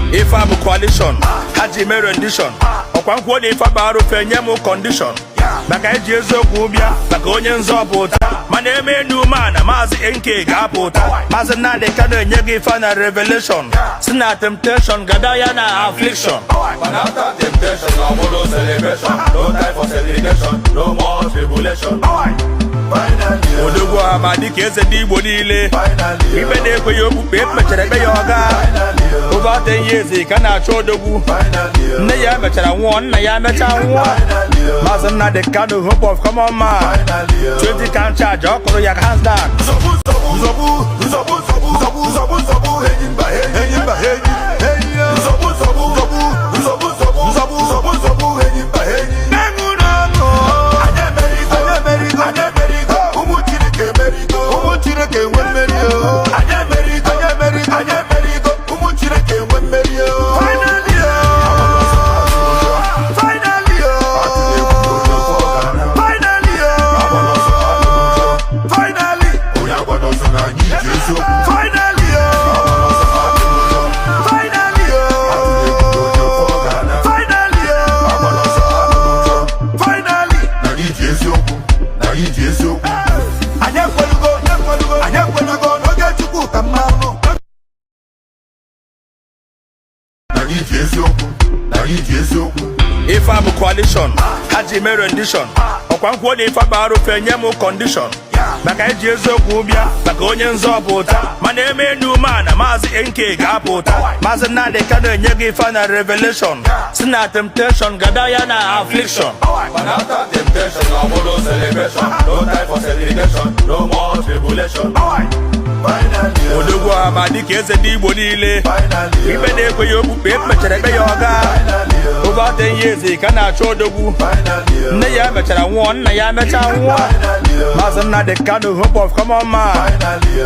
If I'm a coalition, Haji me rendition. Okwankwo ni fa baro fenye mo condition. Baka ejezo kubia, baka onye nzopụta. Mana eme nu mana mazi NK ga-apụta. Mazi na de kano nyegi fa na revelation. Sina temptation, gadaya na affliction. But after temptation, no more celebration. No time for celebration, no more tribulation. Odogwu amadi ka eze dị Igbo niile. Ibe na-ekwe ya okpukpe mechara ebe ya ọga. Over 10 years ka na-achọ odogwu. Nne ya mechara nwụọ, nna ya mecha nwụọ. Maazị Nnamdi Kanu, hope of common man. 20 can charge, ọ kụrụ ya hands down. If I'm a coalition, Haji me rendition. Okwankwo ni fa baro fenye mo condition. Baka ejezo kubia, baka onye nzopụta. Mana eme nu mana mazi NK ga-apụta. Mazi Nnamdi Kanu nyegi fa na revelation. Sina temptation, gadaya na affliction. But after temptation, no more celebration. No time for celebration, no more tribulation. Odogwu amadi ka eze dị Igbo niile. Ibe na-ekwe ya okpukpe mechara ebe ya ọga. Over 10 years ka na-achọ odogwu. Nne ya mechara nwụọ, nna ya mecha nwụọ. Maazị Nnamdi Kanu, hope of common man.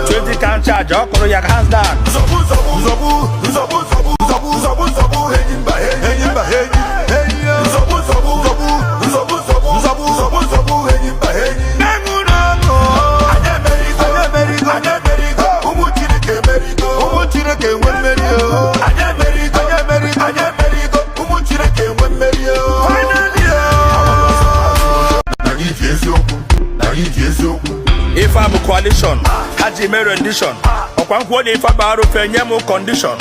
20 can charge, ọ kụrụ ya hands down. If I'm a coalition, Haji me rendition. Okwankwo ni fa baro fenye mo condition.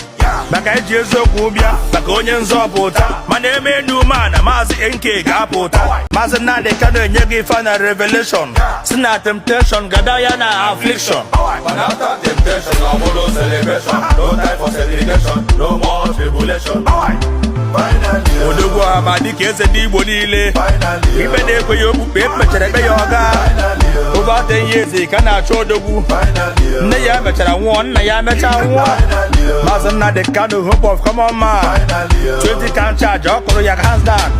Baka ejezo kubia, baka onye nzopụta. Mana eme nu mana mazi NK ga-apụta. Mazi Nnamdi Kanu nyegi fa na revelation. Sina temptation, gadaya na affliction. But after temptation, no more celebration. No time for celebration, no more tribulation. Odogwu amadi ka eze dị Igbo niile. Ibe na-ekwe ya okpukpe mechara ebe ya ọga. Over 10 years ka na-achọ odogwu. Nne ya mechara nwụọ, nna ya mecha nwụọ. Maazị Nnamdi Kanu, hope of common man. 20 can charge, ọ kụrụ ya hands down.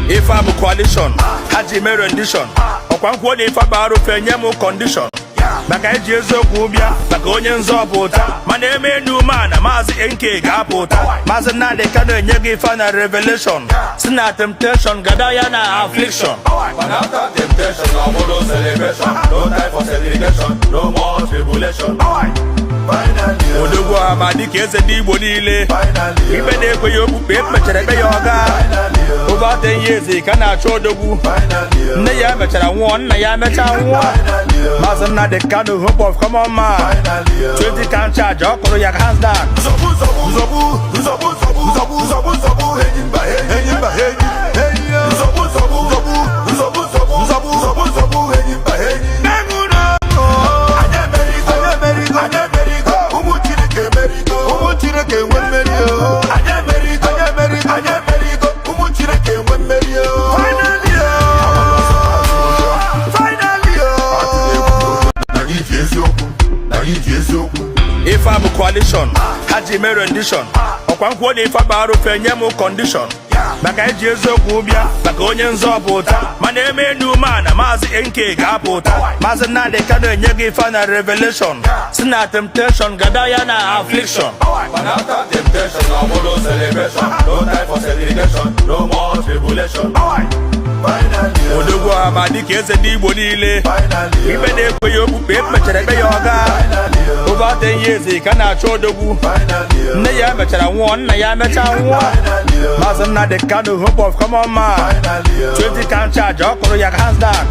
If I'm a coalition, Haji me rendition. Okwankwo ni fa baro fenye mo condition. Baka ejezo kubia, baka onye nzopụta. Mana eme nu mana mazi NK ga-apụta. Mazi Nnamdi Kanu nyegi fa na revelation. Sina temptation, gadaya na affliction. But after temptation, no more celebration. No time for celebration, no more tribulation. Odogwu amadi ka eze dị Igbo niile. Ibe na-ekwe ya okpukpe mechara ebe ya ọga. Over 10 years ka na-achọ odogwu. Nne ya mechara nwụọ, nna ya mecha nwụọ. Maazị Nnamdi Kanu, hope of common man. 20 can charge, ọ kụrụ ya hands down. If I'm a coalition, Haji me rendition. Okwankwo ni fa baro fenye mo condition. maka eji eziokwu bịa maka onye nzọpụta mana eme enu mana maazị nke ga-apụta maazị Nnamdi Kanu enye gị final revelation si na temptation gada ya na affliction. But after temptation, no more celebration. No time for segregation, no more tribulation. Odogwu ama dịka eze ndị Igbo niile ibe na-ekweghị okpukpe mechara ekpe ya ọga over 10 years ka na-achọ odogwu nne ya mechara nwụọ nna ya mecha nwụọ maazị Nnamdi Kanu hope of common man 20 can charge ọ kụrụ ya hands down.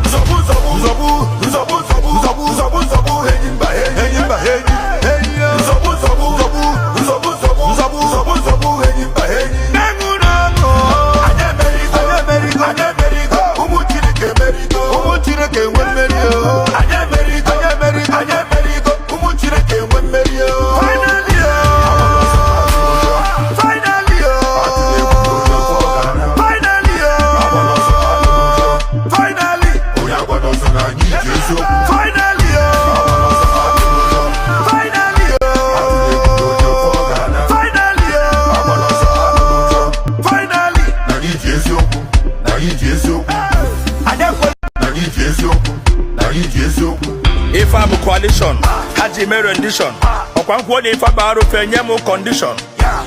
If I'm a coalition, Haji mere rendition. Ọkwa nkwuo na ife bara ofe nye m condition.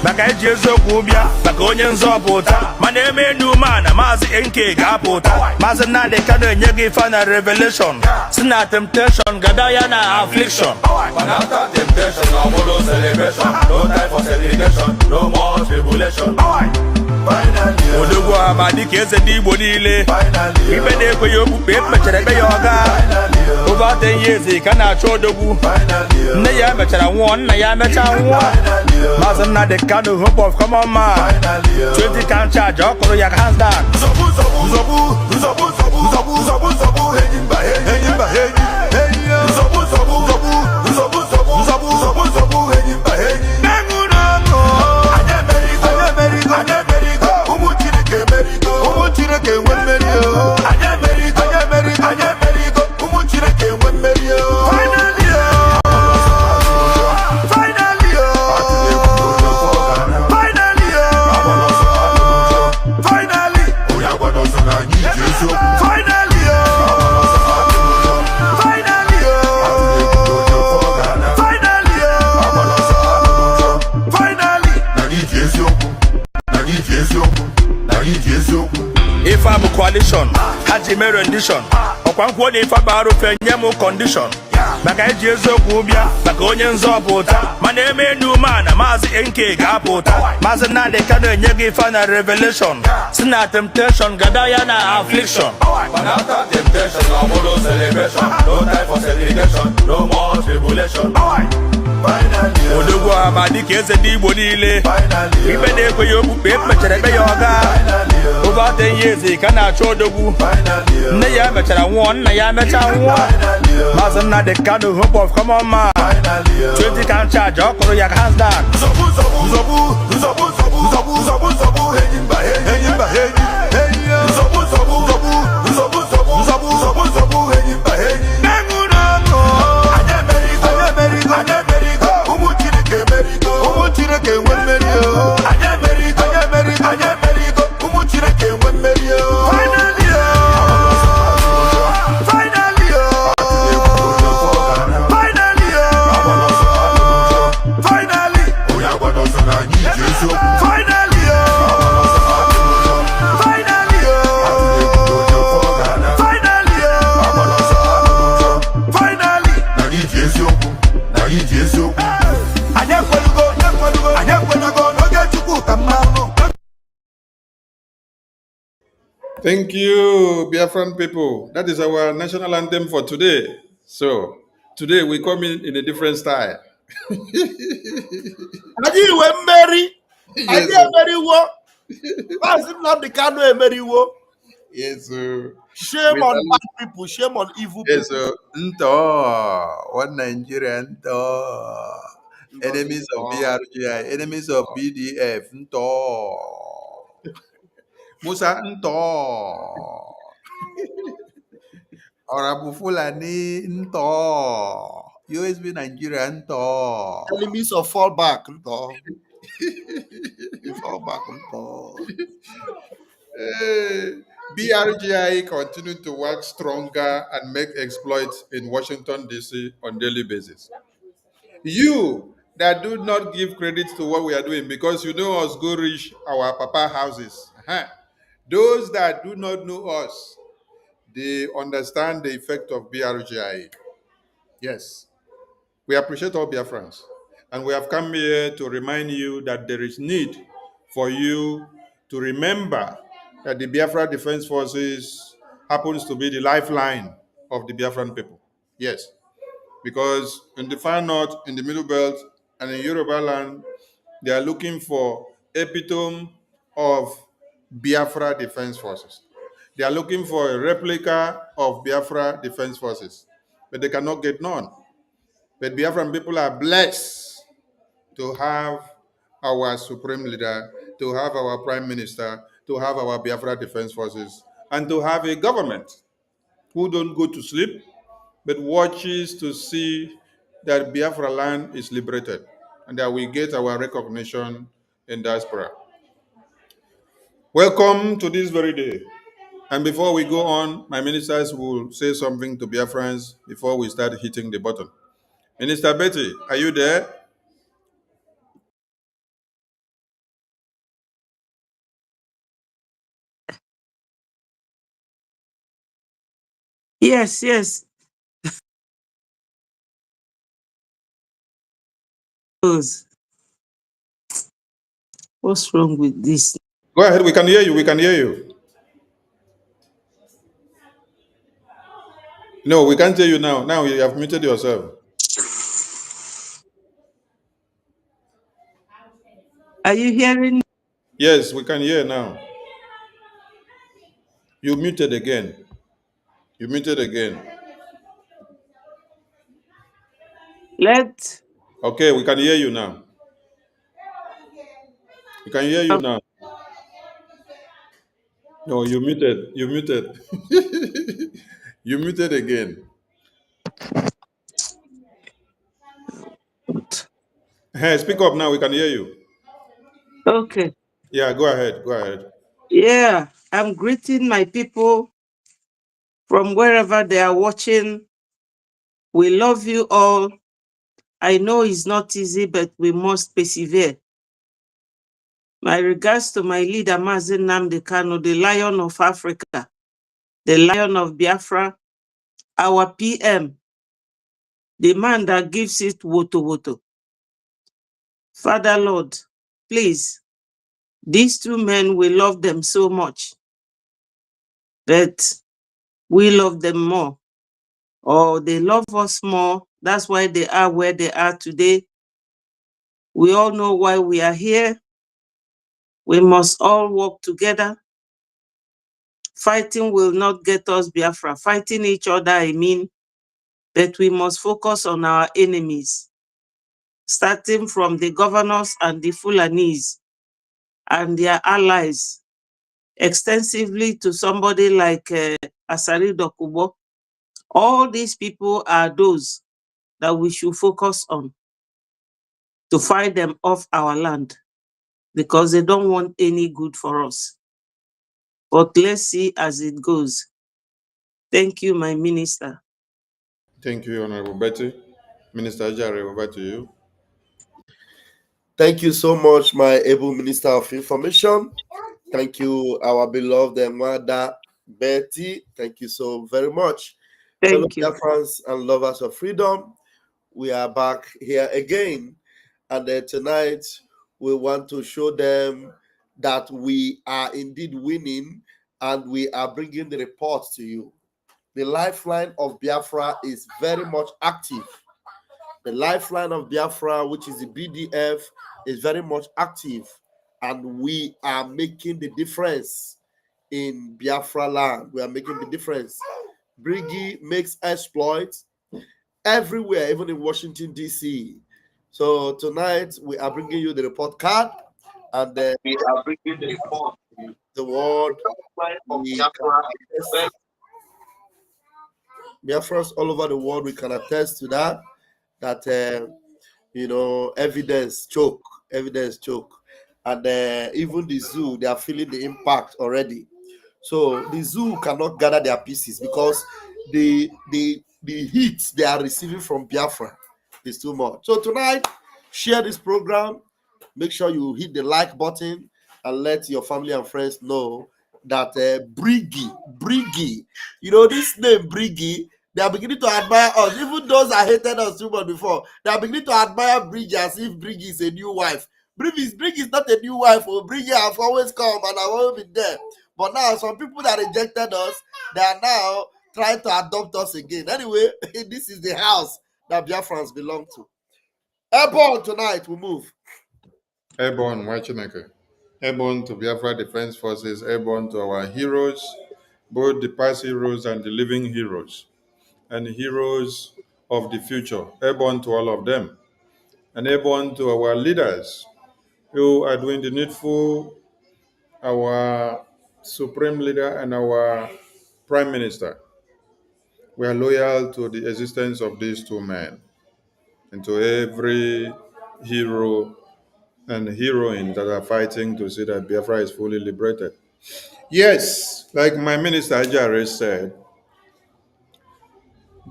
Maka eji eziokwu bịa maka onye nzọpụta mana eme enu mana maazị nke ga-apụta maazị Nnamdi Kanu enye gị final revelation si na temptation gada ya na affliction. But after temptation, no more celebration. No time for segregation, no more tribulation. Odogwu ama dịka eze ndị Igbo niile ibe na-ekweghị okpukpe mechara ekpe ya ọga over 10 years ka na-achọ odogwu nne ya mechara nwụọ nna ya mecha nwụọ maazị Nnamdi Kanu hope of common man 20 can charge ọ kụrụ ya hands down. If I'm a coalition, Haji mere rendition. Ọkwa nkwuo na ife bara ofe nye m condition. Maka eji eziokwu bịa maka onye nzọpụta mana eme enu mana maazị nke ga-apụta maazị Nnamdi Kanu enye gị final revelation si na temptation gada ya na affliction. But after temptation, no more celebration. No time for segregation, no more tribulation. Odogwu ama dịka eze ndị Igbo niile ibe na-ekweghị okpukpe mechara ekpe ya ọga over 10 years ka na-achọ odogwu nne ya mechara nwụọ nna ya mecha nwụọ maazị Nnamdi Kanu hope of common man 20 can charge ọ kụrụ ya hands down. Thank you, Biafran people. That is our national anthem for today. So, today we come in a different style. Anyị iwe mmeri. Anyị emeriwo. Maazị Nnamdi Kanu emeriwo. Yes, sir. Shame on bad people, shame on evil people. Yes, sir. Nto, one Nigeria, Nto. Enemies of Brgie, enemies of Bdf, Nto. Musa, Nto. Orabu Fulani, Nto. USB Nigeria, Nto. Enemies of fallback, Nto. Fallback, Nto. BRGI continue to work stronger and make exploits in Washington, D.C. on daily basis. You that do not give credit to what we are doing because you know us go reach our papa houses. Those that do not know us, they understand the effect of BRGI. Yes. We appreciate all Biafrans. And we have come here to remind you that there is need for you to remember that the Biafra Defense Forces happens to be the lifeline of the Biafran people. Yes. Because in the far north, in the middle belt, and in Yoruba land, they are looking for epitome of Biafra Defense Forces. They are looking for a replica of Biafra Defense Forces, but they cannot get none. But Biafran people are blessed to have our supreme leader, to have our prime minister, to have our Biafra Defense Forces, and to have a government who don't go to sleep, but watches to see that Biafra land is liberated and that we get our recognition in diaspora. Welcome to this very day. And before we go on, my ministers will say something to Biafrans before we start hitting the button. Minister Betty, are you there? Yes, yes. What's wrong with this? Go ahead, we can hear you, we can hear you. No, we can't hear you now. Now you have muted yourself. Are you hearing? Yes, we can hear now. You muted again. You muted again. Let. Okay, we can hear you now. We can hear you now. No, you muted. You muted. You muted again. Hey, speak up now. We can hear you. Okay. Yeah, go ahead. Go ahead. Yeah, I'm greeting my people from wherever they are watching. We love you all. I know it's not easy, but we must persevere. My regards to my leader, Mazen Nnamdi Kanu, the Lion of Africa, the Lion of Biafra, our PM, the man that gives it woto woto. Father Lord, please, these two men, we love them so much, but we love them more, or they love us more. That's why they are where they are today. We all know why we are here. We must all work together. Fighting will not get us Biafra. Fighting each other, I mean, but we must focus on our enemies, starting from the governors and the Fulanese and their allies, extensively to somebody like Asari Dokubo. All these people are those that we should focus on to fight them off our land because they don't want any good for us. But let's see as it goes. Thank you, my minister. Thank you, Honorable Betty. Minister Jare, over to you. Thank you so much, my able Minister of Information. Thank you, our beloved Mother Betty. Thank you so very much. Thank you. Fellow Biafrans and lovers of freedom, we are back here again. And tonight, we want to show them that we are indeed winning and we are bringing the reports to you. The Lifeline of Biafra is very much active. The Lifeline of Biafra, which is the BDF, is very much active, and we are making the difference in Biafra land. We are making the difference. Brgie makes exploits everywhere, even in Washington, D.C. So tonight, we are bringing you the report card, and we are bringing the report to the world. Biafrans all over the world, we can attest to that, evidence choke. and even the zoo, they are feeling the impact already. So the zoo cannot gather their pieces because the heat they are receiving from Biafra is too much. So tonight, share this program. Make sure you hit the like button and let your family and friends know that Brgie, this name Brgie, they are beginning to admire us. Even those that hated us too much before, they are beginning to admire Brgie as if Brgie is a new wife. Brgie is not a new wife. Brgie have always come and I've always been there. But now some people that rejected us, they are now trying to adopt us again. Anyway, this is the house that Biafrans belong to. Airborne tonight, we move. Airborne, Wachineke. Airborne to Biafra Defense Forces, airborne to our heroes, both the past heroes and the living heroes, and the heroes of the future. Airborne to all of them. And airborne to our leaders who are doing the needful, our supreme leader and our prime minister. We are loyal to the existence of these two men and to every hero and heroine that are fighting to see that Biafra is fully liberated. Yes, like my minister Ajare said,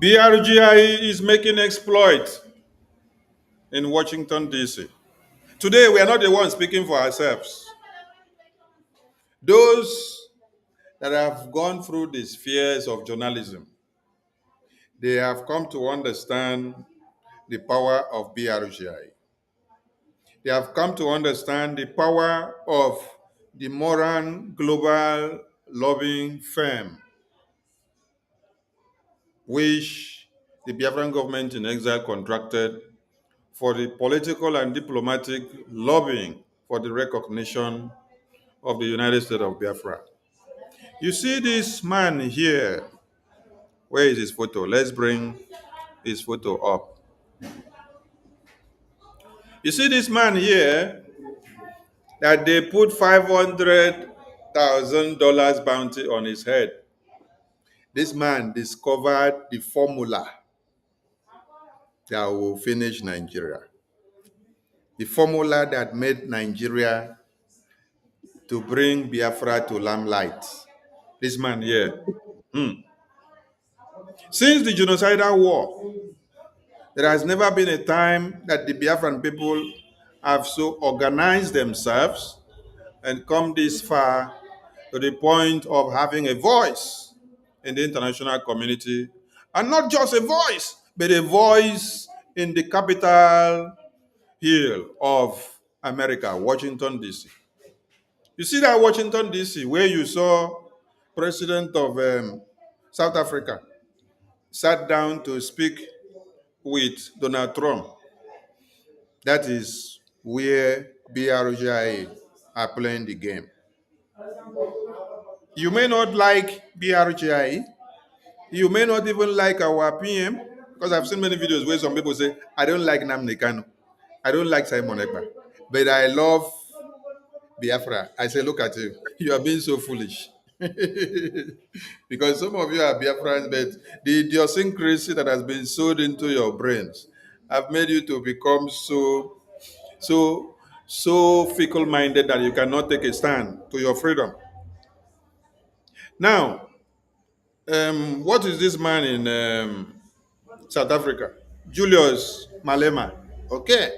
BRGI is making exploit in Washington, D.C. Today, we are not the ones speaking for ourselves. Those that have gone through the spheres of journalism, they have come to understand the power of BRGI. They have come to understand the power of the Moran Global Lobbying Firm, which the Biafran government in exile contracted for the political and diplomatic lobbying for the recognition of the United States of Biafra. You see this man here. Where is his photo? Let's bring his photo up. You see this man here that they put $500,000 bounty on his head. This man discovered the formula that will finish Nigeria. The formula that made Nigeria to bring Biafra to limelight. This man here. Since the genocidal war, there has never been a time that the Biafran people have so organized themselves and come this far to the point of having a voice in the international community. And not just a voice, but a voice in the capital hill of America, Washington, D.C. You see that Washington, D.C., where you saw President of South Africa sat down to speak with Donald Trump. That is where BRGI are playing the game. You may not like BRGI. You may not even like our PM, because I've seen many videos where some people say, I don't like Nnamdi Kanu. I don't like Simon Ekpa. But I love Biafra. I say, look at you. You are being so foolish. Because some of you are Biafrans, but the idiosyncrasy that has been sewed into your brains have made you to become so fickle-minded that you cannot take a stand to your freedom. Now, what is this man in South Africa? Julius Malema. Okay.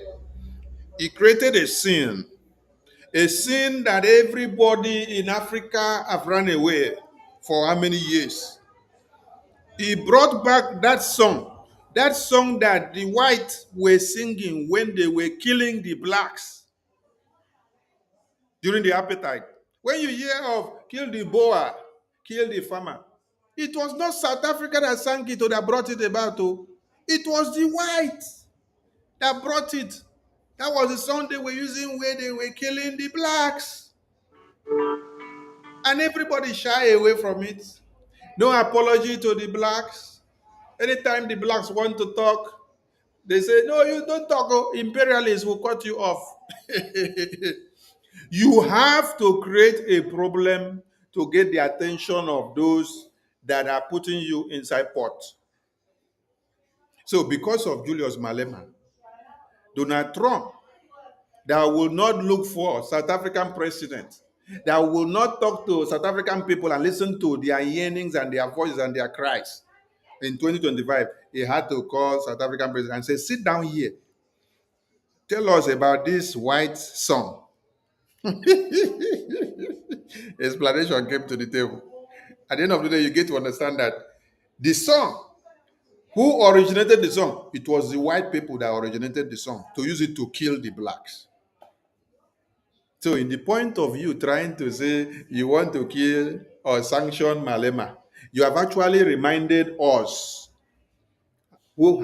He created a scene that everybody in Africa have run away for how many years. He brought back that song that the whites were singing when they were killing the blacks during the apartheid. When you hear of kill the boer, kill the farmer, it was not South Africa that sang it or that brought it about. Oh. It was the whites that brought it. That was the song they were using where they were killing the blacks. And everybody shy away from it. No apology to the blacks. Anytime the blacks want to talk, they say, no, you don't talk. Oh, imperialists will cut you off. You have to create a problem to get the attention of those that are putting you inside pot. So because of Julius Malema, Donald Trump that will not look for South African president, that will not talk to South African people and listen to their yearnings and their voices and their cries. In 2025, he had to call South African president and say, sit down here. Tell us about this white song. Explanation came to the table. At the end of the day, you get to understand that the song, who originated the song? It was the white people that originated the song to use it to kill the blacks. So, in the point of view, trying to say you want to kill or sanction Malema, you have actually reminded us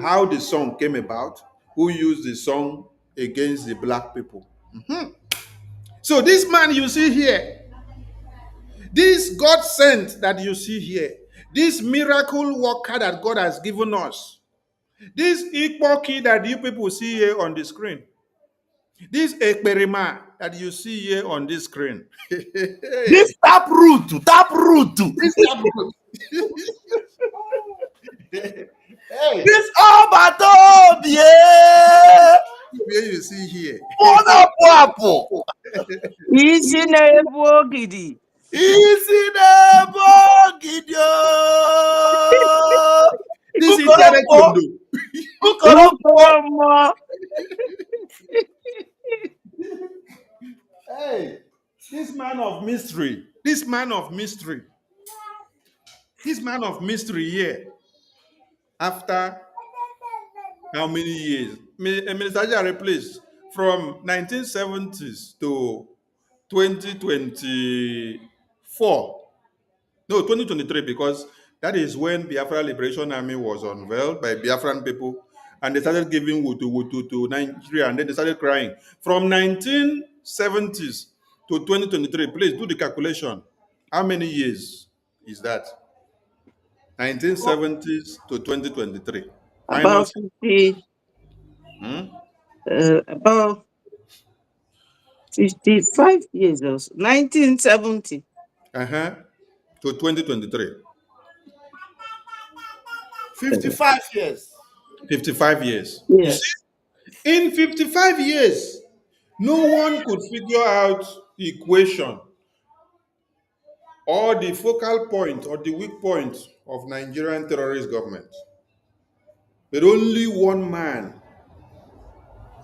how the song came about, who used the song against the black people. So, this man you see here, this God sent that you see here, this miracle worker that God has given us, this Ikpoki that you people see here on the screen, this Ekperima that you see here on this screen, This taproot. this taproot. Hey, This Obato, yeah. where you see here, Isi na-ebu ogidi. Easy never gidio. this indirect Kondo. Ukoromo. Hey, this man of mystery, this man of mystery here, after how many years? Ministerial replaced from 1970s to 2024. No, 2023, because that is when Biafra Liberation Army was unveiled by Biafran people, and they started giving wutu to Nigeria, and then they started crying. From 1970s to 2023, please do the calculation. How many years is that? 1970s to 2023. About Minus 50, about 55 years or so. 1970. to 2023. 55 years. 55 years. You Yes. see, in 55 years, no one could figure out the equation or the focal point or the weak point of Nigerian terrorist government. But only one man,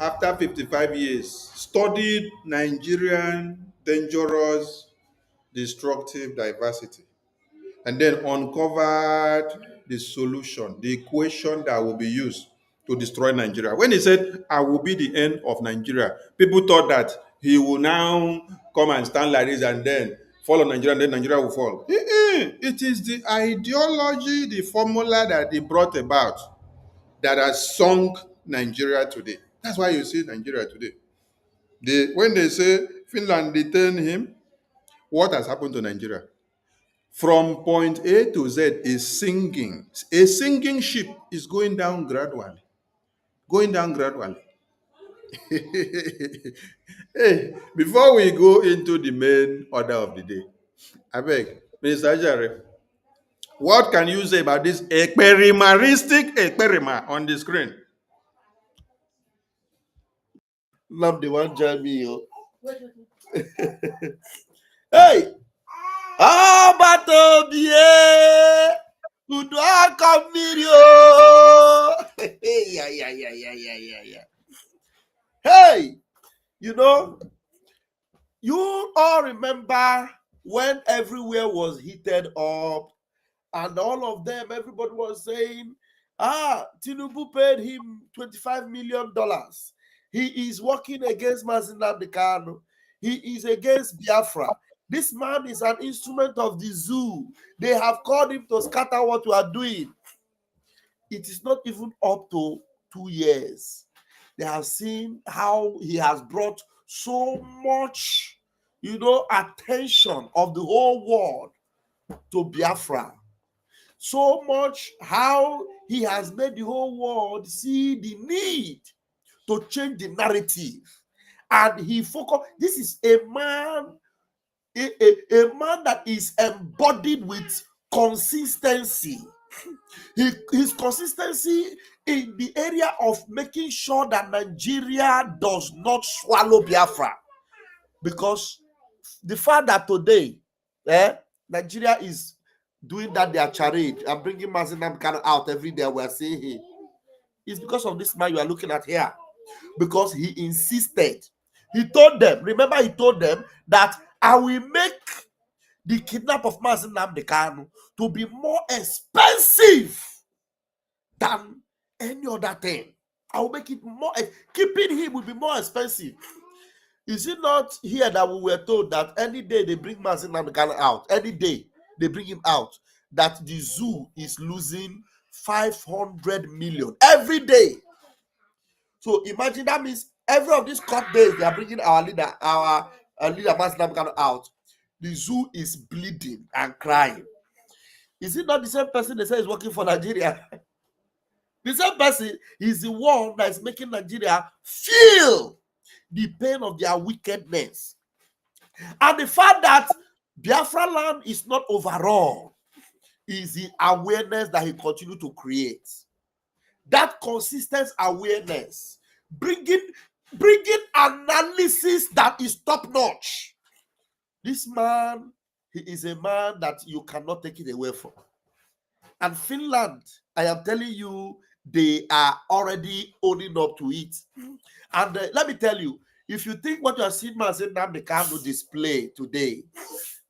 after 55 years, studied Nigerian dangerous, destructive diversity and then uncovered the solution, the equation that will be used to destroy Nigeria. When he said, I will be the end of Nigeria, people thought that he will now come and stand like this and then fall on Nigeria and then Nigeria will fall. It is the ideology, the formula that he brought about that has sunk Nigeria today. That's why you see Nigeria today. When they say Finland detained him, what has happened to Nigeria? From point A to Z is sinking. A sinking ship is going down gradually. Going down gradually. Hey, before we go into the main order of the day, I beg, Minister Ajare, what can you say about this experimaristic experiment on the screen? Love the one Jamie. Hey! Obato, yeah. Udo Kamirio. Yeah. Hey, you know, you all remember when everywhere was heated up and all of them, everybody was saying, Tinubu paid him $25 million. He is working against Mazinab Kanu. He is against Biafra. This man is an instrument of the zoo. They have called him to scatter what we are doing. It is not even up to 2 years. They have seen how he has brought so much, attention of the whole world to Biafra. So much how he has made the whole world see the need to change the narrative. And he focused, this is a man that is embodied with consistency. His consistency in the area of making sure that Nigeria does not swallow Biafra. Because the fact that today, Nigeria is doing that their charade and bringing Mazinam Kanu out every day, we are seeing him. It's because of this man you are looking at here. Because he insisted. He told them, remember he told them that I will make the kidnap of Mazinam Kanu to be more expensive than any other thing. I will make it more, keeping him will be more expensive. Is it not here that we were told that any day they bring Mazinam Kanu out, any day they bring him out, that the zoo is losing 500 million every day? So imagine that means every of these court days they are bringing our leader Mazinam Kanu out. The zoo is bleeding and crying. Is it not the same person they say is working for Nigeria? The same person is the one that is making Nigeria feel the pain of their wickedness. And the fact that Biafra land is not overrun is the awareness that he continued to create. That consistent awareness, bringing analysis that is top-notch. This man, he is a man that you cannot take it away from. And Finland, I am telling you, they are already owning up to it. And let me tell you, if you think what you are seeing Nnamdi Kanu display today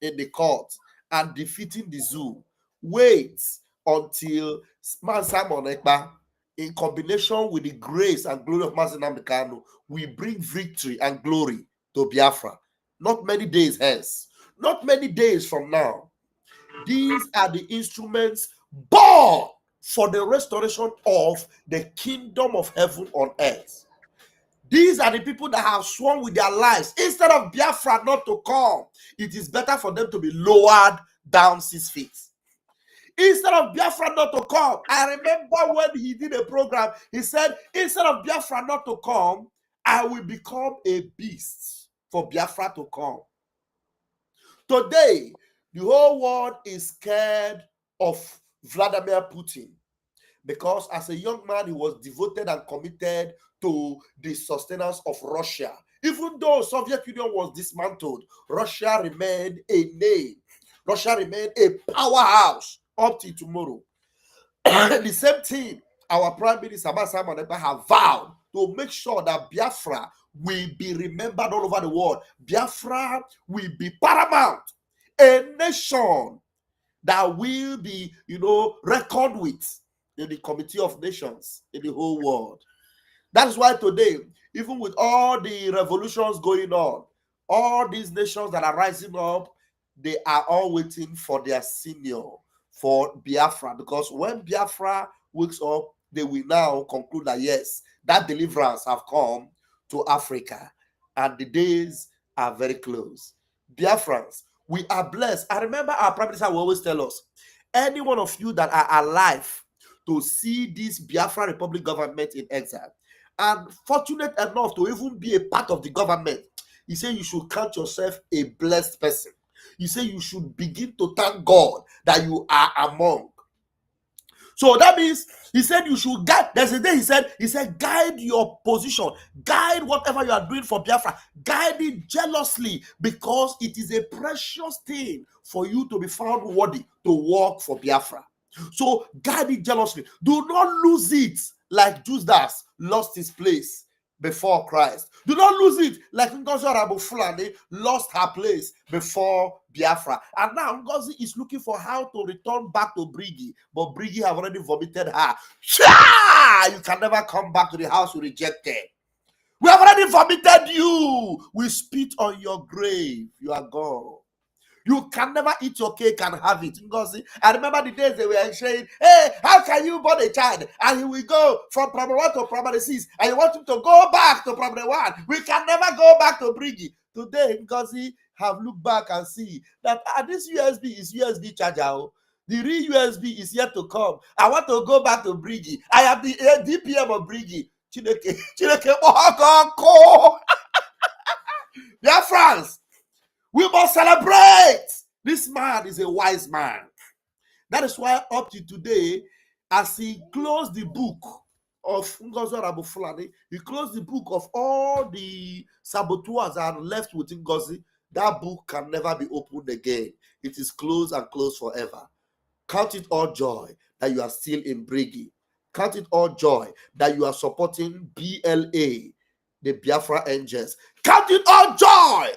in the court and defeating the zoo, wait until Simon Ekpa, in combination with the grace and glory of Nnamdi Kanu, will bring victory and glory to Biafra. Not many days hence, not many days from now. These are the instruments born for the restoration of the kingdom of heaven on earth. These are the people that have sworn with their lives. Instead of Biafra not to come, it is better for them to be lowered down 6 feet. Instead of Biafra not to come, I remember when he did a program, he said, instead of Biafra not to come, I will become a beast for Biafra to come. Today, the whole world is scared of Vladimir Putin because as a young man, he was devoted and committed to the sustenance of Russia. Even though Soviet Union was dismantled, Russia remained a name. Russia remained a powerhouse up till tomorrow. The same thing, our Prime Minister Simon Ekpa have vowed to make sure that Biafra will be remembered all over the world. Biafra will be paramount. A nation that will be, reckoned with in the Committee of Nations in the whole world. That is why today, even with all the revolutions going on, all these nations that are rising up, they are all waiting for their senior, for Biafra. Because when Biafra wakes up, they will now conclude that yes, that deliverance have come to Africa. And the days are very close. Biafrans, we are blessed. I remember our Prime Minister will always tell us, any one of you that are alive to see this Biafra Republic government in exile, and fortunate enough to even be a part of the government, he said you should count yourself a blessed person. He said you should begin to thank God that you are among. So that means he said you should guide. There's a day he said guide your position, guide whatever you are doing for Biafra, guide it jealously, because it is a precious thing for you to be found worthy to work for Biafra. So guide it jealously. Do not lose it like Judas lost his place before Christ. Do not lose it like Ngozi Fulani lost her place before Biafra. And now Ngozi is looking for how to return back to Brgie, but Brgie have already vomited her. You can never come back to the house you rejected. We have already vomited you. We spit on your grave. You are gone. You can never eat your cake and have it. Ngozi, I remember the days they were saying, hey, how can you born a child and he will go from primary 1 to primary 6 and you want him to go back to primary 1? We can never go back to Brgie. Today, Ngozi have looked back and see that this USB is USB charger. The real USB is yet to come. I want to go back to Brgie. I am the DPM of Brgie. Chineke, dear friends, we must celebrate. This man is a wise man. That is why up to today, as he closed the book of Ngozi Arabu Fulani, he closed the book of all the saboteurs that are left with Ngozi. That book can never be opened again. It is closed and closed forever. Count it all joy that you are still in Brgie. Count it all joy that you are supporting BLA, the Biafra Angels. Count it all joy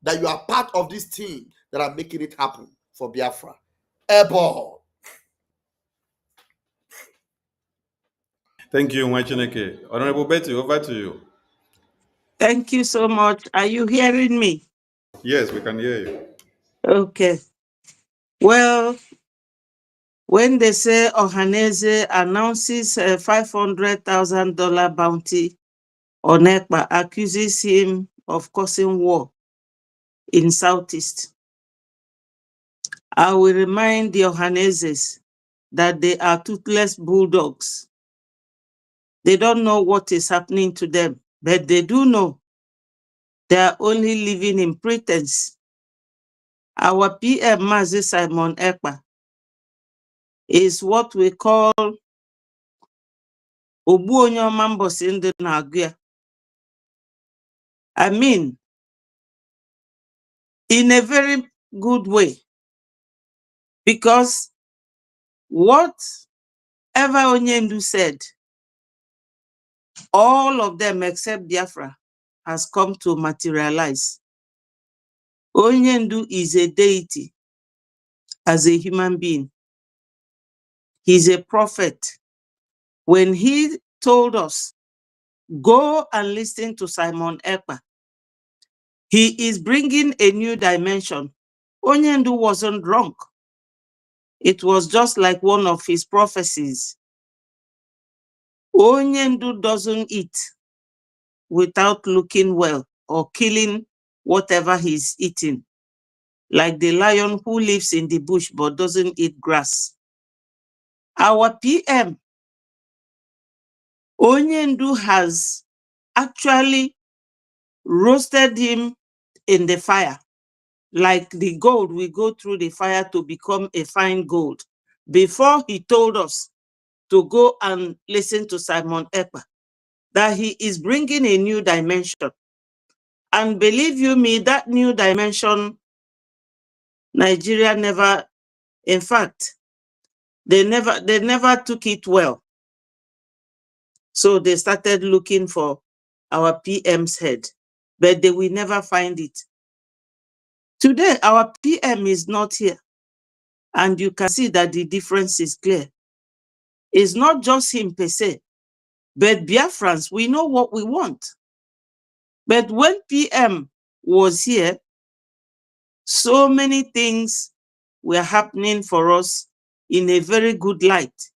that you are part of this team that are making it happen for Biafra. Airborne. Thank you, Mwachineke. Honorable Betty, over to you. Thank you so much. Are you hearing me? Yes, we can hear you. Okay. Well, when they say Ohaneze announces a $500,000 bounty on Ekpa, accuses him of causing war in Southeast, I will remind the Ohanezes that they are toothless bulldogs. They don't know what is happening to them, but they do know they are only living in pretense. Our PM, Mazi Simon Ekpa, is what we call Ogbu onye ọma mbọsị ndị na-agụ ya. I mean, in a very good way, because whatever Onyendu said, all of them except Biafra has come to materialize. Onyendu is a deity as a human being. He's a prophet. When he told us, go and listen to Simon Ekpa, he is bringing a new dimension. Onyendu wasn't wrong. It was just like one of his prophecies. Onyendu doesn't eat without looking well or killing whatever he's eating, like the lion who lives in the bush but doesn't eat grass. Our PM, Onyendu, has actually roasted him in the fire, like the gold we go through the fire to become a fine gold, before he told us to go and listen to Simon Ekpa, that he is bringing a new dimension. And believe you me, that new dimension, Nigeria never, in fact, they never took it well. So they started looking for our PM's head, but they will never find it. Today, our PM is not here. And you can see that the difference is clear. It's not just him per se, but Biafrans, we know what we want. But when PM was here, so many things were happening for us in a very good light.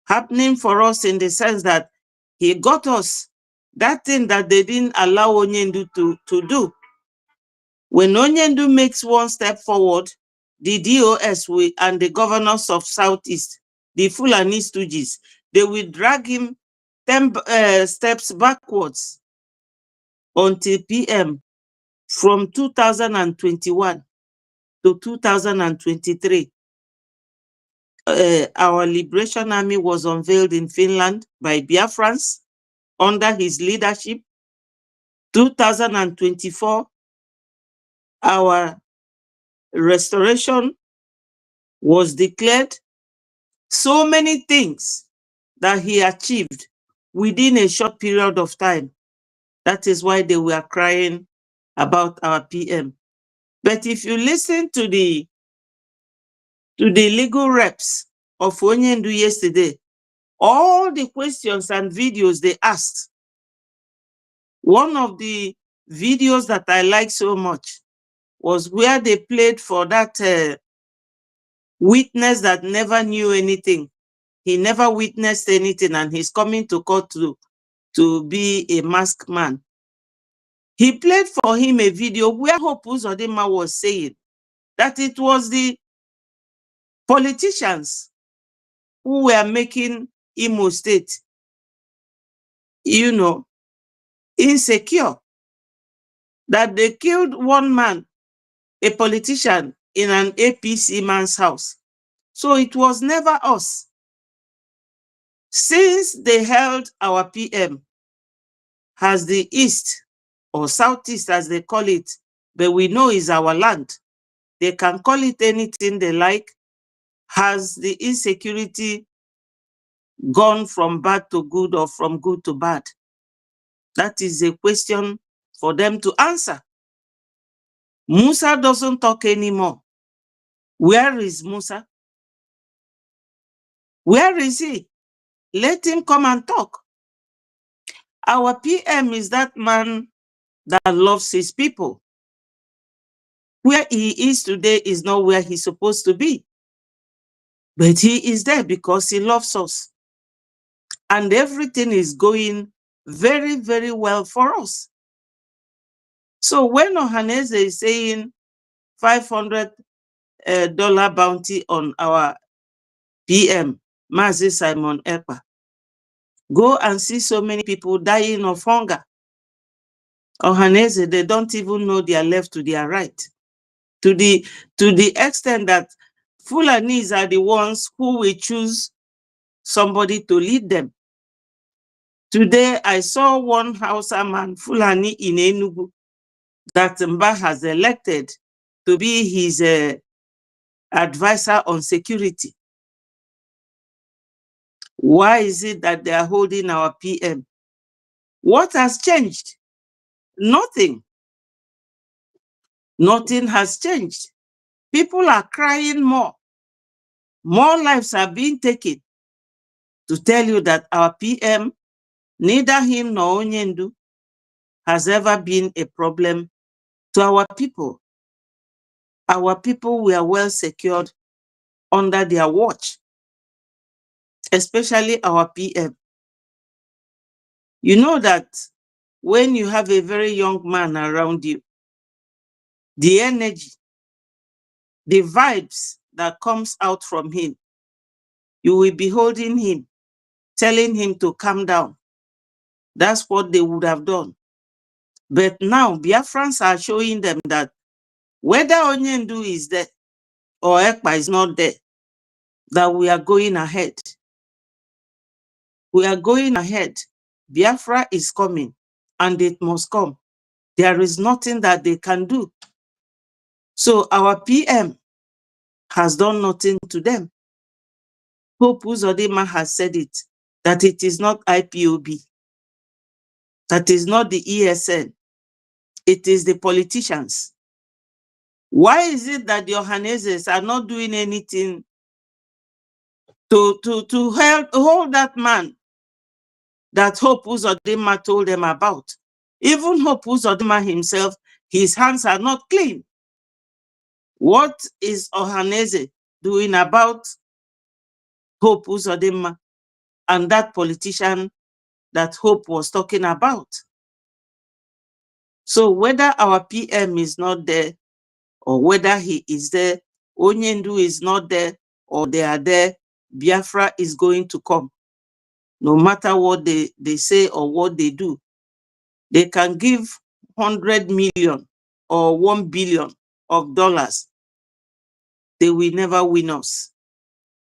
Happening for us in the sense that he got us that thing that they didn't allow Onyendu to do. When Onyendu makes one step forward, the DOS and the governors of Southeast, the Fulani Stooges, they will drag him 10 steps backwards until PM from 2021 to 2023. Our Liberation Army was unveiled in Finland by Biafrans under his leadership. 2024, our restoration was declared. So many things that he achieved within a short period of time. That is why they were crying about our PM. But if you listen to the legal reps of Onyendu yesterday, all the questions and videos they asked, one of the videos that I like so much was where they played for that witness that never knew anything. He never witnessed anything, and he's coming to court to be a masked man. He played for him a video where Hope Uzodinma was saying that it was the politicians who were making Imo State, insecure. That they killed one man, a politician in an APC man's house. So it was never us. Since they held our PM as the East or Southeast as they call it, but we know is our land. They can call it anything they like. Has the insecurity gone from bad to good or from good to bad? That is a question for them to answer. Musa doesn't talk anymore. Where is Musa? Where is he? Let him come and talk. Our PM is that man that loves his people. Where he is today is not where he's supposed to be. But he is there because he loves us. And everything is going very, very well for us. So when Ohaneze is saying $500 bounty on our PM, Mazi Simon Ekpa, go and see so many people dying of hunger. Ohaneze, they don't even know their left to their right. To the extent that Fulanis are the ones who will choose somebody to lead them. Today, I saw one Hausa man, Fulani in Enugu, that Mba has elected to be his advisor on security. Why is it that they are holding our PM? What has changed? Nothing. Nothing has changed. People are crying more. More lives are being taken to tell you that our PM, neither him nor Onyendu, has ever been a problem to our people. Our people were well secured under their watch, especially our PM. You know that when you have a very young man around you, the energy, the vibes that comes out from him, you will be holding him, telling him to calm down. That's what they would have done. But now Biafrans are showing them that whether Onyendu is there or Ekpa is not there, that we are going ahead. We are going ahead. Biafra is coming and it must come. There is nothing that they can do. So our PM has done nothing to them. Hope Uzodinma has said it, that it is not IPOB, that is not the ESN, it is the politicians. Why is it that the Ohanezes are not doing anything to help hold that man that Hope Uzodinma told them about? Even Hope Uzodinma himself, his hands are not clean. What is Ohaneze doing about Hope Uzodinma and that politician that Hope was talking about? So whether our PM is not there or whether he is there, Onyendu is not there or they are there, Biafra is going to come. No matter what they say or what they do. They can give 100 million or $1 billion of dollars. They will never win us.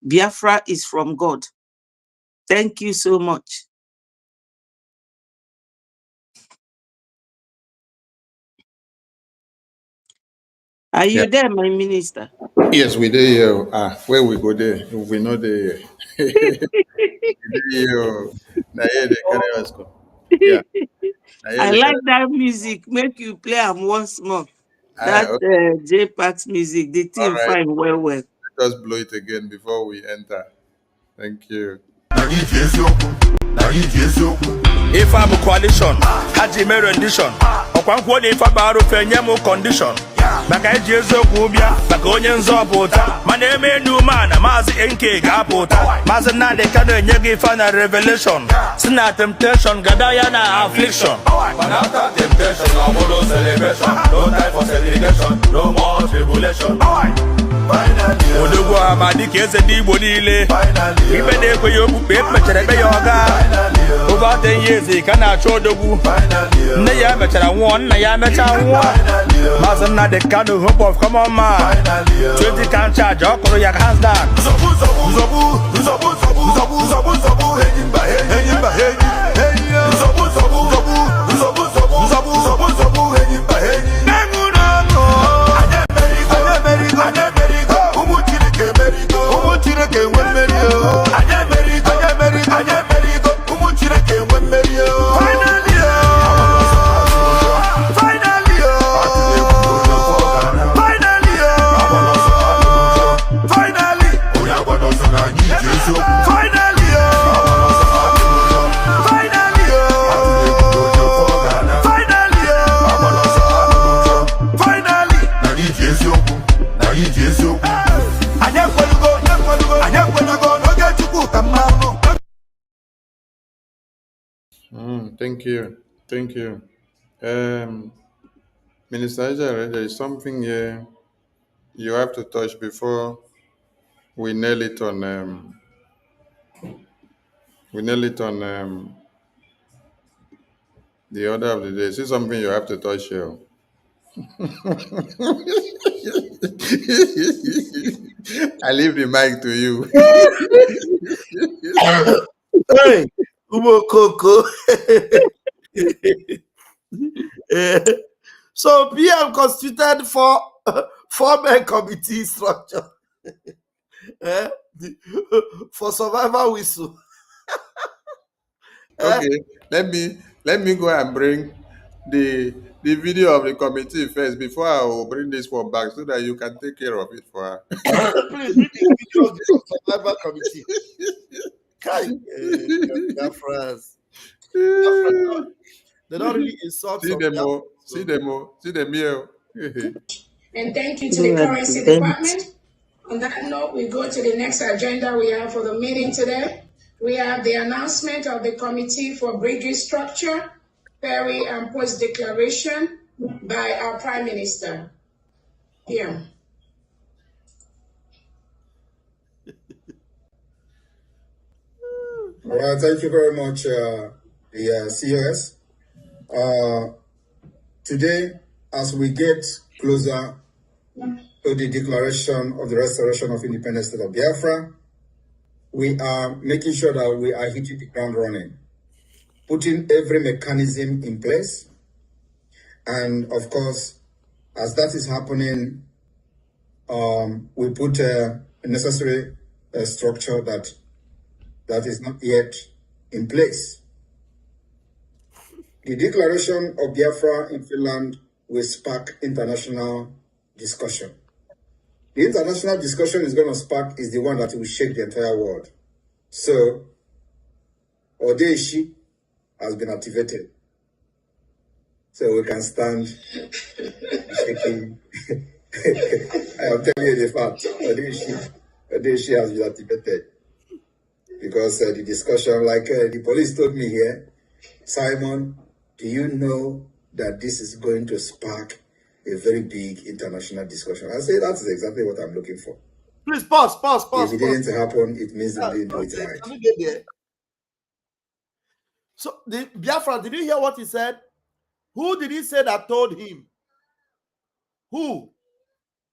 Biafra is from God. Thank you so much. Are you there, my minister? Yes, we there. Where we go there? We know the. Now here they carry us go. Yeah. I like that music. Make you play them once more. That Okay. J-Pax music, the All team right. fine well. Let us blow it again before we enter. Thank you. If I'm a coalition, Haji Mary rendition. Okwankwo if I'm a fenyemo condition. Maka Jesu kubia, maka onye nzọpụta. Mana eme new man, Mazi NK ga-apụta. Mazi na de kano enye gị final revelation. Sina temptation, gadaya na affliction. But after temptation, no more celebration. No time for celebration, no more tribulation. Finally, Odogwu amadi ka eze dị Igbo niile. finally, Ibe na-ekwe ya okpukpe ekpechere ebe ya ọga. Over 10 years, he cannot show the woo. Naya better one, Naya better one. Mazana the kind of hope of come on, man. 20 can charge, or your hands down. Thank you. Thank you. Minister Ejare, there is something here you have to touch before we nail it on the order of the day. See something you have to touch here. I leave the mic to you. Hey, Umokoko. So PM constituted for four-man committee structure for survival whistle. Okay, let me go and bring the video of the committee first before I will bring this one back so that you can take care of it for her. Please bring the video of the survival committee. Biafrans. They don't really insult See them here. And thank you to the currency department. On that note, we go to the next agenda we have for the meeting today. We have the announcement of the Committee for Brgie Structure, Peri and Post Declaration by our Prime Minister. Here. All right, thank you very much, the COS. Today, as we get closer to the declaration of the restoration of independent state of Biafra, we are making sure that we are hitting the ground running, putting every mechanism in place. And of course, as that is happening, we put a necessary structure that is not yet in place. The declaration of Biafra in Finland will spark international discussion. The international discussion is going to spark is the one that will shake the entire world. So, Odeshi has been activated. So we can stand shaking. I am telling you the fact. Odeshi has been activated. Because the discussion, like the police told me here, Simon, do you know that this is going to spark a very big international discussion? I say that's exactly what I'm looking for. Please pause. If it didn't happen, it means they didn't do it right. Let me get there. So, the Biafra, did you hear what he said? Who did he say that told him? Who?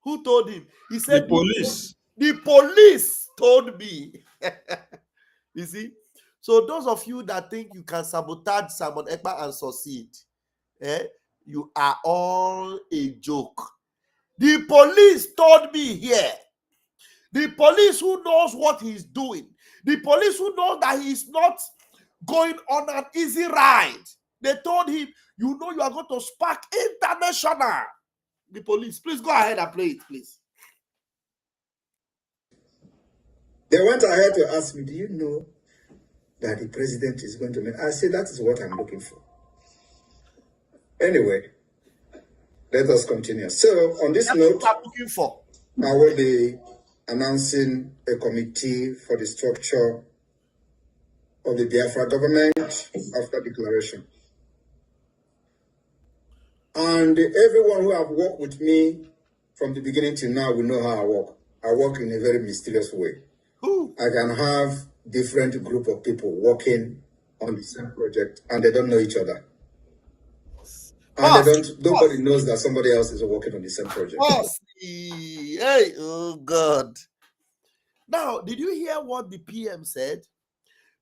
Who told him? He said, The police. The police told me. You see? So those of you that think you can sabotage Simon Ekpa and succeed, you are all a joke. The police told me here. The police who knows what he's doing. The police who knows that he's not going on an easy ride. They told him, you know you are going to spark international. The police. Please go ahead and play it, please. They went ahead to ask me, do you know that the president is going to make? I said, that is what I'm looking for. Anyway, let us continue. So, on this note, I'm looking for. I will be announcing a committee for the structure of the Biafra government after declaration. And everyone who have worked with me from the beginning till now will know how I work. I work in a very mysterious way. I can have different group of people working on the same project and they don't know each other. Boss, And nobody knows that somebody else is working on the same project. Boss, hey, oh God. Now, did you hear what the PM said?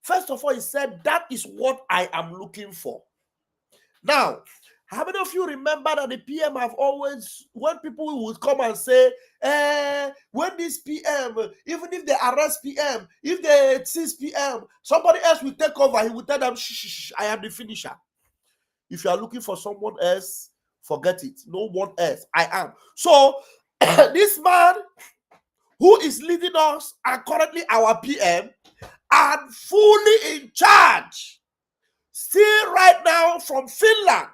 First of all, he said, that is what I am looking for. Now, how many of you remember that the PM have always, when people would come and say, when this PM, even if they arrest PM, if they seize PM, somebody else will take over, he will tell them, shh, shh, shh, I am the finisher. If you are looking for someone else, forget it. No one else. I am. So, this man who is leading us and currently our PM and fully in charge, still right now from Finland,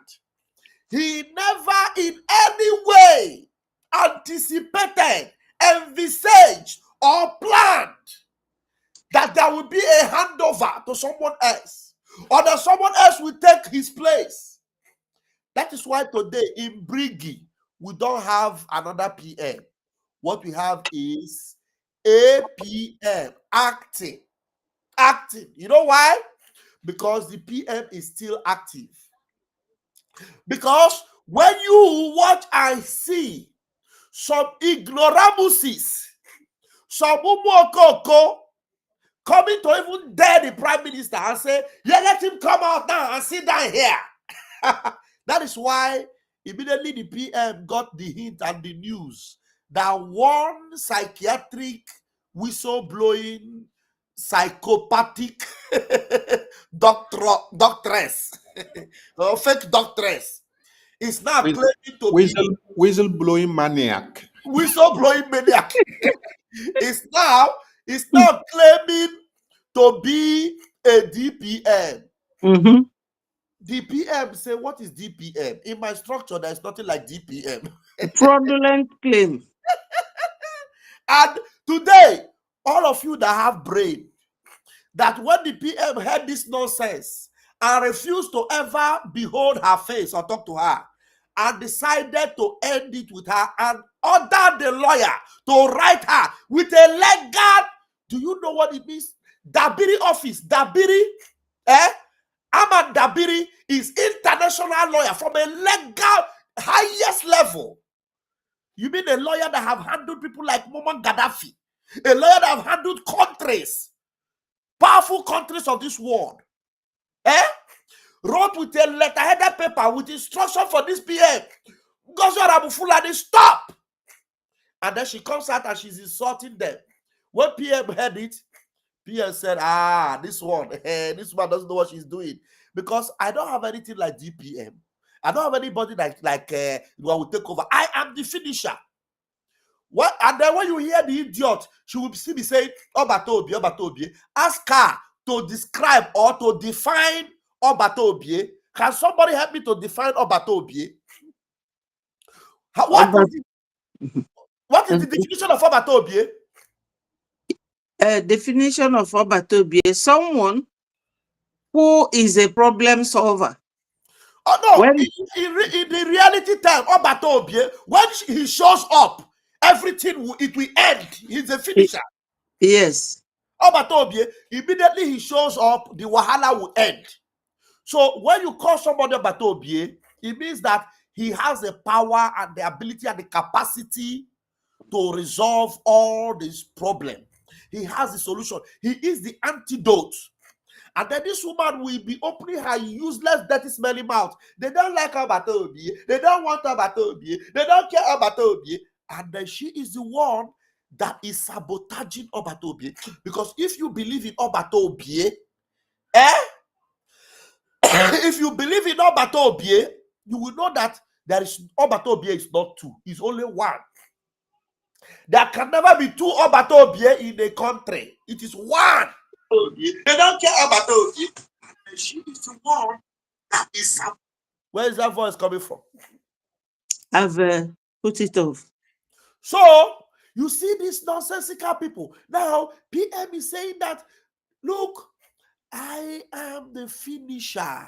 he never in any way anticipated, envisaged, or planned that there will be a handover to someone else, or that someone else will take his place. That is why today in Brgie, we don't have another PM. What we have is a PM acting. You know why? Because the PM is still active. Because when you watch and see some ignoramuses, some umokoko coming to even dare the prime minister and say, yeah, let him come out now and sit down here. That is why immediately the PM got the hint and the news that one psychiatric whistleblowing psychopathic doctress or fake doctress is now claiming to be whistleblowing maniac. Whistleblowing maniac is now claiming to be a DPM. Mm-hmm. DPM say, what is DPM? In my structure, there's nothing like DPM. Fraudulent claim. And today, all of you that have brain, that when the PM heard this nonsense and refused to ever behold her face or talk to her, and decided to end it with her and ordered the lawyer to write her with a legal, do you know what it means? Dabiri office. Dabiri, Ahmad Dabiri is international lawyer from a legal highest level. You mean a lawyer that have handled people like Muammar Gaddafi, a lawyer that have handled countries, powerful countries of this world, wrote with a letterheaded paper with instruction for this PM. Goswara Abu Fulani, stop! And then she comes out and she's insulting them. When PM heard it, PM said, this one doesn't know what she's doing. Because I don't have anything like DPM. I don't have anybody like who will take over. I am the finisher. What? And then when you hear the idiot, she will still be saying, Obatobie. Ask her to describe or to define Obatobie. Can somebody help me to define Obatobie? What is the definition of Obatobie? Definition of Obatobie: someone who is a problem solver. Oh no, in the reality time, Obatobie, when he shows up, everything will end. He's a finisher. Yes. Obatobie, immediately he shows up, the wahala will end. So when you call somebody Obatobie, it means that he has the power and the ability and the capacity to resolve all these problems. He has the solution. He is the antidote. And then this woman will be opening her useless, dirty, smelly mouth. They don't like Obatobie. They don't want Obatobie. They don't care Obatobie. And then she is the one that is sabotaging Obatobie. Because if you believe in Obatobie, if you believe in Obatobie, you will know that Obatobie is not two. It's only one. There can never be two Obatobie in a country. It is one. They don't care Obatobie. She is the one that is. Where is that voice coming from? I've put it off. So you see these nonsensical people. Now PM is saying that, look, I am the finisher.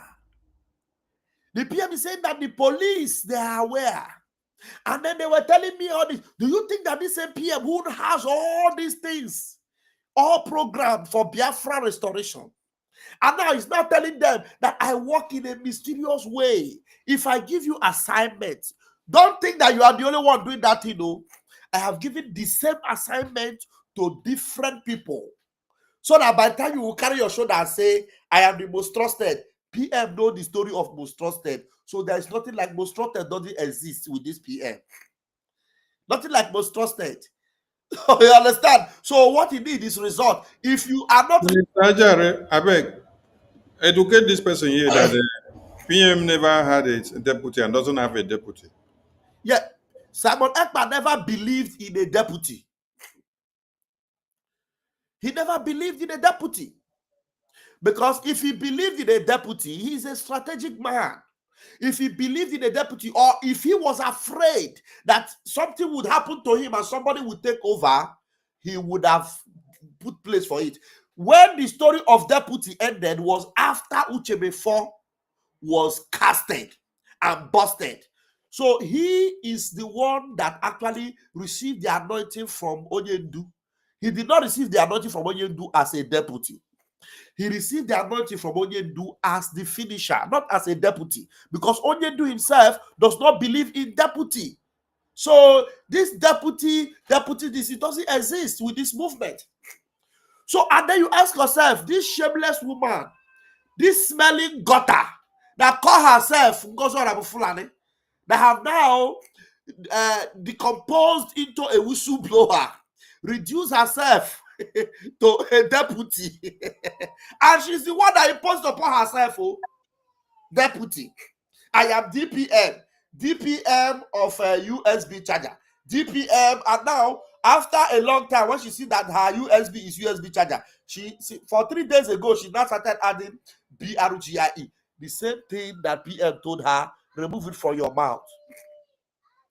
The PM is saying that the police, they are aware. And then they were telling me all this. Do you think that this same PM who has all these things, all programmed for Biafra restoration, And now he's not telling them that I work in a mysterious way. If I give you assignments, don't think that you are the only one doing that, you know. I have given the same assignment to different people. So that by the time you will carry your shoulder and say, I am the most trusted, PM know the story of most trusted. So there is nothing like most trusted doesn't exist with this PM. Nothing like most trusted. You understand? So what you need is result. If you are not... I beg, educate this person here that the PM never had a deputy and doesn't have a deputy. Yeah, Simon Ekpa never believed in a deputy. He never believed in a deputy. Because if he believed in a deputy, he's a strategic man. If he believed in a deputy, or if he was afraid that something would happen to him and somebody would take over, he would have put place for it. When the story of deputy ended was after Uchebe 4 was casted and busted. So he is the one that actually received the anointing from Onyendu. He did not receive the anointing from Onyendu as a deputy. He received the anointing from Onyendu as the finisher, not as a deputy, because Onyendu himself does not believe in deputy. So this deputy, it doesn't exist with this movement. So, and then you ask yourself, this shameless woman, this smelling gutter that call herself Ngozo, that have now decomposed into a whistleblower, reduced herself to a deputy. And she's the one that imposed upon herself, oh, deputy. I am DPM of a USB charger. DPM, and now, after a long time, when she see that her USB is USB charger, she for 3 days ago, she now started adding BRGIE. The same thing that PM told her, remove it from your mouth.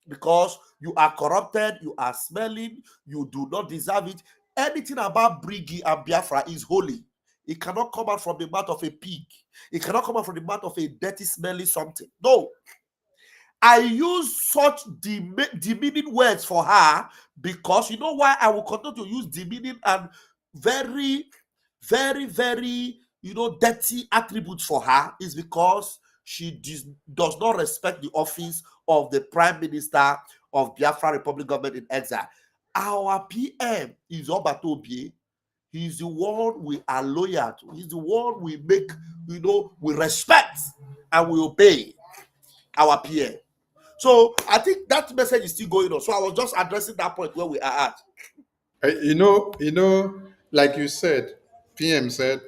Because you are corrupted, you are smelling, you do not deserve it. Anything about Brgie and Biafra is holy. It cannot come out from the mouth of a pig. It cannot come out from the mouth of a dirty, smelly something. No. I use such demeaning words for her because you know why I will continue to use demeaning and very, very, very, dirty attributes for her is because she does not respect the office of the Prime Minister of Biafra Republic Government in Exile. Our PM is Obatobie. He's the one we are loyal to. He's the one we make, we respect and we obey, our PM. So I think that message is still going on. So I was just addressing that point where we are at. Like you said, PM said,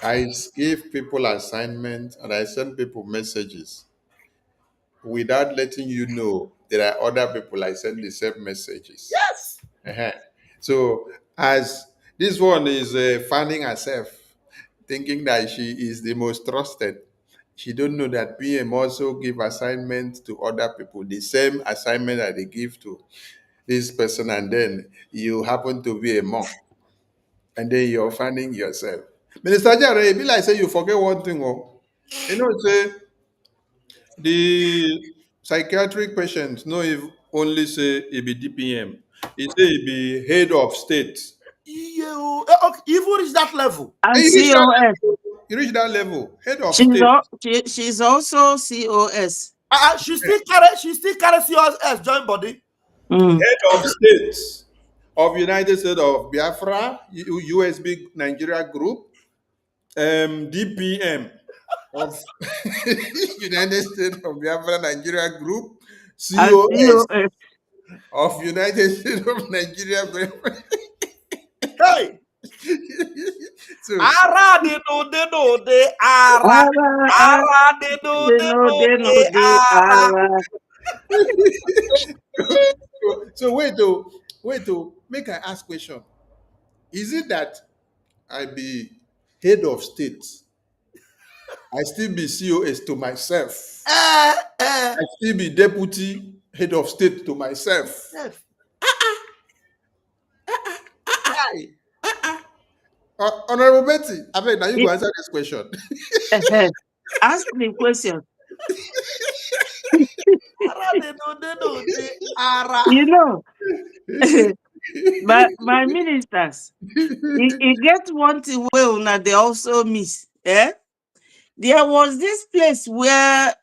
I give people assignments and I send people messages without letting you know there are other people I send the same messages. Yes. So as this one is fanning herself, thinking that she is the most trusted, she don't know that PM also give assignments to other people, the same assignment that they give to this person, and then you happen to be a monk, and then you're fanning yourself. Minister Jare, it be like say you forget one thing, say the psychiatric patients no if only say it be DPM, it say it be head of state. Okay, even reach that level. And COS. You reach that level, head of state. She's also COS. She still carry COS joint body. Head of state of United States of Biafra, USB Nigeria Group, DPM of United States of Biafra Nigeria Group, COS of United States of Nigeria Group. Hey! So, Ara de no de ara. Ara de no de ara. So wait, make I ask question. Is it that I be head of state, I still be COS to myself? I still be deputy head of state to myself? Honorable Betty, I mean, now you go answer this question. Ask me question. my ministers, it gets one thing well now they also miss. Eh? There was this place where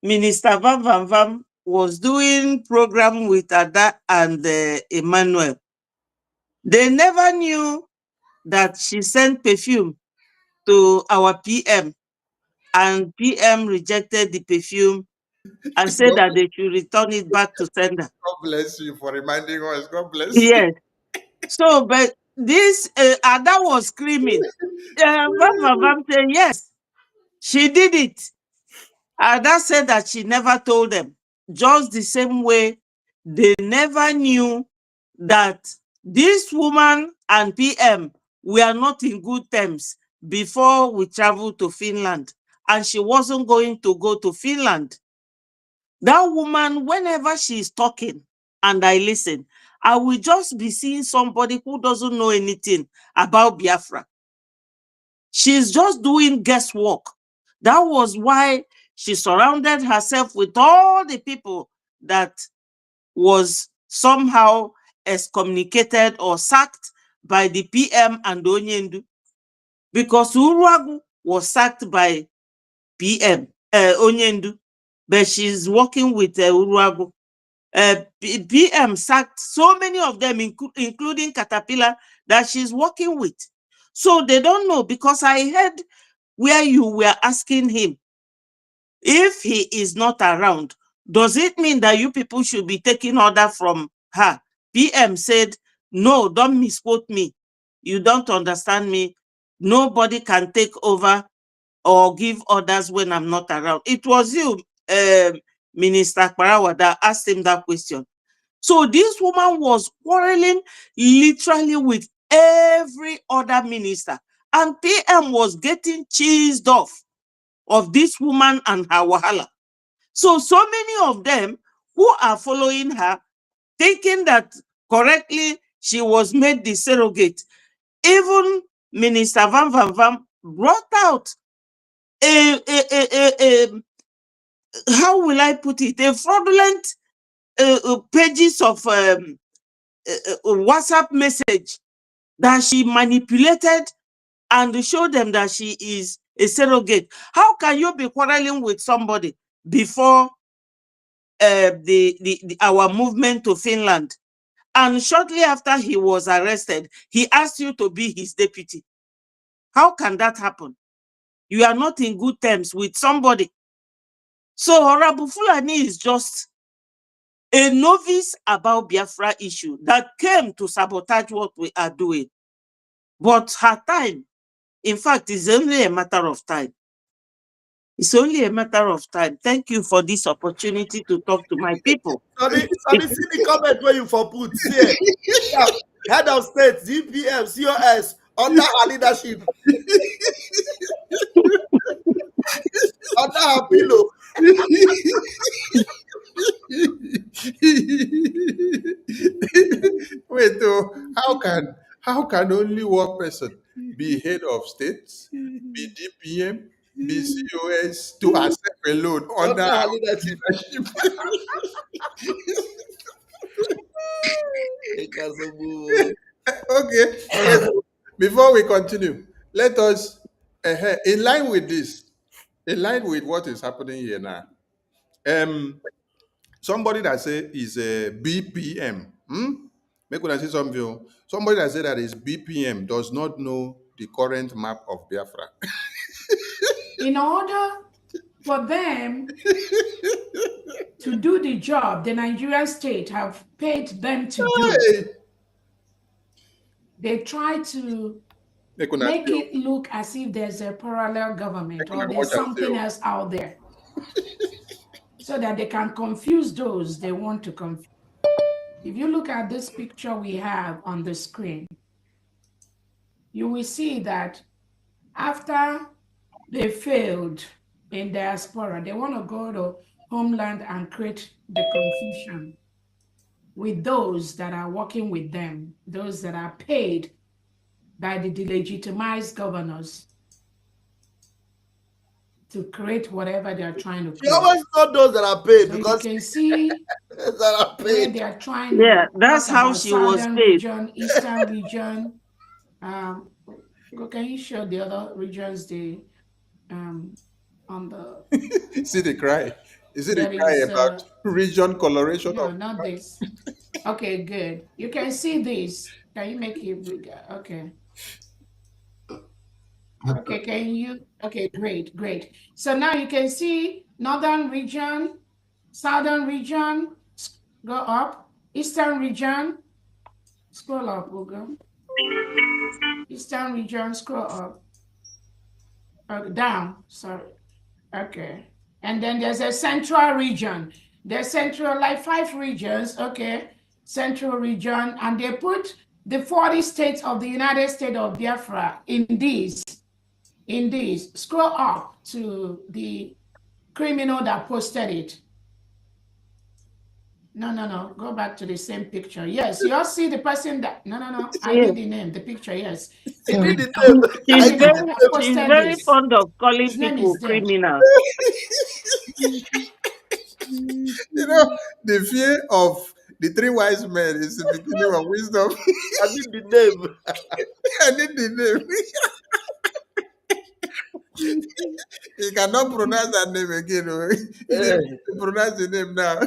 Minister Van Van Van was doing program with Ada and Emmanuel. They never knew that she sent perfume to our PM, and PM rejected the perfume and said that they should return it back to sender. God bless you for reminding us. God bless you. Yes. So, but this Ada was screaming. Van Van Van said, yes, she did it. Ada said that she never told them. Just the same way they never knew that this woman and PM were not in good terms before we traveled to Finland, and she wasn't going to go to Finland. That woman, whenever she is talking and I listen, I will just be seeing somebody who doesn't know anything about Biafra. She's just doing guesswork. That was why she surrounded herself with all the people that was somehow excommunicated or sacked by the PM and Onyendu. Because Uruagu was sacked by PM, Onyendu, but she's working with Uruagu. PM sacked so many of them, including Caterpillar, that she's working with. So they don't know, because I heard where you were asking him, if he is not around, does it mean that you people should be taking order from her? PM said, no, don't misquote me. You don't understand me. Nobody can take over or give orders when I'm not around. It was you, Minister Kwarawa, that asked him that question. So this woman was quarreling literally with every other minister. And PM was getting cheesed off of this woman and her wahala. So many of them who are following her, thinking that correctly she was made the surrogate. Even Minister Van Van Van brought out how will I put it, a fraudulent pages of WhatsApp message that she manipulated and showed them that she is a surrogate. How can you be quarreling with somebody before our movement to Finland, and shortly after he was arrested, he asked you to be his deputy? How can that happen? You are not in good terms with somebody. So Honorable Fulani is just a novice about Biafra issue that came to sabotage what we are doing. But her time, in fact, is only a matter of time. It's only a matter of time. Thank you for this opportunity to talk to my people. Sabi, see the comment where you for put here. Head of state, DPM, COS, under her leadership. Under her pillow. Wait, how can only one person be head of state, be DPM, be COS to herself alone under her our leadership? Okay. Before we continue, let us, in line with this, in line with what is happening here now, somebody that say is a BPM, make una say something. Somebody that say that is BPM does not know the current map of Biafra. In order for them to do the job the Nigerian state have paid them to do, they try to make it look as if there's a parallel government or there's something else out there, so that they can confuse those they want to confuse. If you look at this picture we have on the screen, you will see that after they failed in diaspora, they want to go to homeland and create the confusion with those that are working with them, those that are paid by the delegitimized governors. to create whatever they are trying to create. You always know those that are paid, so because you can see that are where paid. they are trying Yeah, to that's talk how about she was southern paid. region, eastern region. Can you show the other regions on the See the cry. Is it the that cry is about region coloration no, of not this. Okay, good. You can see this. Can you make it bigger? Okay. Okay, can you? Okay, great. So now you can see northern region, southern region, go up, eastern region, scroll up, we'll go. Eastern region, scroll up, down, sorry. Okay. And then there's a central region. There's central, like 5 regions, okay? Central region, and they put the 40 states of the United States of Biafra in these. Scroll up to the criminal that posted it. No. Go back to the same picture. Yes, you all see the person that. No. I Yeah. need the name, the picture. Yes. I need the name. She's I need very, the name. she's Posted very this. fond of calling His name people is there. criminals. You know, the fear of the 3 wise men is the beginning of wisdom. I need the name. I need the name. He cannot pronounce that name again. Oh. He said, pronounce the name now.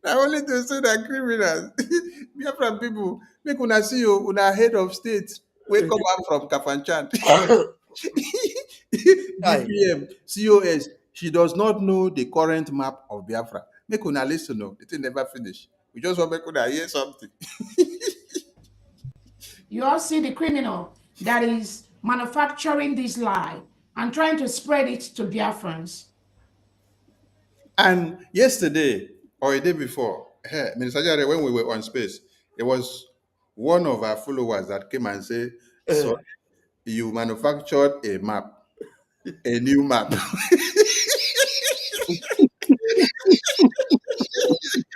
Now only to say that criminals. Biafran people, make una see you, una head of state. We come out from Kafanchan. DPM, COS, she does not know the current map of Biafra. Make una listen, no, the thing never finish. We just want make una hear something. You all see the criminal that is manufacturing this lie and trying to spread it to Biafrans. And yesterday or a day before, Minister Jare, when we were on space, there was one of our followers that came and said, so you manufactured a map, a new map.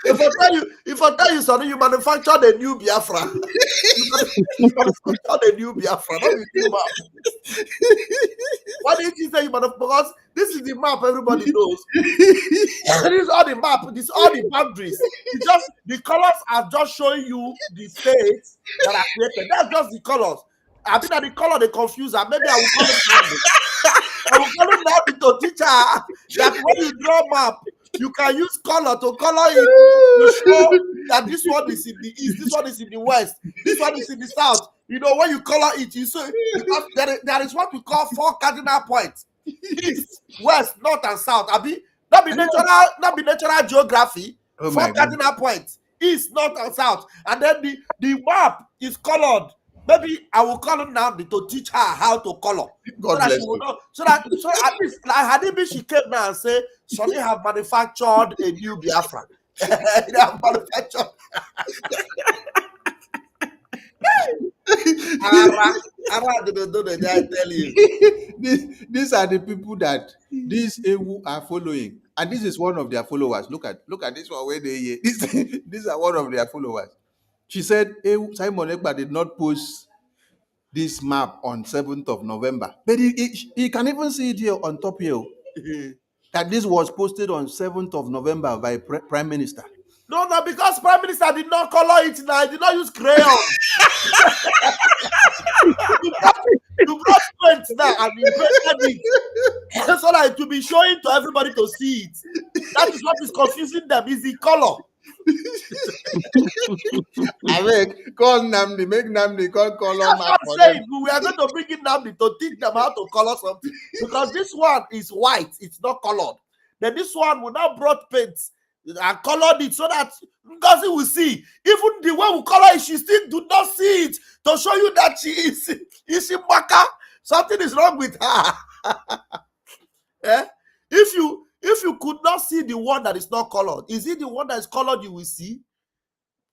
If I tell you something, you manufactured a new Biafra. You manufactured a new Biafra, not a new map. Why didn't you say you manufactured? Because this is the map everybody knows. This is all the map. This is all the boundaries. It's just the colors are just showing you the states that are created. That's just the colors. I think that the color they confuse her. Maybe I will call it. I will call it now to teach her that when you draw map, you can use color to color it to show that this one is in the east, this one is in the west, this one is in the south. You know, when you color it, you see, because there is what we call 4 cardinal points: east, west, north, and south. Not be natural geography. 4 cardinal points: east, north, and south. And then the map is colored. Maybe I will call it now to teach her how to color. God bless you. So at least, like Hadibi, she came now and say, Sonny have manufactured a new Biafra. They have manufactured. I tell you. These are the people that these AWU are following. And this is one of their followers. Look at this one where they these are one of their followers. She said Simon Ekpa did not post this map on 7th of November. But he can even see it here on top here. That this was posted on 7th of November by Prime Minister. No, because Prime Minister did not color it now. He did not use crayon. You brought paint now and you painted it so that it will be showing to everybody to see it. That is what is confusing them, is the color. I mean, call Namdi, make Namdi call color. That's what I'm saying. We are going to bring in Namdi to teach them how to color something. Because this one is white, it's not colored. Then this one will now brought paints and colored it so that Ngozi will see. Even the way we color it, she still do not see it to show you that she is Mbaka. Something is wrong with her. Eh? If you could not see the one that is not colored, is it the one that is colored you will see?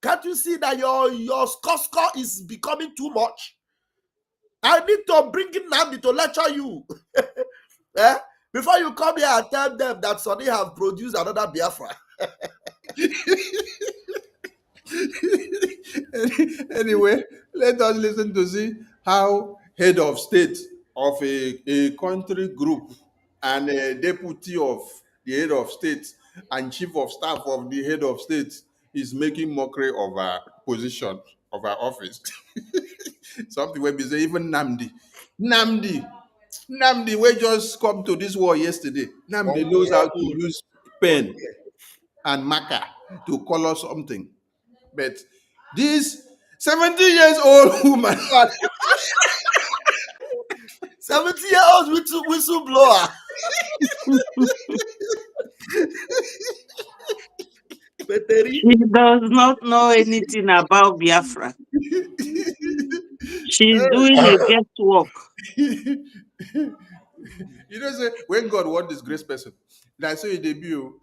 Can't you see that your score is becoming too much? I need to bring in Namdi to lecture you. Eh? Before you come here and tell them that Sonny have produced another Biafra. Anyway, let us listen to see how head of state of a country group and a deputy of the head of state and chief of staff of the head of state is making mockery of our position, of our office. Something where we say even Namdi, we just come to this war yesterday. Namdi knows how to use pen and marker to color something. But this 70 years old woman 70-year-old whistleblower. She does not know anything about Biafra. She's doing a guesswork. You know, say when God wants this grace person, that's how he debut.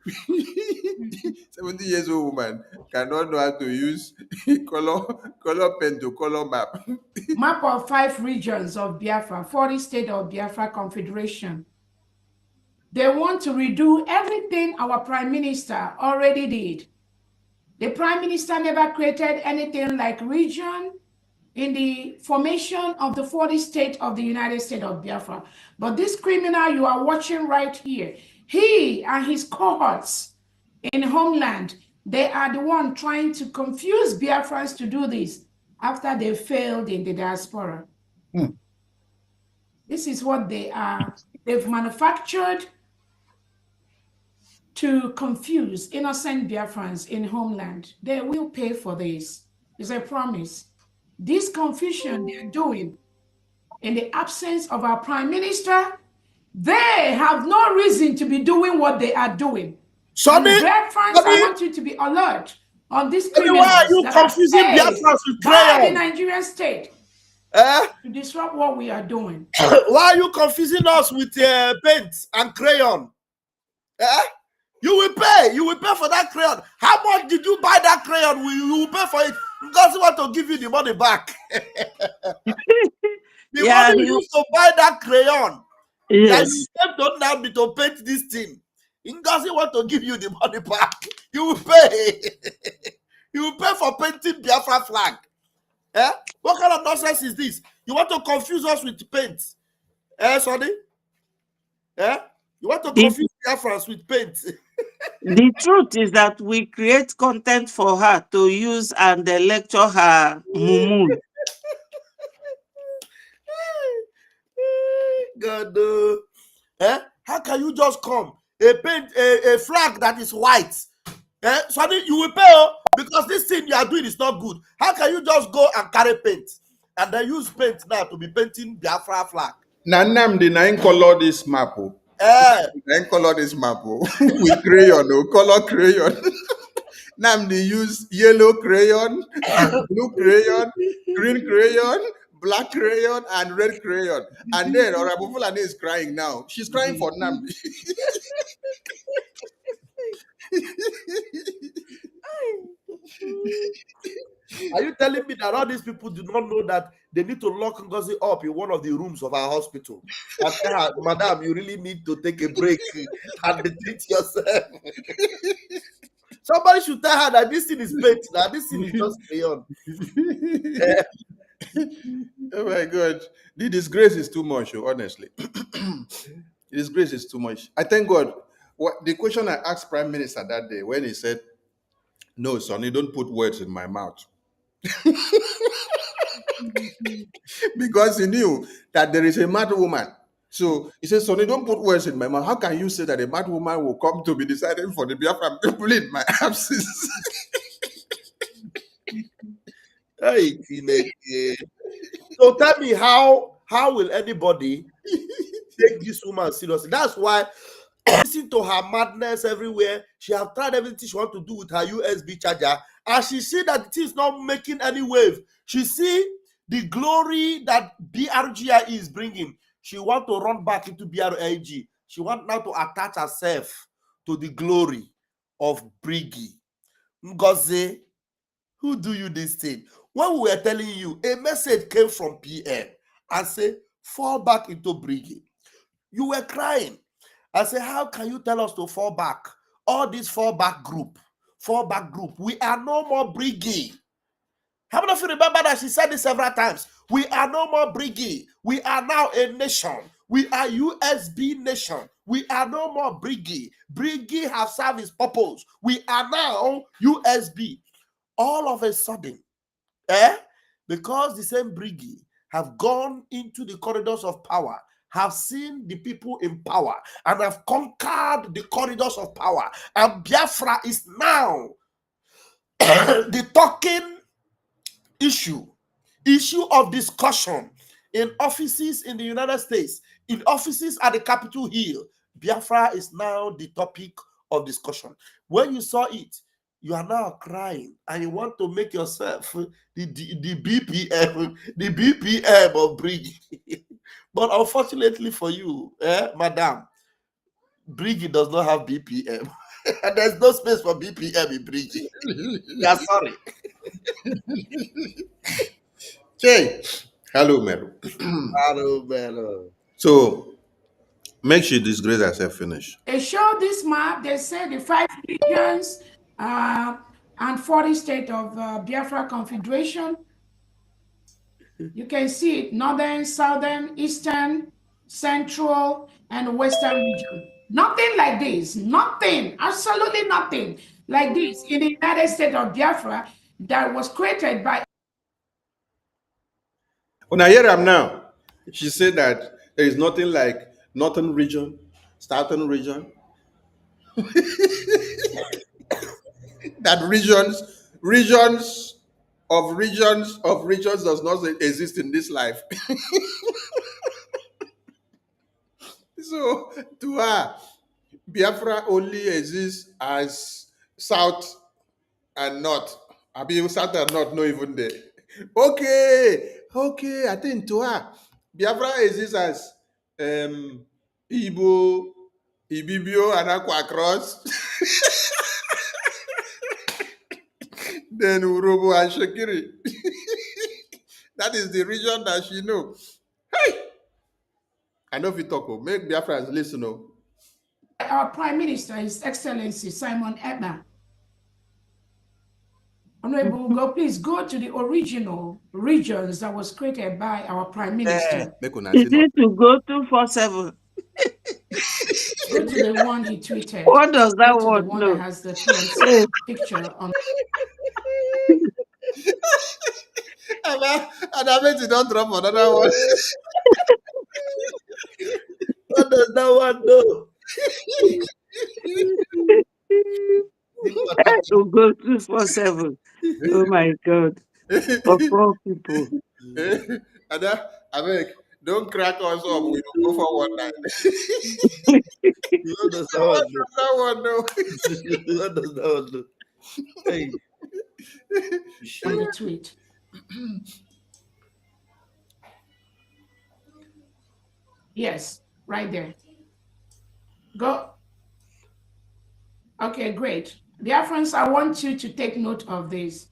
70 years old woman cannot know how to use color pen to color map. Map of 5 regions of Biafra, 40 state of Biafra Confederation. They want to redo everything our Prime Minister already did. The Prime Minister never created anything like region in the formation of the 40 state of the United States of Biafra. But this criminal you are watching right here, he and his cohorts in homeland, they are the one trying to confuse Biafrans to do this after they failed in the diaspora. This is what they are. They've manufactured to confuse innocent Biafrans in homeland. They will pay for this. It's a promise. This confusion they're doing in the absence of our Prime Minister, they have no reason to be doing what they are doing. Sonny, Biafrans, I want you to be alert on this criminals. Why are you confusing Biafrans with by the crayon? Nigerian state to disrupt what we are doing? Why are you confusing us with paint and crayon? You will pay. You will pay for that crayon. How much did you buy that crayon? You will pay for it. Because he want to give you the money back. The money you used to buy that crayon. Yes. That you don't have to paint this thing. He doesn't want to give you the money back. You will pay. You will pay for painting Biafra flag. What kind of nonsense is this? You want to confuse us with paint? Sonny? You want to confuse Biafrans with paint? The truth is that we create content for her to use and lecture her mumu. God, how can you just come a flag that is white? Sonny, you will pay because this thing you are doing is not good. How can you just go and carry paint and then use paint now to be painting Biafra flag? Namdi na color this map. Color this map with crayon, color crayon. Namdi use yellow crayon, blue crayon, green crayon, black crayon, and red crayon. And then Honorable Fulani is crying now. She's crying for Namdi. Are you telling me that all these people do not know that they need to lock Ngozi up in one of the rooms of our hospital? And tell her, Madam, you really need to take a break and treat yourself. Somebody should tell her that this thing is paint. That this thing is just crayon. Oh my God. The disgrace is too much, honestly. The disgrace is too much. I thank God. The question I asked Prime Minister that day when he said, "No, Sonny, don't put words in my mouth." Because he knew that there is a mad woman. So he said, "Sonny, don't put words in my mouth. How can you say that a mad woman will come to be deciding for the Biafran people in my absence?" So tell me, how will anybody take this woman seriously? That's why listen to her madness everywhere. She have tried everything she want to do with her USB charger, and she see that it is not making any wave. She see the glory that BRGI is bringing. She want to run back into BRIG. She want now to attach herself to the glory of Brgie. Ngozi, who do you this thing? When we were telling you, a message came from PM and say, fall back into Brgie. You were crying. I said, how can you tell us to fall back? All this fallback group, we are no more Brgie. How many of you remember that she said this several times? We are no more Brgie. We are now a nation. We are USB nation. We are no more Brgie. Brgie have served its purpose. We are now USB. All of a sudden, because the same Brgie have gone into the corridors of power, have seen the people in power, and have conquered the corridors of power. And Biafra is now the talking issue of discussion in offices in the United States, in offices at the Capitol Hill. Biafra is now the topic of discussion. When you saw it, you are now crying and you want to make yourself the BPM, the BPM of Brgie. But unfortunately for you, madam, Brgie does not have BPM. And there's no space for BPM in Brgie. Yeah, sorry. Okay. Hello, Meru. Hello, Melo. So, make sure this grade herself finish. They show this map. They say the 5 regions and 40 states of Biafra Confederation. You can see it: northern, southern, eastern, central, and western region. Nothing like this. Nothing. Absolutely nothing like this in the United States of Biafra that was created by. When I hear him now, she said that there is nothing like northern region, southern region. That regions does not exist in this life. So to her, Biafra only exists as south and north. I mean, south and north, not even there. Okay, I think to her, Biafra exists as Igbo, Ibibio, and Aqua Cross. Then Urobo and Shekiri. That is the region that she know. Hey! I know if you talk, make Biafrans listen. Our Prime Minister, His Excellency Simon Ekpa. Honorable Ugo, please go to the original regions that was created by our Prime Minister. Is it to go 247? Go to the one he tweeted. What does that Go to word the one know? that has the PMC picture on. And I bet you don't drop another one. What does that one know? To go 247. Oh my God. For poor people. And I mean, don't crack us up. We don't go for one night. What does that one know? That one, no. What does that one know? Hey. On the tweet. Yes, right there. Go. Okay, great. Biafrans, I want you to take note of this.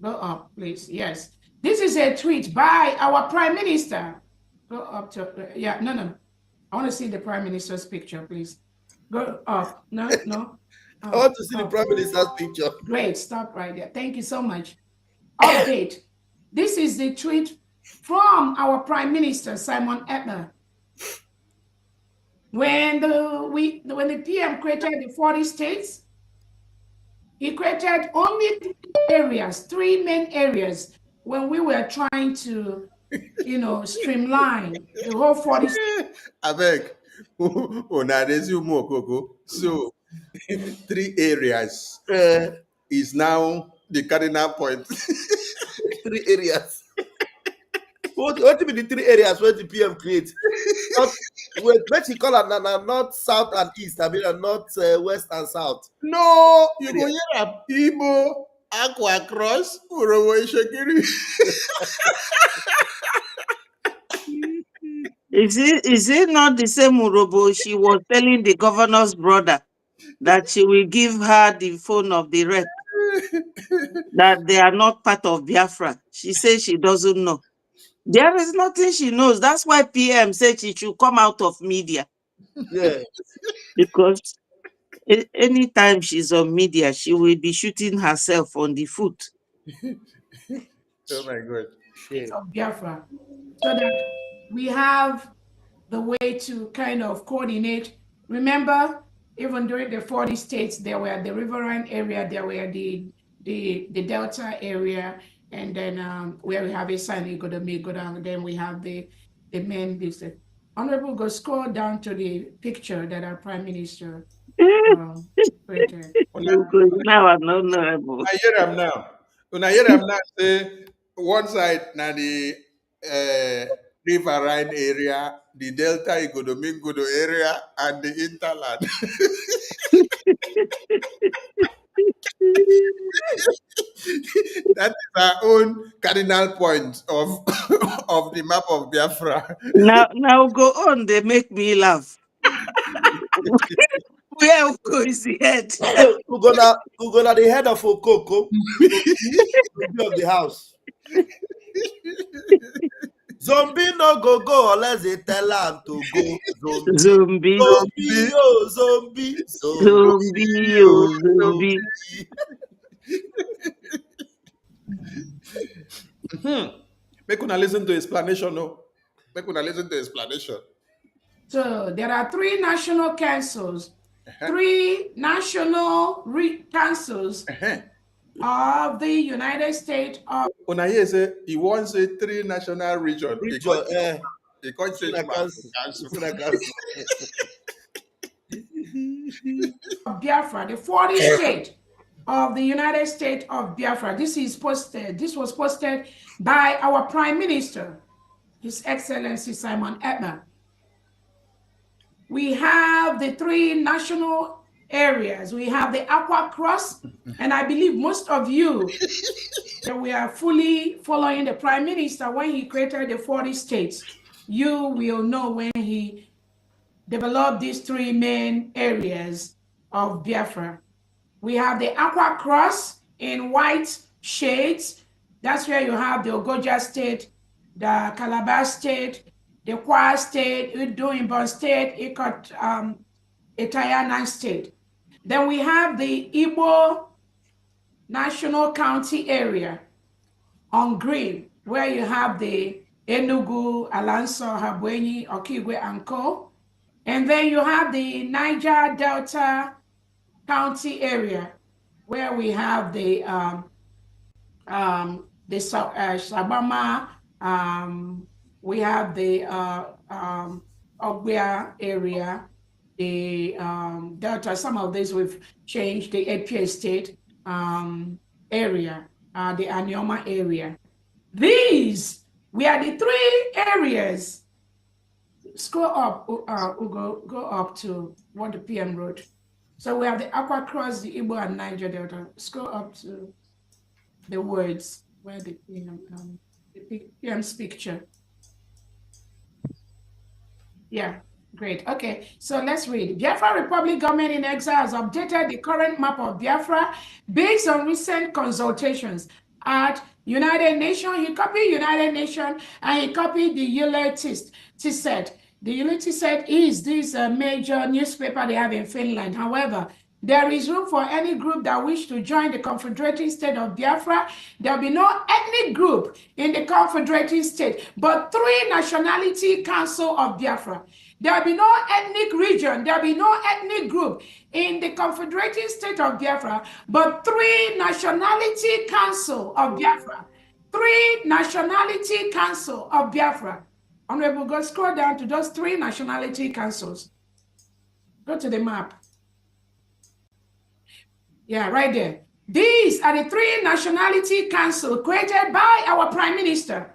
Go up, please. Yes. This is a tweet by our Prime Minister. Go up to, no. I want to see the Prime Minister's picture, please. Go up. No. I want to see the Prime Minister's picture. Great, stop right there. Thank you so much. Update. This is the tweet from our Prime Minister, Simon Ekpa. When the PM created the 40 states, he created only 3 main areas when we were trying to, streamline the whole 40 states. I beg. So, 3 areas is now the cardinal point. 3 areas. What do you mean the 3 areas where the PM creates? What you call it north, south, and east. I mean, north, west, and south. No, you go here, Igbo, Aqua Cross, Urobo, Shekiri. Is it not the same Urobo she was telling the governor's brother that she will give her the phone of the rep, that they are not part of Biafra? She says she doesn't know. There is nothing she knows. That's why PM said she should come out of media. Yeah. Because anytime she's on media, she will be shooting herself on the foot. Oh my God. Of Biafra, so that we have the way to kind of coordinate. Remember, even during the 40 states, there were the riverine area, there were the Delta area, and then where we have a sign, go down, then we have the main district. Honorable, go scroll down to the picture that our Prime Minister created. Now I'm not honorable. I hear him now. When I hear him now, say one side na the riverine area, the Delta Igodomingodo area, and the hinterland. That is our own cardinal point of of the map of Biafra. Now go on. They make me laugh. Where Oko is the head? Ugona, the head of Okoko, of the house. Zombie no go unless they tell him to go. Zombie. Zombie, oh, zombie. Zombie, oh, zombie. Make una listen to explanation, no. Make una listen to explanation. So there are three national councils, three national councils of the United States of. Una hear say he wants a three national region. He can't change Biafra, the 40th state of the United States of Biafra. This was posted by our Prime Minister, His Excellency Simon Ekpa. We have the three national areas. We have the Aqua Cross, and I believe most of you that we are fully following the Prime Minister when he created the 40 states. You will know when he developed these three main areas of Biafra. We have the Aqua Cross in white shades. That's where you have the Ogoja State, the Calabar State, the Kwa State, Udo Imbon State, Ikot Itayanan State. Then we have the Igbo National County area on green, where you have the Enugu, Alanso, Habwenyi, Okigwe, and Co. And then you have the Niger Delta County area, where we have the Sabama, we have the Ogbia area, the Delta. Some of these we've changed, the APA State area, the Anioma area. These we are the three areas. Scroll up, go up to 1 PM Road. So we have the Aqua Cross, the Igbo, and Niger Delta. Scroll up to the words where the PM's picture. Yeah, great. Okay, so let's read. Biafra Republic Government in Exile has updated the current map of Biafra based on recent consultations at United Nations. He copied United Nations and he copied the Yle-Tisset. The Yle-Tisset is this major newspaper they have in Finland. However, there is room for any group that wish to join the Confederating State of Biafra. There will be no ethnic group in the Confederating State, but three nationality council of Biafra. There will be no ethnic region, there will be no ethnic group in the Confederating State of Biafra, but three nationality council of Biafra. Three nationality council of Biafra. Honorable, go scroll down to those three nationality councils. Go to the map. Yeah, right there. These are the three nationality council created by our Prime Minister.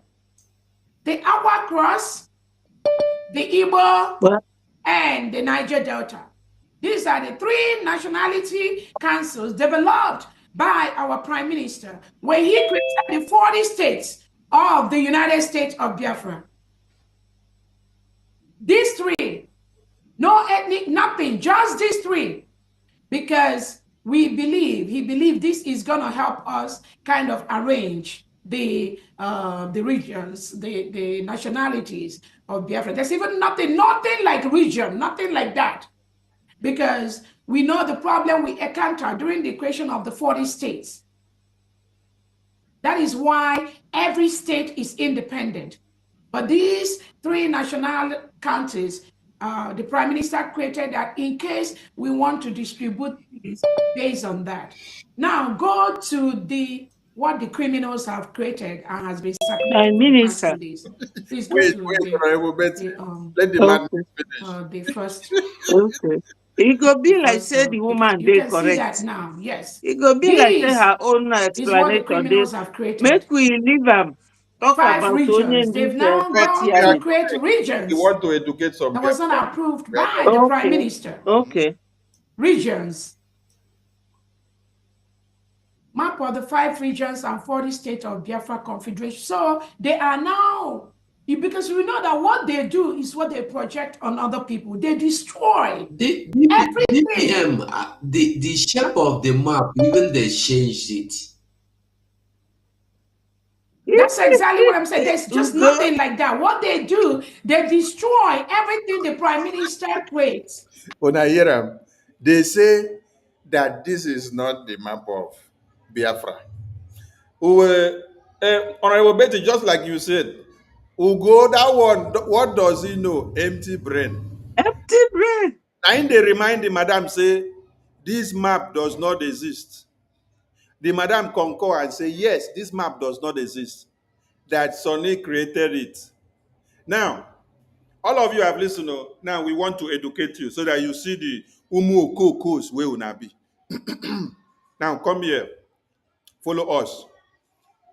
The Aqua Cross, the Igbo, and the Niger Delta. These are the three nationality councils developed by our Prime Minister when he created the 40 states of the United States of Biafra. These three, no ethnic, nothing, just these three, because he believed this is going to help us kind of arrange the regions, the nationalities of Biafra. There's even nothing like region, nothing like that, because we know the problem we encountered during the creation of the 40 states. That is why every state is independent. But these three national counties, the Prime Minister created that in case we want to distribute this based on that. Now go to what the criminals have created and has been circulated My for the past minister. 2 days. Please go Wait, to wait, Honorable Betty. the Let the man Okay. finish. the first Okay. It go the be like first say the picture. woman You dey can see that correct. now. Yes. It go be like say This her own is what the explanation dey. criminals have created. Make we leave am talk 5 about only regions. in They've this now Betty, we gone are to theory. create correct. We regions want to educate some that was Biafra. not approved We are by correct. the Prime Okay. Minister. Okay. Regions. Map of the 5 regions and 40 states of Biafra Confederation. So they are now, because we know that what they do is what they project on other people. They destroy everything. DPM, the shape of the map, even they changed it. That's exactly what I'm saying. There's just Ugo, nothing like that. What they do, they destroy everything the Prime Minister creates. When I hear them, they say that this is not the map of Biafra. Honorable Betty, just like you said, Ugo, that one, what does he know? Empty brain. empty brain. And they remind the madam, say, this map does not exist. The madam concur and say, yes, this map does not exist. That Sonny created it. Now, all of you have listened. Now we want to educate you so that you see the umu okokos where una be. Now come here, follow us.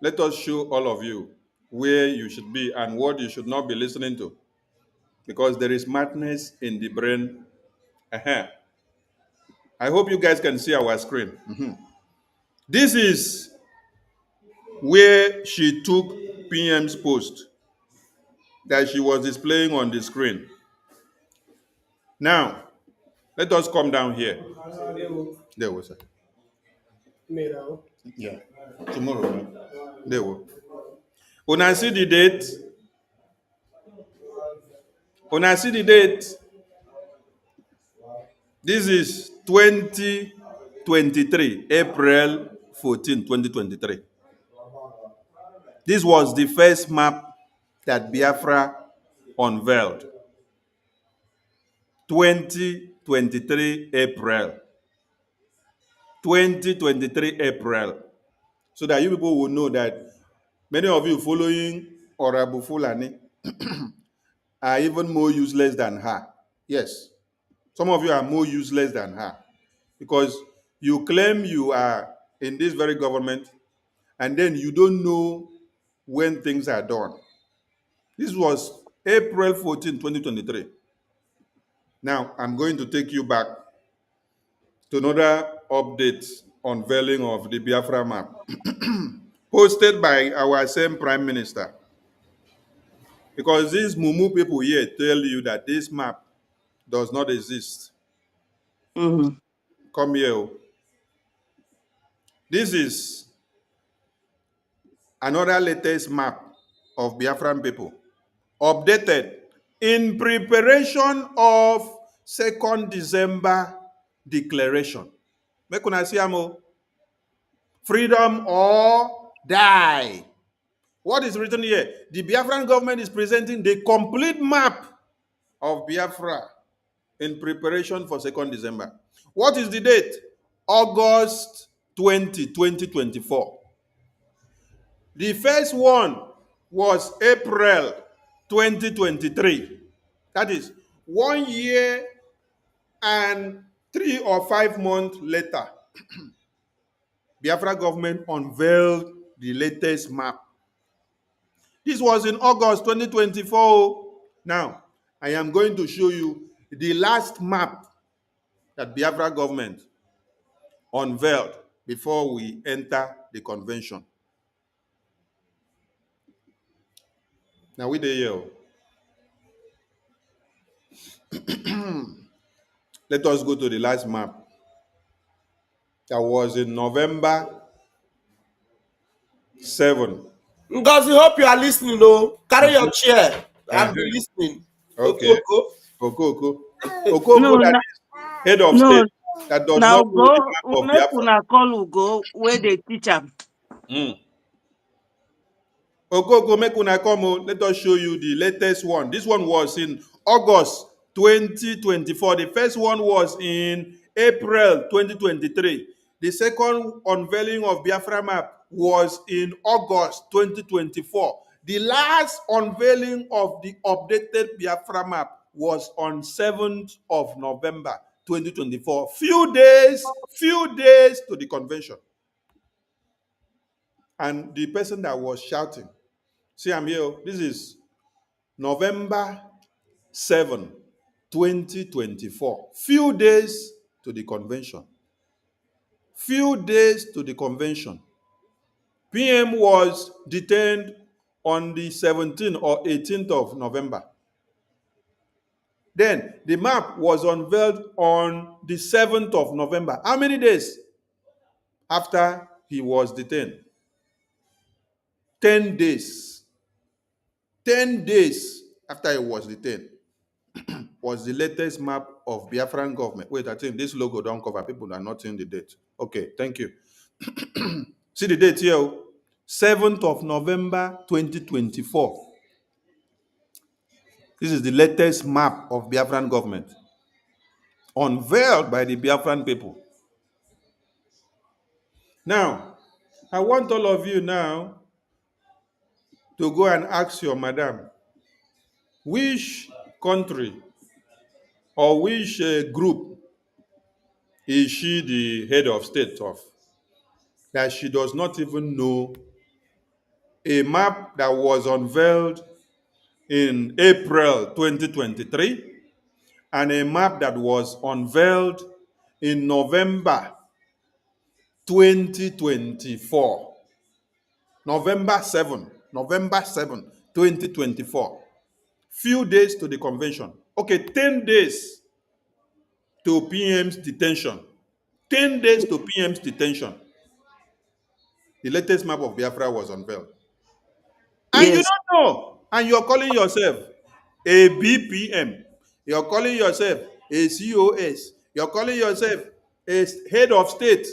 Let us show all of you where you should be and what you should not be listening to, because there is madness in the brain. Uh-huh. I hope you guys can see our screen. This is where she took PM's post that she was displaying on the screen. Now, let us come down here. There was it. Yeah. Tomorrow. There was. When I see the date, this is 2023, April 14, 2023. This was the first map that Biafra unveiled. 2023 April. 2023 April. So that you people will know that many of you following Orabu Fulani are even more useless than her. Yes. Some of you are more useless than her because you claim you are in this very government and then you don't know when things are done. This was April 14, 2023. Now, I'm going to take you back to another update unveiling of the Biafra map posted by our same Prime Minister. Because these Mumu people here tell you that this map does not exist. Mm-hmm. Come here. This is another latest map of Biafran people, updated in preparation of 2nd December declaration. Make una see am. Freedom or die. What is written here? The Biafran government is presenting the complete map of Biafra in preparation for 2nd December. What is the date? August 20, 2024. The first one was April 2023. That is 1 year and 3 or 5 months later. Biafra government unveiled the latest map. This was in August 2024. Now, I am going to show you the last map that Biafra government unveiled before we enter the convention. Now, we there. Let us go to the last map. That was in November 7. Ngozi, hope you are listening. No, carry your chair and be listening. Okay. Okoko, No, that is head of no. state that does Now not know the go, map of make Biafra. una call Ugo where they teach am. Okoko, make una come. Let us show you the latest one. This one was in August 2024. The first one was in April 2023. The second unveiling of Biafra map was in August 2024. The last unveiling of the updated Biafra map was on 7th of November 2024. Few days to the convention. And the person that was shouting, see, I'm here. This is November 7, 2024. Few days to the convention. Few days to the convention. PM was detained on the 17th or 18th of November. Then the map was unveiled on the 7th of November. How many days after he was detained? 10 days. 10 days after he was detained was the latest map of Biafran government. Wait, I think this logo don't cover. People are not seeing the date. Okay, thank you. See the date here, 7th of November 2024. This is the latest map of Biafran government unveiled by the Biafran people. Now, I want all of you now to go and ask your madam, which country or which group is she the head of state of, that she does not even know a map that was unveiled in April 2023 and a map that was unveiled in November 2024. November 7, 2024. Few days to the convention. Okay, 10 days to PM's detention. 10 days to PM's detention. The latest map of Biafra was unveiled. And you Yes. don't know. And you're calling yourself a BPM. You're calling yourself a COS. You're calling yourself a head of state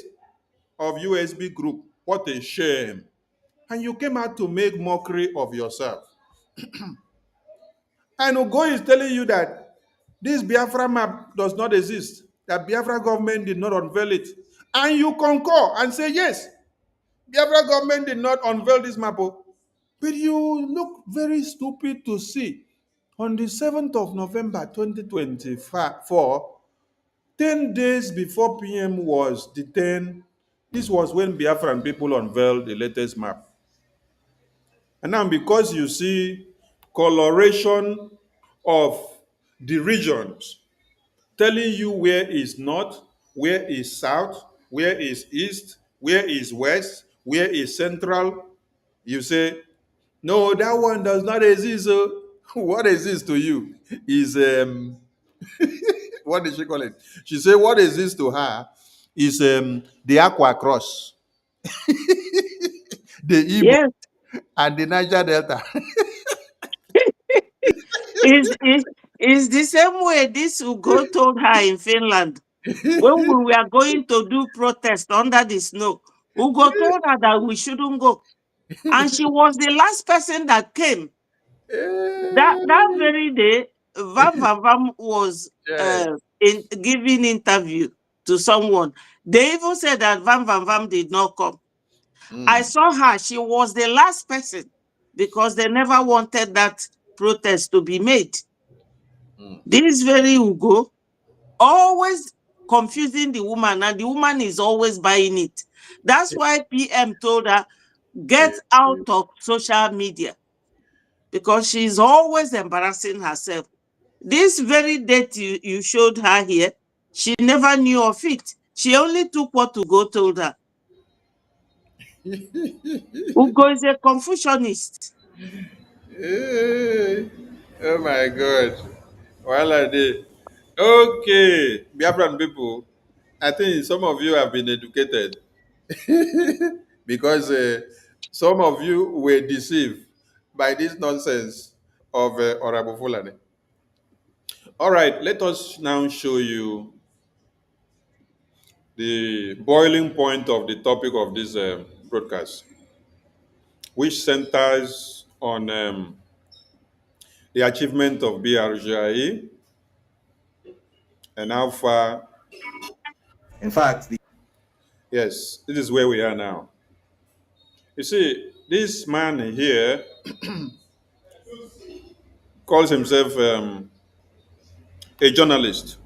of USB group. What a shame. And you came out to make mockery of yourself. And Ugo is telling you that this Biafra map does not exist, that Biafra government did not unveil it. And you concur and say, yes, Biafra government did not unveil this map. But you look very stupid to see on the 7th of November 2024, 10 days before PM was detained, this was when Biafran people unveiled the latest map. And now, because you see coloration of the regions telling you where is north, where is south, where is east, where is west, where is central, you say, no, that one does not exist. What exists to you is what did she call it? She said what exists to her is the Aqua Cross, the Igbo, Yes. and the Niger Delta. Is the same way this Ugo told her in Finland when we were going to do protest under the snow. Ugo told her that we shouldn't go. And she was the last person that came. That very day, Vam Vam Vam was Yes. giving interview to someone. They even said that Vam Vam Vam did not come. I saw her. She was the last person because they never wanted that protest to be made. This very Ugo, always confusing the woman, and the woman is always buying it. That's why PM told her, get out of social media, because she's always embarrassing herself. This very date you showed her here, she never knew of it. She only took what Ugo told her. Ugo is a Confucianist. Oh my God. Well, I did. Okay, Biafran people, I think some of you have been educated because some of you were deceived by this nonsense of Orabu Fulani. All right, let us now show you the boiling point of the topic of this broadcast. which centers on the achievement of Brgie and how far. In fact, Yes, this is where we are now. You see, this man here calls himself a journalist.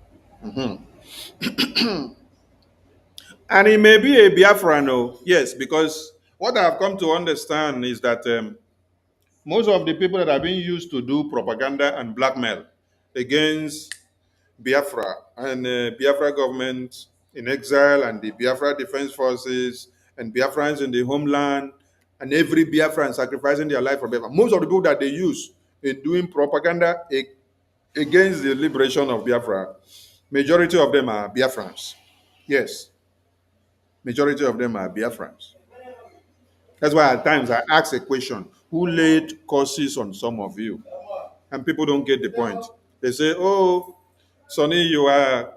And he may be a Biafran, oh, yes, because what I've come to understand is that most of the people that are being used to do propaganda and blackmail against Biafra and Biafra government in exile and the Biafra Defense Forces and Biafrans in the homeland and every Biafran sacrificing their life for Biafra. Most of the people that they use in doing propaganda against the liberation of Biafra, majority of them are Biafrans. Yes, majority of them are Biafrans. That's why at times I ask a question, who laid curses on some of you? And people don't get the point. They say, oh, Sonny, you are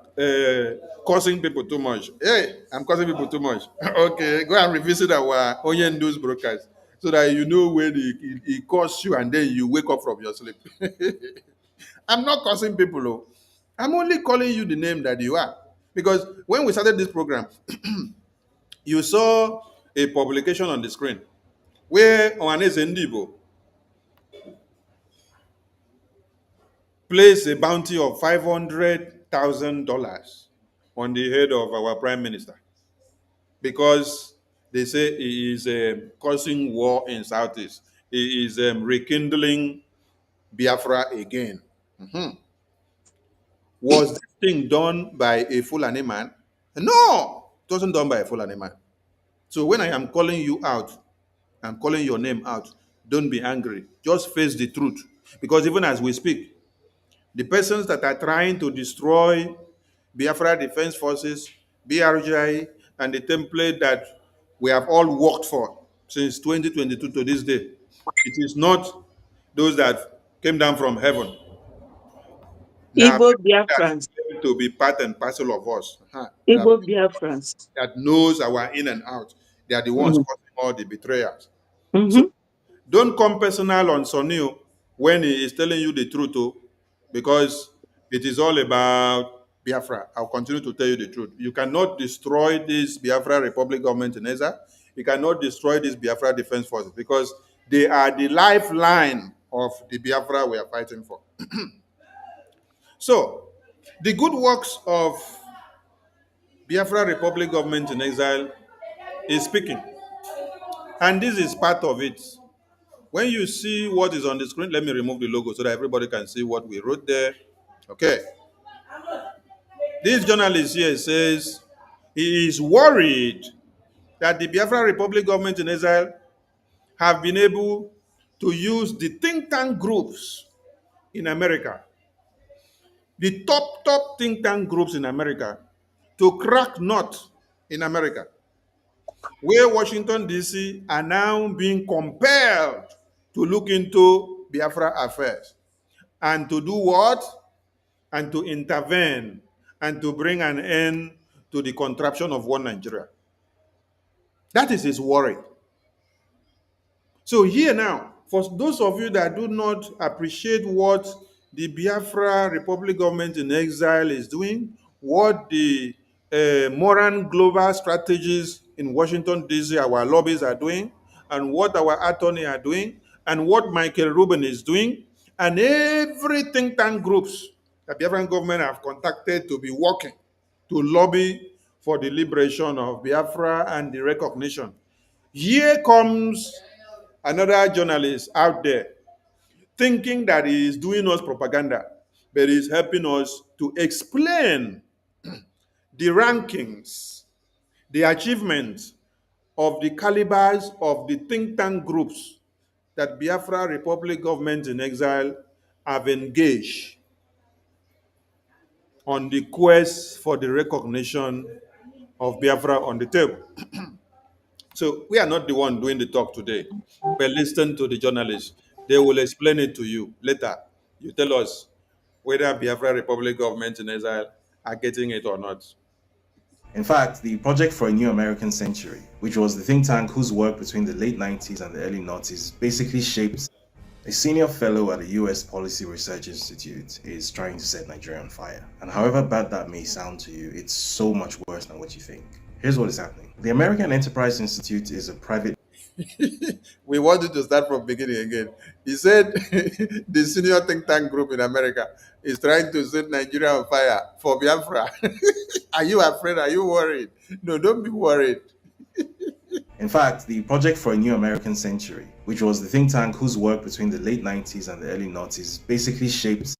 causing people too much. Hey, I'm causing people too much. Okay, go and revisit our Onyendu's broadcast so that you know when he caused you and then you wake up from your sleep. I'm not causing people. Oh. I'm only calling you the name that you are. Because when we started this program, you saw a publication on the screen where Ohaneze Ndibo placed a bounty of $500,000 on the head of our prime minister because they say he is causing war in Southeast. He is rekindling Biafra again. Mhm. Was this thing done by a Fulani man? No, it wasn't done by a Fulani man. So when I am calling you out, I'm calling your name out. Don't be angry. Just face the truth. Because even as we speak, the persons that are trying to destroy Biafra Defense Forces, BRGI, and the template that we have all worked for since 2022 to this day, it is not those that came down from heaven. There are Igbo people that Biafrans. claim to be part and parcel of us. There are Igbo people Biafrans. that knows our in and out. They are the ones Mhm. causing all the betrayals. So Mhm. don't come personal on Sonio when he is telling you the truth, oh, because it is all about Biafra. I'll continue to tell you the truth. You cannot destroy this Biafra Republic government in Eza. You cannot destroy this Biafra Defense Forces because they are the lifeline of the Biafra we are fighting for. So, the good works of Biafra Republic government in exile is speaking. And this is part of it. When you see what is on the screen, let me remove the logo so that everybody can see what we wrote there. Okay. This journalist here says he is worried that the Biafra Republic government in Israel have been able to use the think tank groups in America, the top think tank groups in America, to crack nut in America, where Washington, D.C. are now being compelled to look into Biafra affairs and to do what? And to intervene and to bring an end to the contraption of one Nigeria. That is his worry. So here now, for those of you that do not appreciate what the Biafra Republic government in exile is doing, what the Moran global strategies in Washington, D.C., our lobbies are doing, and what our attorney are doing, and what Michael Rubin is doing, and every think tank groups that the Biafran government have contacted to be working to lobby for the liberation of Biafra and the recognition. Here comes another journalist out there thinking that he is doing us propaganda, but he's helping us to explain the rankings, the achievements of the calibers of the think tank groups that Biafra Republic government in exile have engaged on the quest for the recognition of Biafra on the table. So we are not the one doing the talk today, but listen to the journalists. They will explain it to you later. You tell us whether Biafra Republic government in Israel are getting it or not. In fact, the Project for a New American Century, which was the think tank whose work between the late 90s and the early noughties basically shaped. A senior fellow at the US Policy Research Institute is trying to set Nigeria on fire. And however bad that may sound to you, it's so much worse than what you think. Here's what is happening. The American Enterprise Institute is a private. We wanted to start from beginning again. He said the senior think tank group in America is trying to set Nigeria on fire for Biafra. Are you afraid? Are you worried? No, don't be worried. In fact, the Project for a New American Century, which was the think tank whose work between the late 90s and the early noughties basically shaped.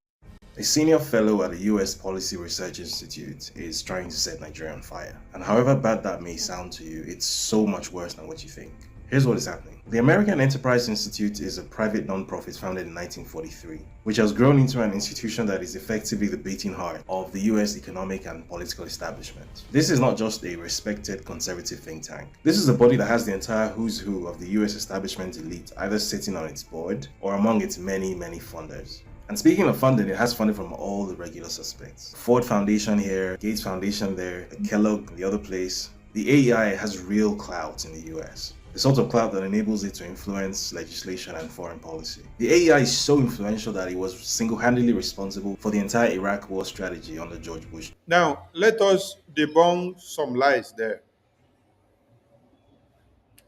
A senior fellow at the US Policy Research Institute is trying to set Nigeria on fire. And however bad that may sound to you, it's so much worse than what you think. Here's what is happening. The American Enterprise Institute is a private non-profit founded in 1943, which has grown into an institution that is effectively the beating heart of the US economic and political establishment. This is not just a respected conservative think tank. This is a body that has the entire who's who of the US establishment elite either sitting on its board or among its many, many funders. And speaking of funding, it has funding from all the regular suspects. Ford Foundation here, Gates Foundation there, Kellogg, the other place. The AEI has real clout in the US. The sort of clout that enables it to influence legislation and foreign policy. The AEI is so influential that it was single-handedly responsible for the entire Iraq war strategy under George Bush. Now, let us debunk some lies there.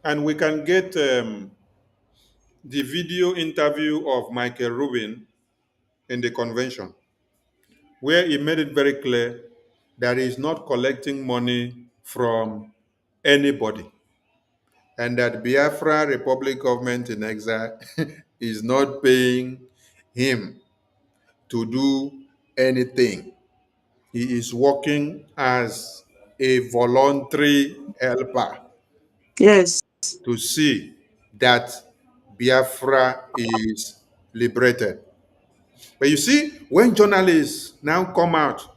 And we can get the video interview of Michael Rubin in the convention, where he made it very clear that he is not collecting money from anybody, and that Biafra Republic government in exile is not paying him to do anything. He is working as a voluntary helper Yes. to see that Biafra is liberated. But you see, when journalists now come out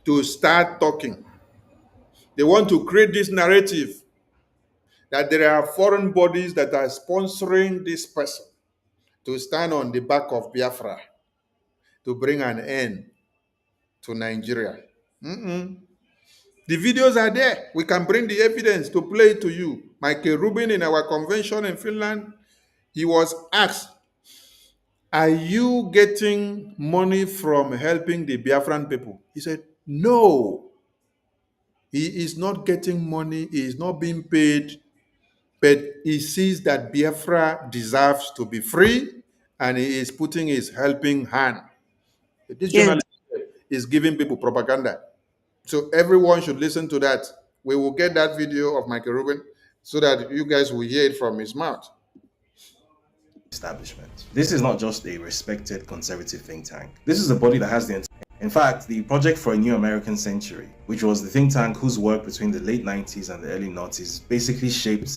to start talking, they want to create this narrative that there are foreign bodies that are sponsoring this person to stand on the back of Biafra to bring an end to Nigeria. The videos are there. We can bring the evidence to play to you. Michael Rubin in our convention in Finland, he was asked, are you getting money from helping the Biafran people? He said, no. He is not getting money. He is not being paid. But he sees that Biafra deserves to be free, and he is putting his helping hand. This Yes. journalist is giving people propaganda. So everyone should listen to that. We will get that video of Michael Rubin so that you guys will hear it from his mouth. Establishment. This is not just a respected conservative think tank. This is a body that has the. In fact, the Project for a New American Century, which was the think tank whose work between the late 90s and the early noughties basically shaped.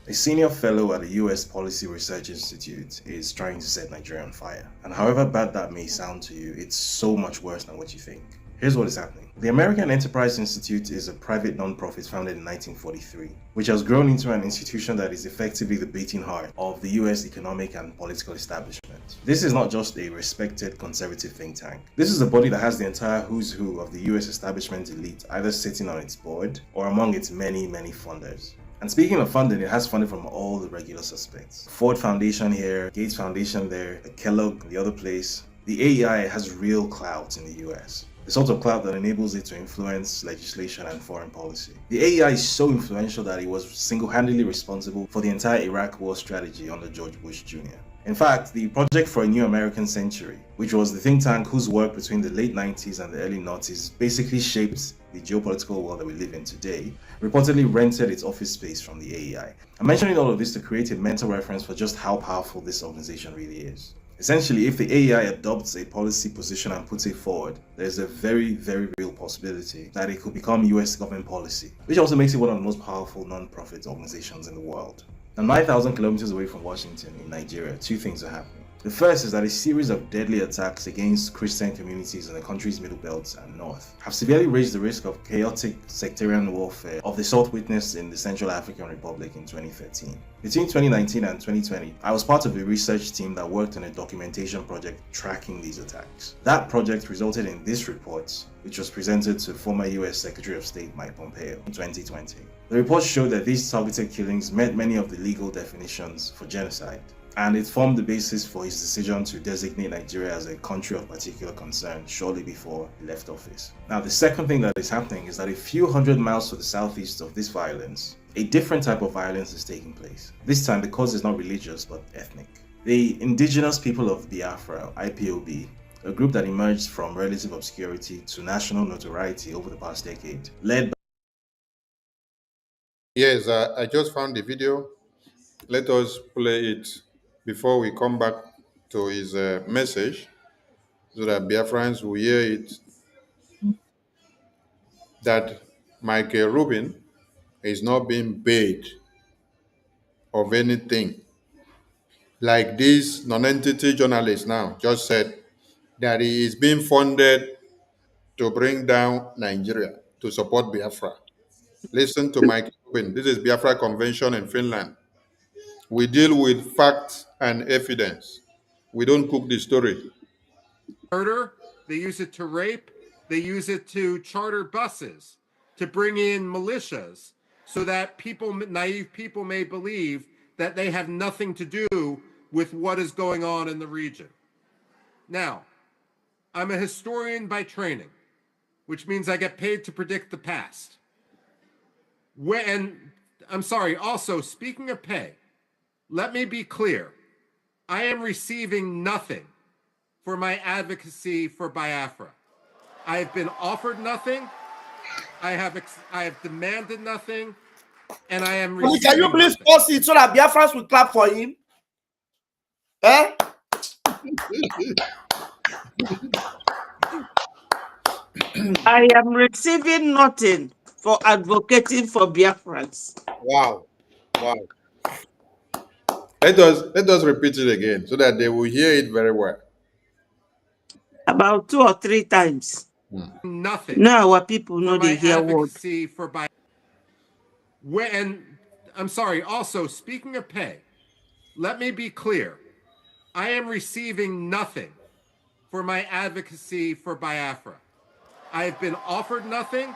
A senior fellow at the US Policy Research Institute is trying to set Nigeria on fire. And however bad that may sound to you, it's so much worse than what you think. Here's what is happening. The American Enterprise Institute is a private non-profit founded in 1943, which has grown into an institution that is effectively the beating heart of the US economic and political establishment. This is not just a respected conservative think tank. This is a body that has the entire who's who of the US establishment elite either sitting on its board or among its many, many funders. And speaking of funding, it has funding from all the regular suspects. Ford Foundation here, Gates Foundation there, Kellogg, the other place. The AEI has real clout in the US. The sort of clout that enables it to influence legislation and foreign policy. The AEI is so influential that it was single-handedly responsible for the entire Iraq war strategy under George Bush Jr. In fact, the Project for a New American Century, which was the think tank whose work between the late 90s and the early noughties basically shaped the geopolitical world that we live in today, reportedly rented its office space from the AEI. I'm mentioning all of this to create a mental reference for just how powerful this organization really is. Essentially, if the AEI adopts a policy position and puts it forward, there's a very, very real possibility that it could become US government policy, which also makes it one of the most powerful non-profit organizations in the world. Now, 9,000 kilometers away from Washington in Nigeria, two things are happening. The first is that a series of deadly attacks against Christian communities in the country's middle belt and north have severely raised the risk of chaotic sectarian warfare of the sort witnessed in the Central African Republic in 2013. Between 2019 and 2020, I was part of a research team that worked on a documentation project tracking these attacks. That project resulted in this report, which was presented to former US Secretary of State Mike Pompeo in 2020. The report showed that these targeted killings met many of the legal definitions for genocide, and it formed the basis for his decision to designate Nigeria as a country of particular concern shortly before he left office. Now, the second thing that is happening is that a few hundred miles to the southeast of this violence, a different type of violence is taking place. This time, the cause is not religious but ethnic. The indigenous people of Biafra, IPOB, a group that emerged from relative obscurity to national notoriety over the past decade, led by... Yes, I just found the video. Let us play it before we come back to his message so that Biafrans will hear it, that Michael Rubin is not being paid of anything. Like this non-entity journalist now just said that he is being funded to bring down Nigeria to support Biafra. Listen to Michael Rubin. This is Biafra Convention in Finland. We deal with facts and evidence. We don't cook the story. Murder, they use it to rape, they use it to charter buses, to bring in militias, so that people, naive people, may believe that they have nothing to do with what is going on in the region. Now, I'm a historian by training, which means I get paid to predict the past. Also, speaking of pay, let me be clear. I am receiving nothing for my advocacy for Biafra. I have been offered nothing. I have demanded nothing, and I am receiving Can you please nothing. pause it so that Biafrans will clap for him? Eh? I am receiving nothing for advocating for Biafrans. Wow. Wow. Let us repeat it again so that they will hear it very well. About 2 or 3 times. Nothing. Now our people know they hear word. Also, speaking of pay, let me be clear. I am receiving nothing for my advocacy for Biafra. I have been offered nothing.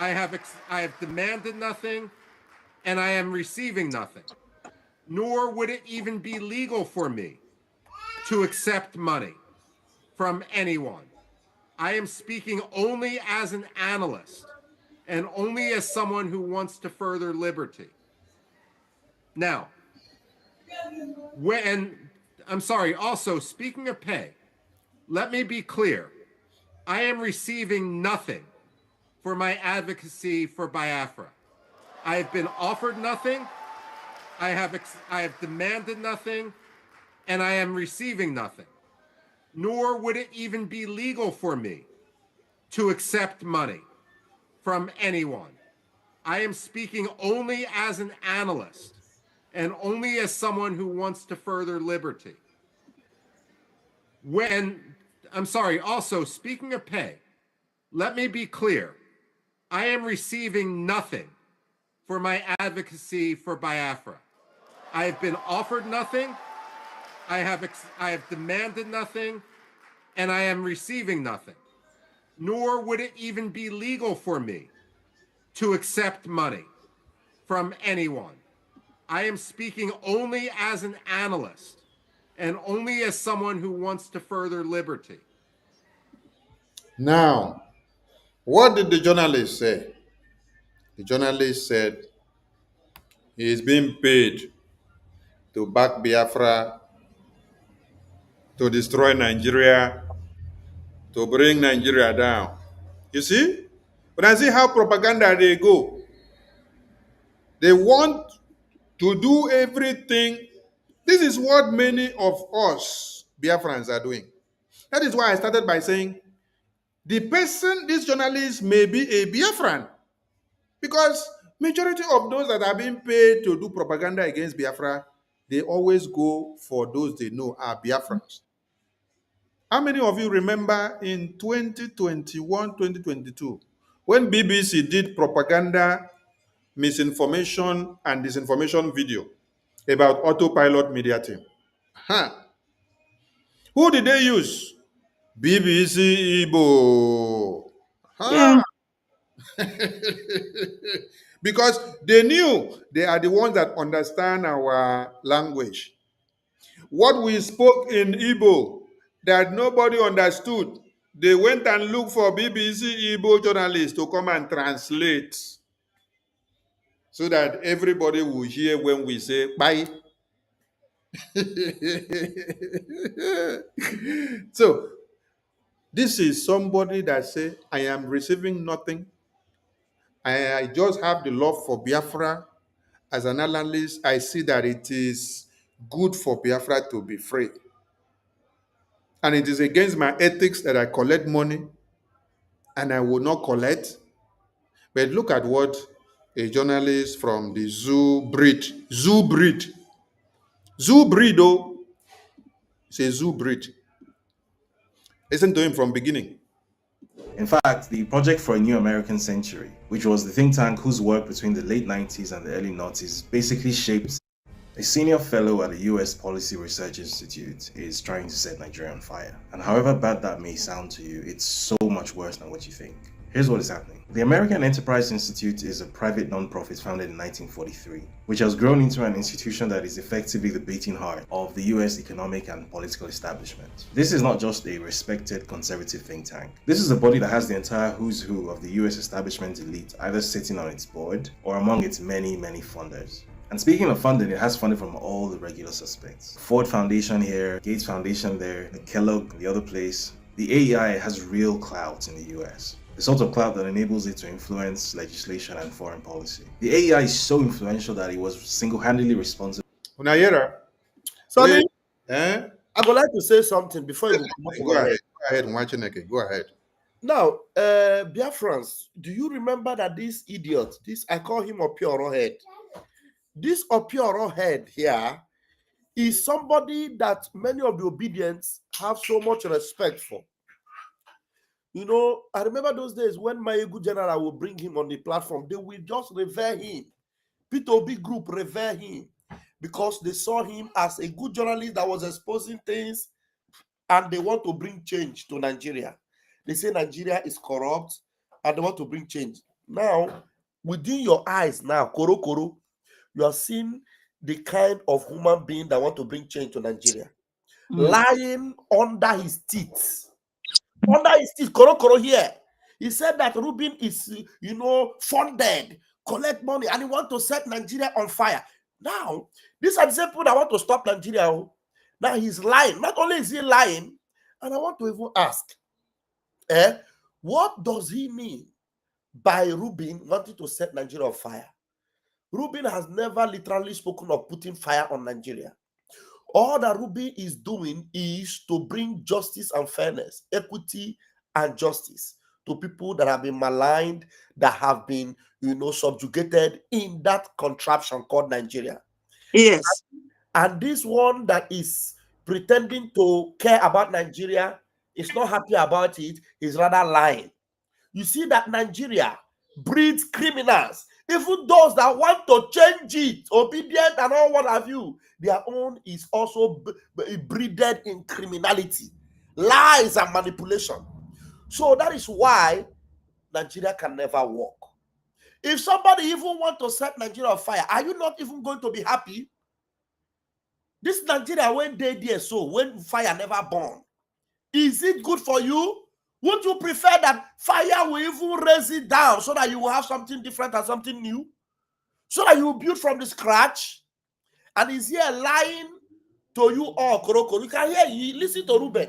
I have demanded nothing, and I am receiving nothing. Nor would it even be legal for me to accept money from anyone. I am speaking only as an analyst and only as someone who wants to further liberty. Now, also, speaking of pay, let me be clear. I am receiving nothing for my advocacy for Biafra. I have been offered nothing. I have demanded nothing, and I am receiving nothing. Nor would it even be legal for me to accept money from anyone. I am speaking only as an analyst and only as someone who wants to further liberty. Also, speaking of pay, let me be clear. I am receiving nothing for my advocacy for Biafra. I have been offered nothing. I have demanded nothing, and I am receiving nothing. Nor would it even be legal for me to accept money from anyone. I am speaking only as an analyst and only as someone who wants to further liberty. Now, what did the journalist say? The journalist said he is being paid to back Biafra, to destroy Nigeria, to bring Nigeria down. You see? When I see how propaganda they go, they want to do everything. This is what many of us Biafrans are doing. That is why I started by saying, the person, this journalist may be a Biafran, because majority of those that are being paid to do propaganda against Biafra they always go for those they know are Biafrans. How many of you remember in 2021, 2022, when BBC did propaganda, misinformation, and disinformation video about autopilot media team? Huh. Who did they use? BBC Igbo. Yeah. Huh. Because they knew they are the ones that understand our language. What we spoke in Igbo that nobody understood, they went and looked for BBC Igbo journalists to come and translate so that everybody will hear when we say bye. So this is somebody that say, I am receiving nothing. I just have the love for Biafra. As an analyst, I see that it is good for Biafra to be free. And it is against my ethics that I collect money and I will not collect. But look at what a journalist from the zoo breed, oh, it's a zoo breed. Listen to him from beginning. In fact, the Project for a New American Century, which was the think tank whose work between the late 90s and the early noughties basically shaped. A senior fellow at the US Policy Research Institute is trying to set Nigeria on fire. And however bad that may sound to you, it's so much worse than what you think. Here's what is happening. The American Enterprise Institute is a private non-profit founded in 1943, which has grown into an institution that is effectively the beating heart of the US economic and political establishment. This is not just a respected conservative think tank. This is a body that has the entire who's who of the US establishment elite either sitting on its board or among its many, many funders. And speaking of funding, it has funding from all the regular suspects. Ford Foundation here, Gates Foundation there, the Kellogg, the other place. The AEI has real clout in the US. The sort of clout that enables it to influence legislation and foreign policy. The AEI is so influential that it was single-handedly responsible. Unayera. Sonny, Eh? I would like to say something before you come up Go my ahead. head. Go ahead, Mwachineke. Go ahead. Now, Biafrans, do you remember that this idiot, I call him Opioro head. This Opioro head here is somebody that many of the obedients have so much respect for. You know, I remember those days when my good general will bring him on the platform, they will just revere him. P2B group revere him because they saw him as a good journalist that was exposing things and they want to bring change to Nigeria. They say Nigeria is corrupt and they want to bring change. Now, within your eyes now, Koro, you are seeing the kind of human being that want to bring change to Nigeria. Lying under his teeth. Under his teeth, Koro here. He said that Rubin is, funded, collect money, and he want to set Nigeria on fire. Now, these are the same people that want to stop Nigeria. Now he's lying. Not only is he lying, and I want to even ask, what does he mean by Rubin wanting to set Nigeria on fire? Rubin has never literally spoken of putting fire on Nigeria. All that Rubin is doing is to bring justice and fairness, equity and justice to people that have been maligned, that have been, subjugated in that contraption called Nigeria. Yes. And this one that is pretending to care about Nigeria is not happy about it, is rather lying. You see that Nigeria breeds criminals. Even those that want to change it, obedient and all what have you, their own is also breeded in criminality, lies and manipulation. So that is why Nigeria can never work. If somebody even want to set Nigeria on fire, are you not even going to be happy? This Nigeria, when they there, so when fire never burn, is it good for you? Would you prefer that fire will even raise it down so that you will have something different and something new? So that you will build from the scratch? And is here lying to you all, Koroko? You can hear, you listen to Rubin.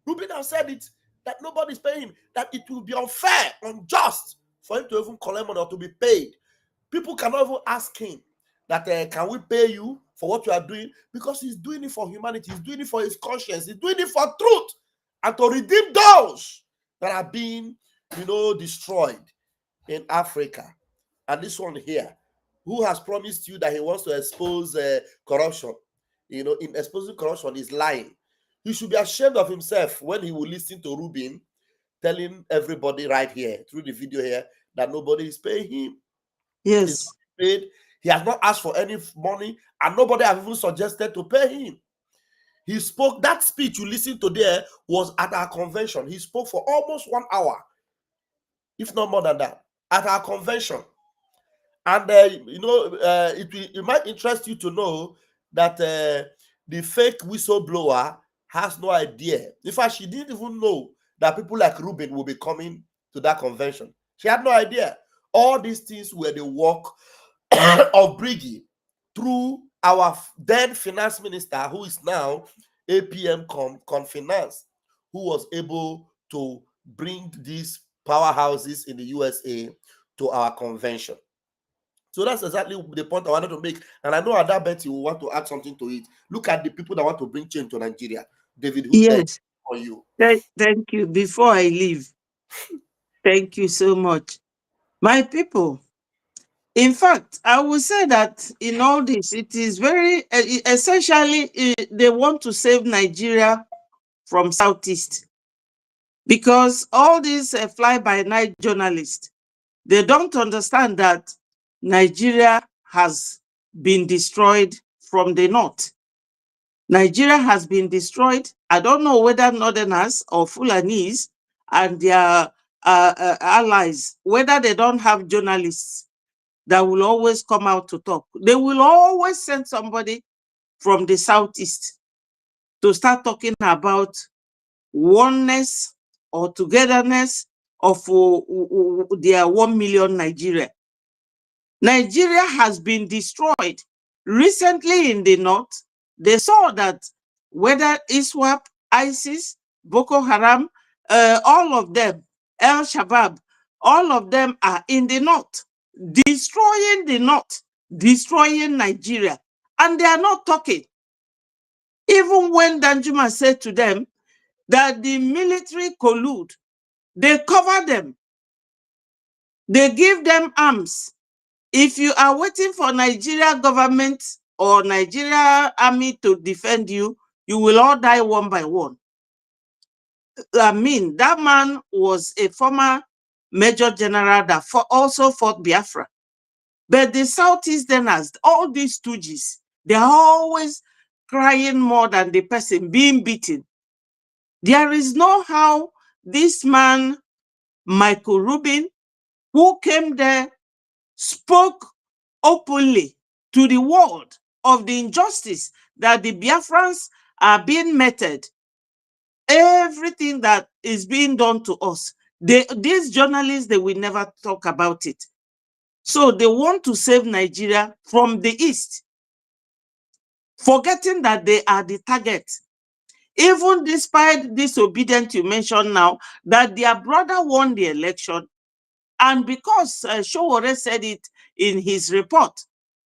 Rubin has said it, that nobody is paying him, that it will be unfair, unjust for him to even collect money or to be paid. People cannot even ask him that, can we pay you for what you are doing? Because he's doing it for humanity. He's doing it for his conscience. He's doing it for truth. And to redeem those that are being, destroyed in Africa. And this one here, who has promised you that he wants to expose corruption, in exposing corruption is lying. He should be ashamed of himself when he will listen to Rubin telling everybody right here through the video here that nobody is paying him. Yes. Paid. He has not asked for any money, and nobody has even suggested to pay him. He spoke, that speech you listened to there was at our convention. He spoke for almost 1 hour, if not more than that, at our convention. And it might interest you to know that the fake whistleblower has no idea. In fact, she didn't even know that people like Rubin will be coming to that convention. She had no idea. All these things were the work of Brgie through our then finance minister, who is now APM Confinance, who was able to bring these powerhouses in the USA to our convention. So that's exactly the point I wanted to make. And I know Adabet will want to add something to it. Look at the people that want to bring change to Nigeria. David, who's there for you? Thank you. Before I leave, thank you so much. My people, in fact, I will say that in all this, it is very, essentially, they want to save Nigeria from Southeast. Because all these fly-by-night journalists, they don't understand that Nigeria has been destroyed from the north. Nigeria has been destroyed. I don't know whether Northerners or Fulanese and their allies, whether they don't have journalists that will always come out to talk. They will always send somebody from the Southeast to start talking about oneness or togetherness of their 1 million Nigeria. Nigeria has been destroyed. Recently in the north, they saw that whether ISWAP, ISIS, Boko Haram, all of them, El Shabaab, all of them are in the north, destroying the north, destroying Nigeria. And they are not talking. Even when Danjuma said to them that the military collude, they cover them. They give them arms. If you are waiting for Nigeria government or Nigeria army to defend you, you will all die one by one. I mean, that man was a former major general that also fought Biafra. But the Southeasterners, all these stooges, they are always crying more than the person being beaten. There is no how this man, Michael Rubin, who came there, spoke openly to the world of the injustice that the Biafrans are being meted. Everything that is being done to us. These journalists, they will never talk about it. So they want to save Nigeria from the East, forgetting that they are the target. Even despite disobedience you mentioned now, that their brother won the election, and because Showore said it in his report,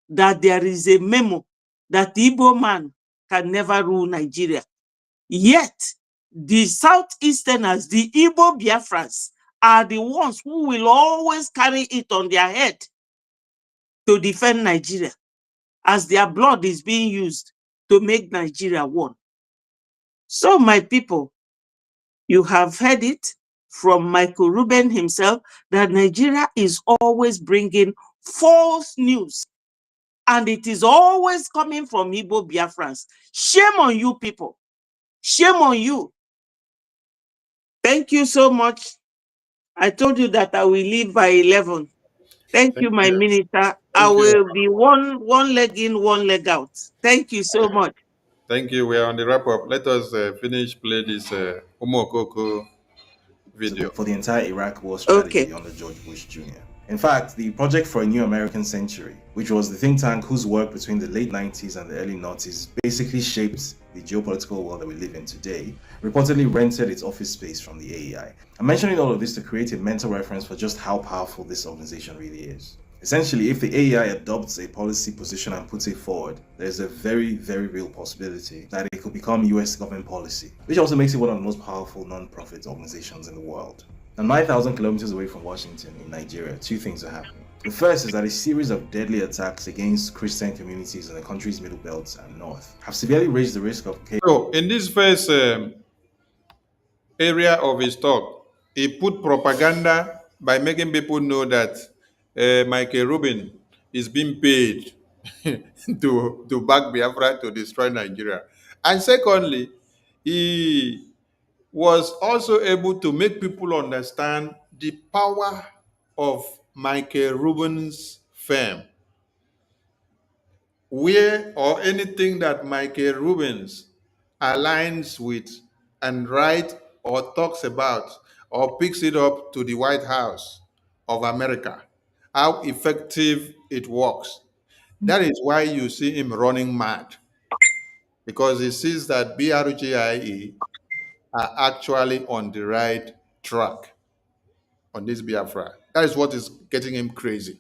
that there is a memo that the Igbo man can never rule Nigeria. Yet, the Southeasterners, the Igbo Biafrans, are the ones who will always carry it on their head to defend Nigeria, as their blood is being used to make Nigeria one. So, my people, you have heard it from Michael Rubin himself that Nigeria is always bringing false news. And it is always coming from Igbo Biafrans. Shame on you people. Shame on you. Thank you so much. I told you that I will leave by 11. Thank you, my minister. I will be one leg in, one leg out. Thank you so much. Thank you. We are on the wrap up. Let us play this Umokoko video. For the entire Iraq war strategy under George Bush Jr. In fact, the Project for a New American Century, which was the think tank whose work between the late 90s and the early 90s basically shaped the geopolitical world that we live in today, reportedly rented its office space from the AEI. I'm mentioning all of this to create a mental reference for just how powerful this organization really is. Essentially, if the AEI adopts a policy position and puts it forward, there's a very, very real possibility that it could become US government policy, which also makes it one of the most powerful non-profit organizations in the world. Now, 9,000 kilometers away from Washington in Nigeria, two things are happening. The first is that a series of deadly attacks against Christian communities in the country's middle belt and north have severely raised the risk of chaos. So, in this first area of his talk, he put propaganda by making people know that Michael Rubin is being paid to back Biafra to destroy Nigeria. And secondly, he was also able to make people understand the power of Michael Rubin's firm, where or anything that Michael Rubens aligns with and writes or talks about or picks it up to the White House of America, how effective it works. That is why you see him running mad, because he sees that BRGIE are actually on the right track on this Biafra. That is what is getting him crazy.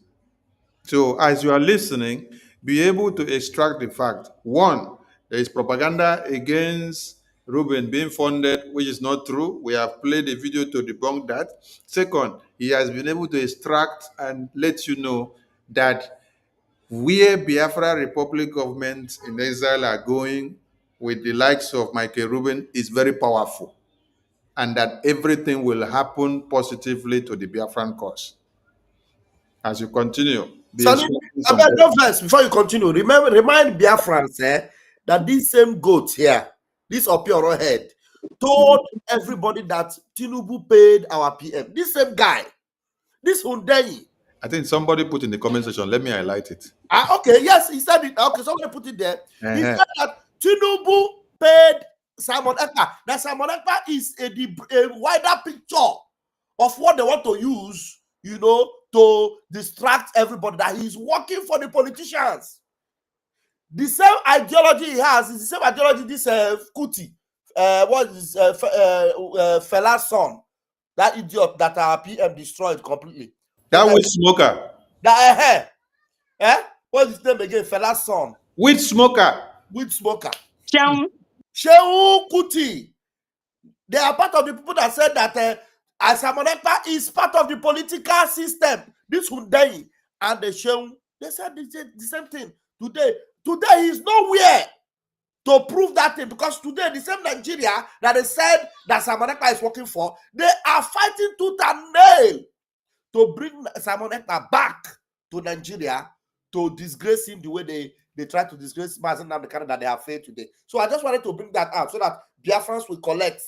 So, as you are listening, be able to extract the fact. One, there is propaganda against Ruben being funded, which is not true. We have played a video to debunk that. Second, he has been able to extract and let you know that where Biafra Republic governments in Israel are going with the likes of Michael Rubin is very powerful, and that everything will happen positively to the Biafran cause. As you continue, be Sonny, extracting I some. mean, no first, before you continue, remind Biafrans that this same goat here, this Opioro head, told everybody that Tinubu paid our PM. This same guy, this Hundeyi. I think somebody put in the comment section. Let me highlight it. Okay, yes, he said it. Okay, somebody put it there. He Uh-huh. said that Tinubu paid Simon Ekpa. That Simon Ekpa is a wider picture of what they want to use, to distract everybody, that he's working for the politicians. The same ideology he has is the same ideology this Kuti, what is Fela's son, that idiot that our PM destroyed completely. That weed smoker. That what's his name again? Fela's son. Weed smoker. Weed smoker. Shehu Kuti. They are part of the people that said that Simon Ekpa is part of the political system. This Hundeyi and the Shehu, they said the same thing. Today he's nowhere to prove that thing, because today the same Nigeria that they said that Simon Ekpa is working for, they are fighting tooth and nail to bring Simon Ekpa back to Nigeria, to disgrace him the way they try to disgrace Mazen Namdekano that they have failed today. So I just wanted to bring that out so that Biafrans will connect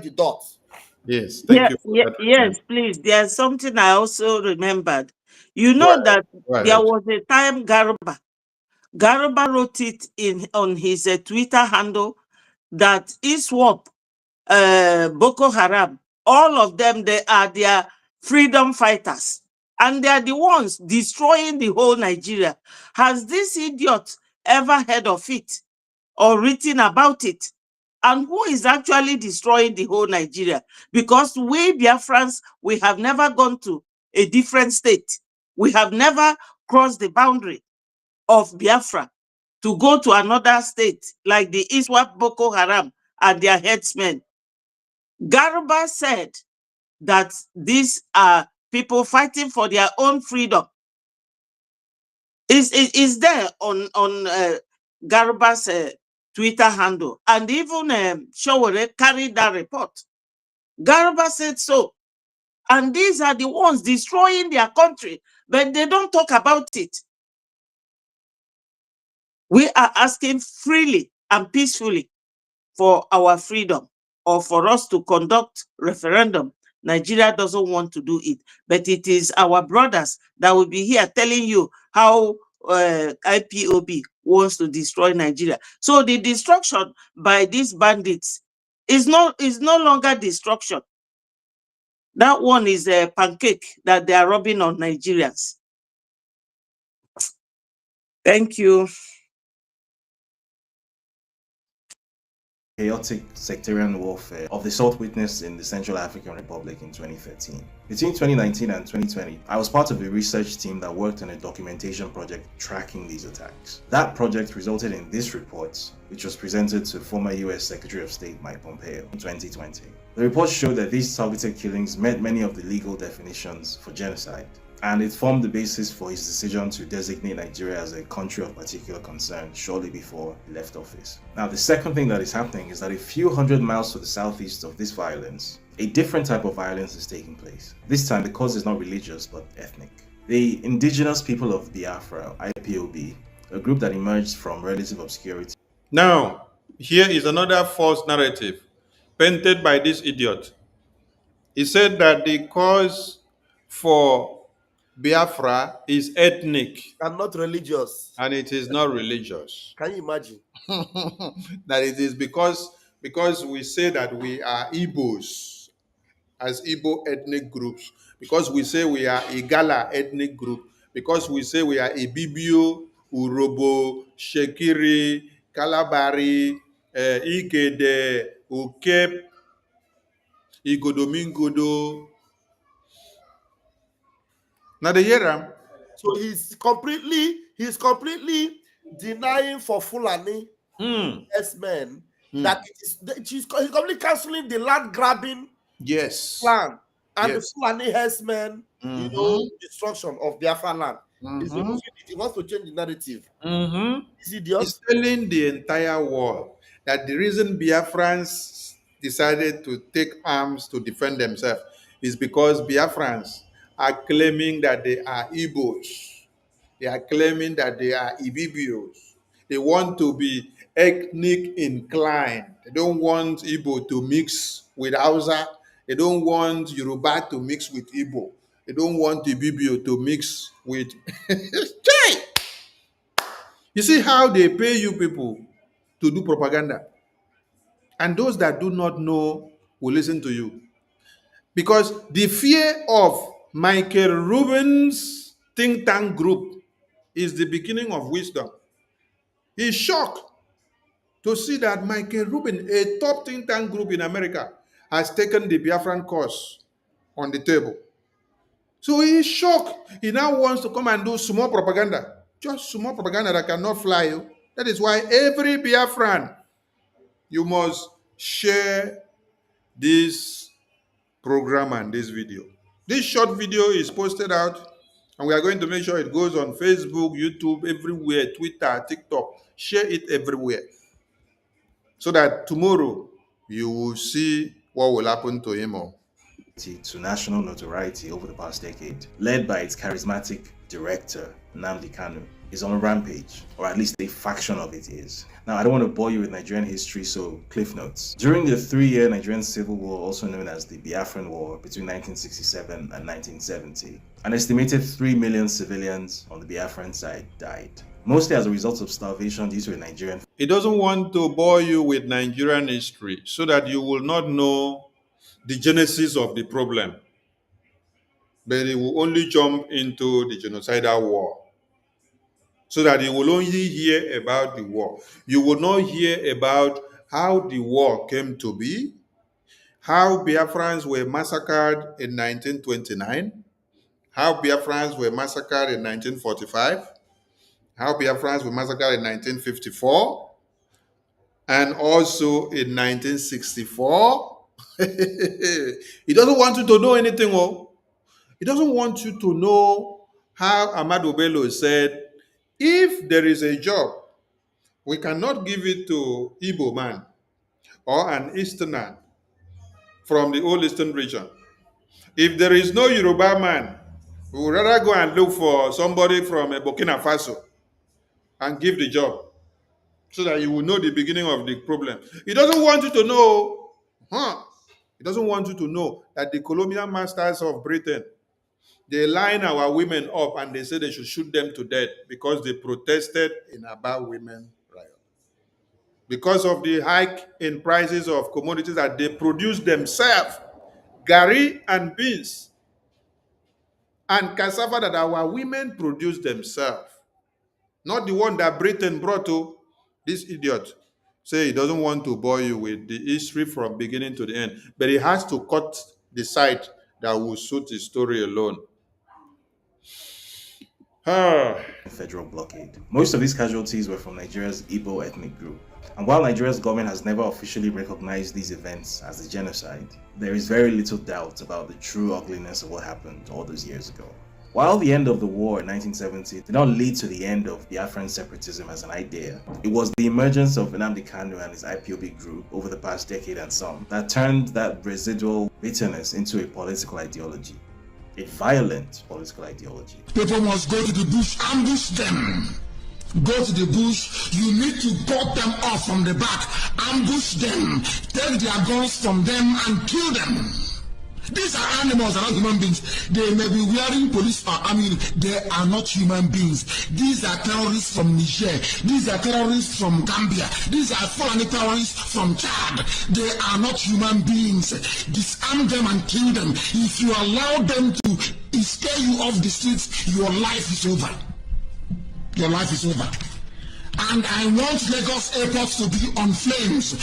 the dots. Yes, thank you for that. Yes, please. There's something I also remembered. You know that there was a time Garba wrote it on his Twitter handle that ISWAP, Boko Haram, all of them, they are their freedom fighters. And they are the ones destroying the whole Nigeria. Has this idiot ever heard of it or written about it? And who is actually destroying the whole Nigeria? Because we Biafrans, we have never gone to a different state. We have never crossed the boundary of Biafra to go to another state like the ISWAP, Boko Haram and their headsmen. Garba said that these are people fighting for their own freedom. Is there on Garba's Twitter handle, and even Showore carried that report. Garba said so, and these are the ones destroying their country, but they don't talk about it. We are asking freely and peacefully for our freedom, or for us to conduct referendum. Nigeria doesn't want to do it, but it is our brothers that will be here telling you how IPOB wants to destroy Nigeria. So the destruction by these bandits is no longer destruction. That one is a pancake that they are rubbing on Nigerians. Thank you. Chaotic sectarian warfare of the sort witnessed in the Central African Republic in 2013. Between 2019 and 2020, I was part of a research team that worked on a documentation project tracking these attacks. That project resulted in this report, which was presented to former US Secretary of State Mike Pompeo in 2020. The report showed that these targeted killings met many of the legal definitions for genocide. and it formed the basis for his decision to designate Nigeria as a country of particular concern shortly before he left office. Now, the second thing that is happening is that a few hundred miles to the southeast of this violence, a different type of violence is taking place. This time, the cause is not religious but ethnic. The indigenous people of Biafra, IPOB, a group that emerged from relative obscurity. Now, here is another false narrative painted by this idiot. He said that the cause for Biafra is ethnic And not religious. and it is not religious. Can you imagine? That it is because we say that we are Igbos as Igbo ethnic groups, because we say we are Igala ethnic group, because we say we are Ibibio, Urobo, Shekiri, Kalabari, Ikede, Ukep, Igodomingodo. Now the hear am. So he's completely denying for Fulani men that he's completely canceling the land grabbing Yes. plan and Yes. the Fulani herdsmen, destruction of Biafra land. He wants to change the narrative. Is idiot? He's telling the entire world that the reason Biafrans decided to take arms to defend themselves is because Biafrans are claiming that they are Igbos. They are claiming that they are Ibibios. They want to be ethnic inclined. They don't want Igbo to mix with Hausa. They don't want Yoruba to mix with Igbo. They don't want Ibibio to mix with... Chai! You see how they pay you people to do propaganda. And those that do not know will listen to you. Because the fear of Michael Rubin's think tank group is the beginning of wisdom. He's shocked to see that Michael Rubin, a top think tank group in America, has taken the Biafran cause on the table. So he's shocked. He now wants to come and do small propaganda. Just small propaganda that cannot fly you. That is why every Biafran, you must share this program and this video. This short video is posted out, and we are going to make sure it goes on Facebook, YouTube, everywhere, Twitter, TikTok. Share it everywhere, so that tomorrow you will see what will happen to him all. To national notoriety over the past decade, led by its charismatic director, Nnamdi Kanu, is on a rampage, or at least a faction of it is. Now, I don't want to bore you with Nigerian history, so cliff notes. During the 3-year Nigerian Civil War, also known as the Biafran War, between 1967 and 1970, an estimated 3 million civilians on the Biafran side died, mostly as a result of starvation due to a Nigerian... He doesn't want to bore you with Nigerian history so that you will not know the genesis of the problem, but he will only jump into the genocidal war, so that you will only hear about the war. You will not hear about how the war came to be, how Biafrans were massacred in 1929, how Biafrans were massacred in 1945, how Biafrans were massacred in 1954, and also in 1964. He doesn't want you to know anything. He doesn't want you to know how Ahmadu Bello said, if there is a job, we cannot give it to Igbo man or an Easterner from the old Eastern region. If there is no Yoruba man, we would rather go and look for somebody from Burkina Faso and give the job, so that you will know the beginning of the problem. He doesn't want you to know, He doesn't want you to know that the colonial masters of Britain, they line our women up and they say they should shoot them to death because they protested in about women riot. Because of the hike in prices of commodities that they produce themselves, gari and beans and cassava that our women produce themselves, not the one that Britain brought to. This idiot say he doesn't want to bore you with the history from beginning to the end, but he has to cut the side that will suit his story alone. Federal blockade. Most of these casualties were from Nigeria's Igbo ethnic group. And while Nigeria's government has never officially recognized these events as a genocide, there is very little doubt about the true ugliness of what happened all those years ago. While the end of the war in 1970 did not lead to the end of Biafran separatism as an idea, it was the emergence of Nnamdi Kanu and his IPOB group over the past decade and some that turned that residual bitterness into a political ideology, a violent political ideology. People must go to the bush, ambush them. Go to the bush, you need to cut them off from the back, ambush them, take their guns from them and kill them. These are animals, they are not human beings. They may be wearing police army. They are not human beings. These are terrorists from Niger. These are terrorists from Gambia. These are foreign terrorists from Chad. They are not human beings. Disarm them and kill them. If you allow them to scare you off the streets, your life is over. Your life is over. And I want Lagos Airport to be on flames.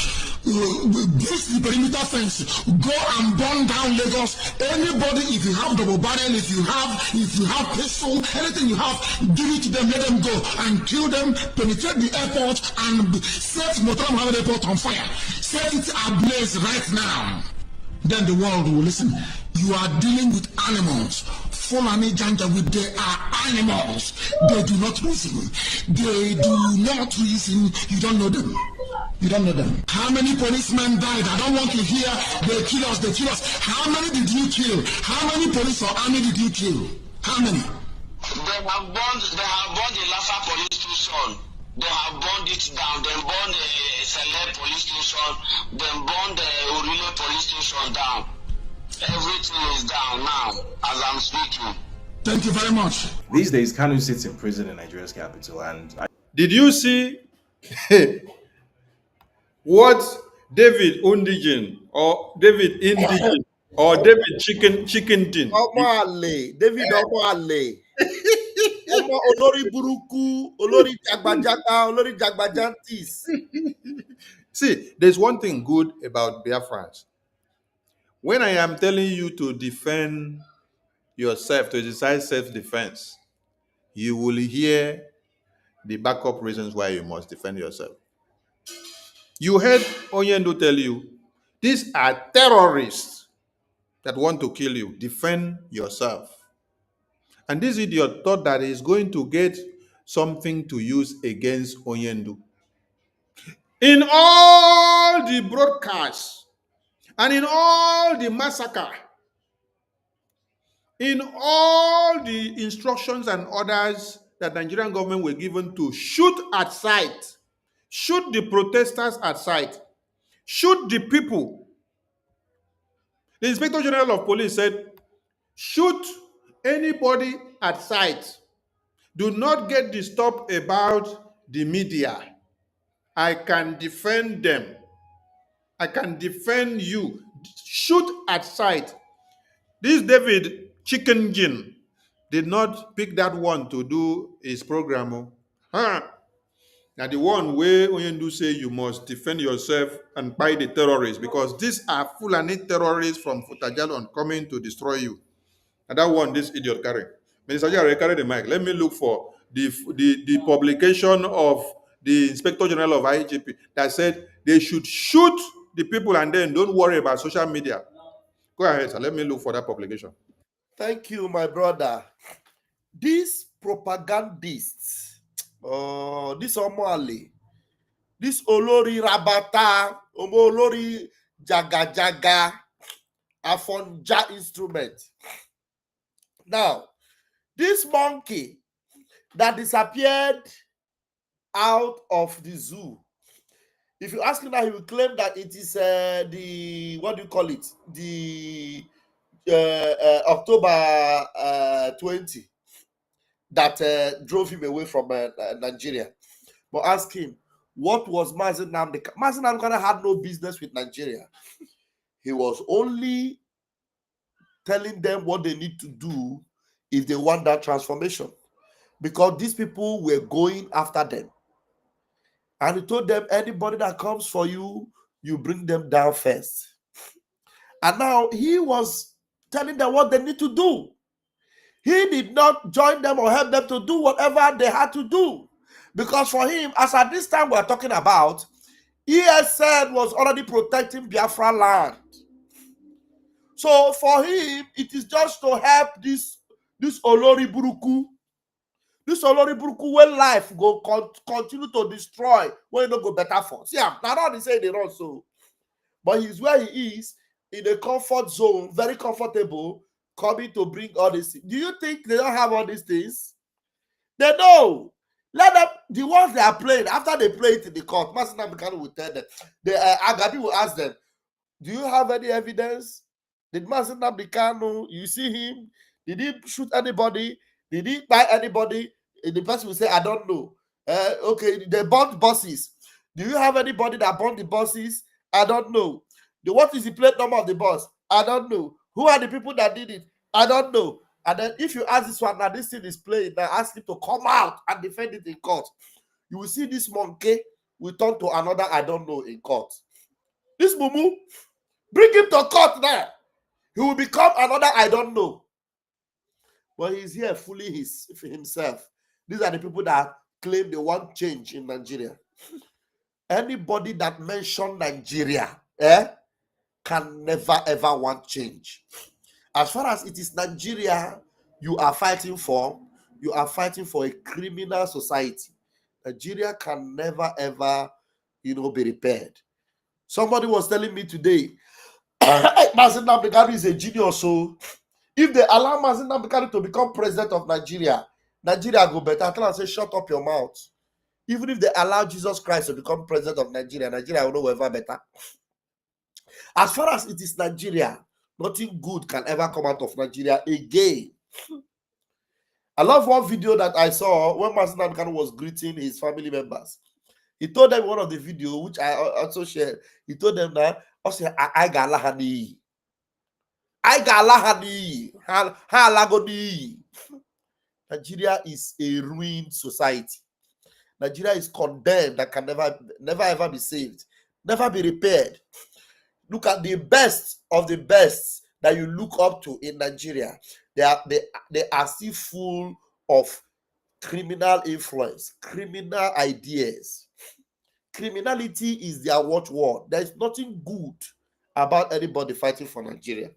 Boost the perimeter fence. Go and burn down Lagos. Anybody, if you have double barrel, if you have pistol, anything you have, give it to them, let them go and kill them, penetrate the airport and set Motor Mohammed Airport on fire. Set it ablaze right now. Then the world will listen. You are dealing with animals. Fulani Janjaweed, they are animals. They do not reason. They do not reason. You don't know them. You don't know them. How many policemen died? I don't want to hear they kill us, they kill us. How many did you kill? How many police or army did you kill? How many? They have burned the Laffa police station. They have burned it down. They burned the Select police station. They burned the Urile police station down. Everything is down now as I'm speaking. Thank you very much. These days, Kanu sits in prison in Nigeria's capital, and Did you see what David Undigin or David Indigen or David Chickenton? David Omale. Olori Buruku, Olori Jagbajata, Olori Jagbajantis. See, there's one thing good about Biafrans. When I am telling you to defend yourself, to exercise self-defense, you will hear the backup reasons why you must defend yourself. You heard Onyendo tell you, these are terrorists that want to kill you. Defend yourself. And this idiot thought that he's going to get something to use against Onyendo. In all the broadcasts, and in all the massacre, in all the instructions and orders that the Nigerian government were given to shoot at sight, shoot the protesters at sight, shoot the people. The Inspector General of Police said, shoot anybody at sight. Do not get disturbed about the media. I can defend them. I can defend you. Shoot at sight. This David Chickenton did not pick that one to do his program. Now the one where Onyendu say you must defend yourself and buy the terrorists because these are Fulani terrorists from Futajalon coming to destroy you. And that one, this idiot carry. Minister Jare, carry the mic. Let me look for the publication of the Inspector General of IGP that said they should shoot the people and then don't worry about social media. Go ahead, sir. Let me look for that publication. Thank you, my brother. These propagandists, this Omali, this Olori Rabata, Olori Jaga Jaga, Afonja instrument. Now, this monkey that disappeared out of the zoo, if you ask him that, he will claim that it is the, what do you call it? The October 20 that drove him away from Nigeria. But ask him, what was Mazi Nnamdi? Mazi Nnamdi had no business with Nigeria. He was only telling them what they need to do if they want that transformation, because these people were going after them. And he told them, anybody that comes for you, you bring them down first. And now he was telling them what they need to do. He did not join them or help them to do whatever they had to do. Because for him, as at this time we're talking about, ESN was already protecting Biafra land. So for him, it is just to help this This Olori Buruku, when life go continue to destroy, when no go better for. See, now not they say they run so, but he's where he is in a comfort zone, very comfortable, coming to bring all this. Do you think they don't have all these things? They know. Let them, the ones they are playing, after they play it in the court, Master Nambikano will tell them, Agabi will ask them, do you have any evidence? Did Master Nambikano, you see him? Did he shoot anybody? Did he buy anybody? The person will say, I don't know. Okay, they burned buses. Do you have anybody that burned the buses? I don't know. What is the plate number of the bus? I don't know. Who are the people that did it? I don't know. And then if you ask this one, now this thing is playing, now ask him to come out and defend it in court. You will see this monkey will turn to another I don't know in court. This mumu, bring him to court now. He will become another I don't know. But he's here fooling himself. These are the people that claim they want change in Nigeria. Anybody that mentioned Nigeria can never ever want change. As far as it is Nigeria you are fighting for a criminal society. Nigeria can never ever, be repaired. Somebody was telling me today, Mazen Nambikari is a genius. So if they allow Mazen Nambikari to become president of Nigeria, Nigeria go better. I tell them, say, shut up your mouth. Even if they allow Jesus Christ to become president of Nigeria, Nigeria will know ever better. As far as it is Nigeria, nothing good can ever come out of Nigeria again. I love one video that I saw when Mazen Nambikari was greeting his family members. He told them one of the video, which I also shared. He told them that, I got lahani. Nigeria is a ruined society. Nigeria is condemned and can never ever be saved, never be repaired. Look at the best of the best that you look up to in Nigeria. They are still full of criminal influence, criminal ideas. Criminality is their watchword. There is nothing good about anybody fighting for Nigeria.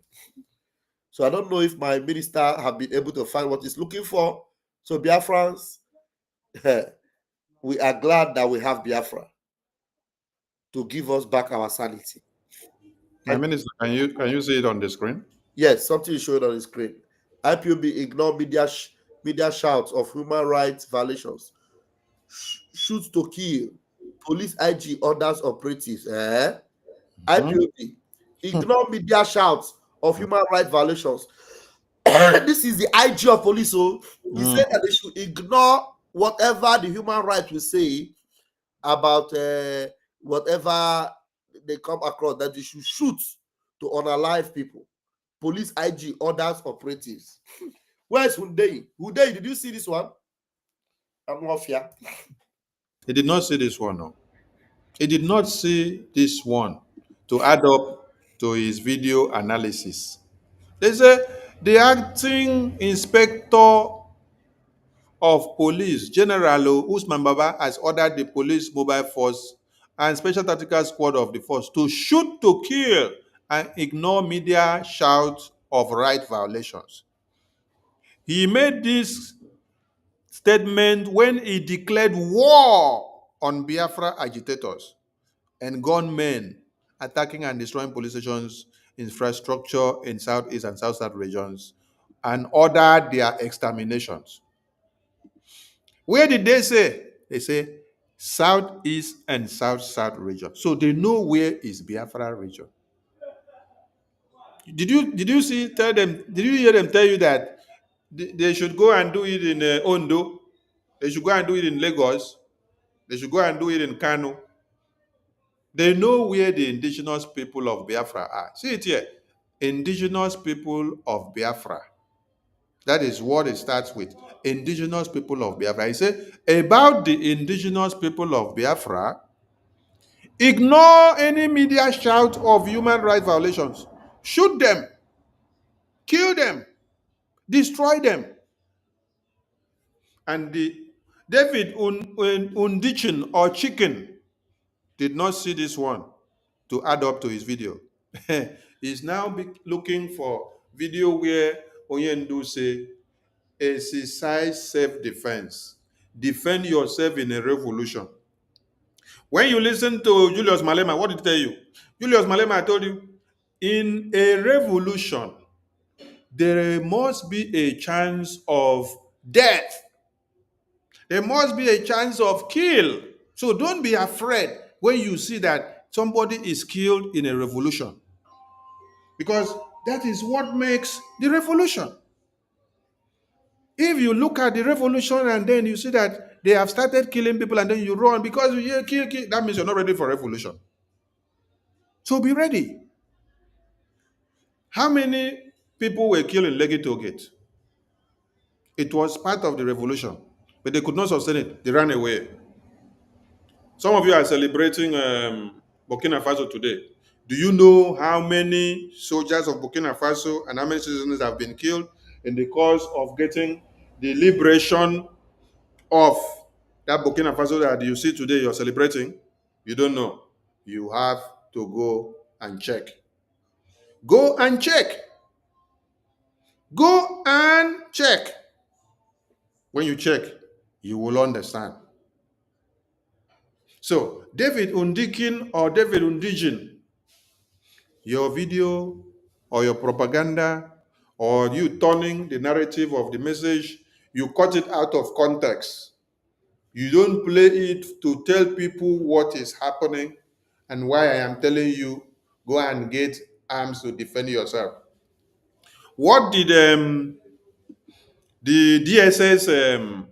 So I don't know if my minister have been able to find what he's looking for. So Biafrans, we are glad that we have Biafra to give us back our sanity. My minister, can you see it on the screen? Yes, something is showing on the screen. IPOB ignore media shouts of human rights violations. Shoot to kill. Police IG orders operatives. IPOB ignore media shouts of human rights violations. This is the IG of police. So he said that they should ignore whatever the human rights will say about whatever they come across, that they should shoot to unalive people. Police IG orders operatives. Where's Hyundai? Hyundai, did you see this one? I'm off here. He did not see this one, no. He did not see this one to add up to his video analysis. They say the acting inspector of police, General Usman Baba, has ordered the police mobile force and special tactical squad of the force to shoot to kill and ignore media shouts of right violations. He made this statement when he declared war on Biafra agitators and gunmen attacking and destroying police stations, infrastructure in Southeast and South regions, and ordered their exterminations. Where did they say? They say Southeast and South region. So they know where is Biafra region. Did you hear them tell you that they should go and do it in Ondo? They should go and do it in Lagos. They should go and do it in Kano. They know where the indigenous people of Biafra are. See it here. Indigenous people of Biafra. That is what it starts with. Indigenous people of Biafra. He said, about the indigenous people of Biafra, ignore any media shout of human rights violations. Shoot them. Kill them. Destroy them. And David Undichin or Chicken did not see this one to add up to his video. He's now looking for video where Oyendu say exercise self-defense. Defend yourself in a revolution. When you listen to Julius Malema, what did he tell you? Julius Malema, I told you, in a revolution, there must be a chance of death. There must be a chance of kill. So don't be afraid when you see that somebody is killed in a revolution, because that is what makes the revolution. If you look at the revolution and then you see that they have started killing people and then you run because you kill, that means you're not ready for revolution. So be ready. How many people were killed in Lekki Toll Gate? It was part of the revolution, but they could not sustain it. They ran away. Some of you are celebrating Burkina Faso today. Do you know how many soldiers of Burkina Faso and how many citizens have been killed in the course of getting the liberation of that Burkina Faso that you see today you're celebrating? You don't know. You have to go and check. Go and check. Go and check. When you check, you will understand. So, David Undikin or David Undigin, your video or your propaganda or you turning the narrative of the message, you cut it out of context. You don't play it to tell people what is happening and why I am telling you, go and get arms to defend yourself. What did the DSS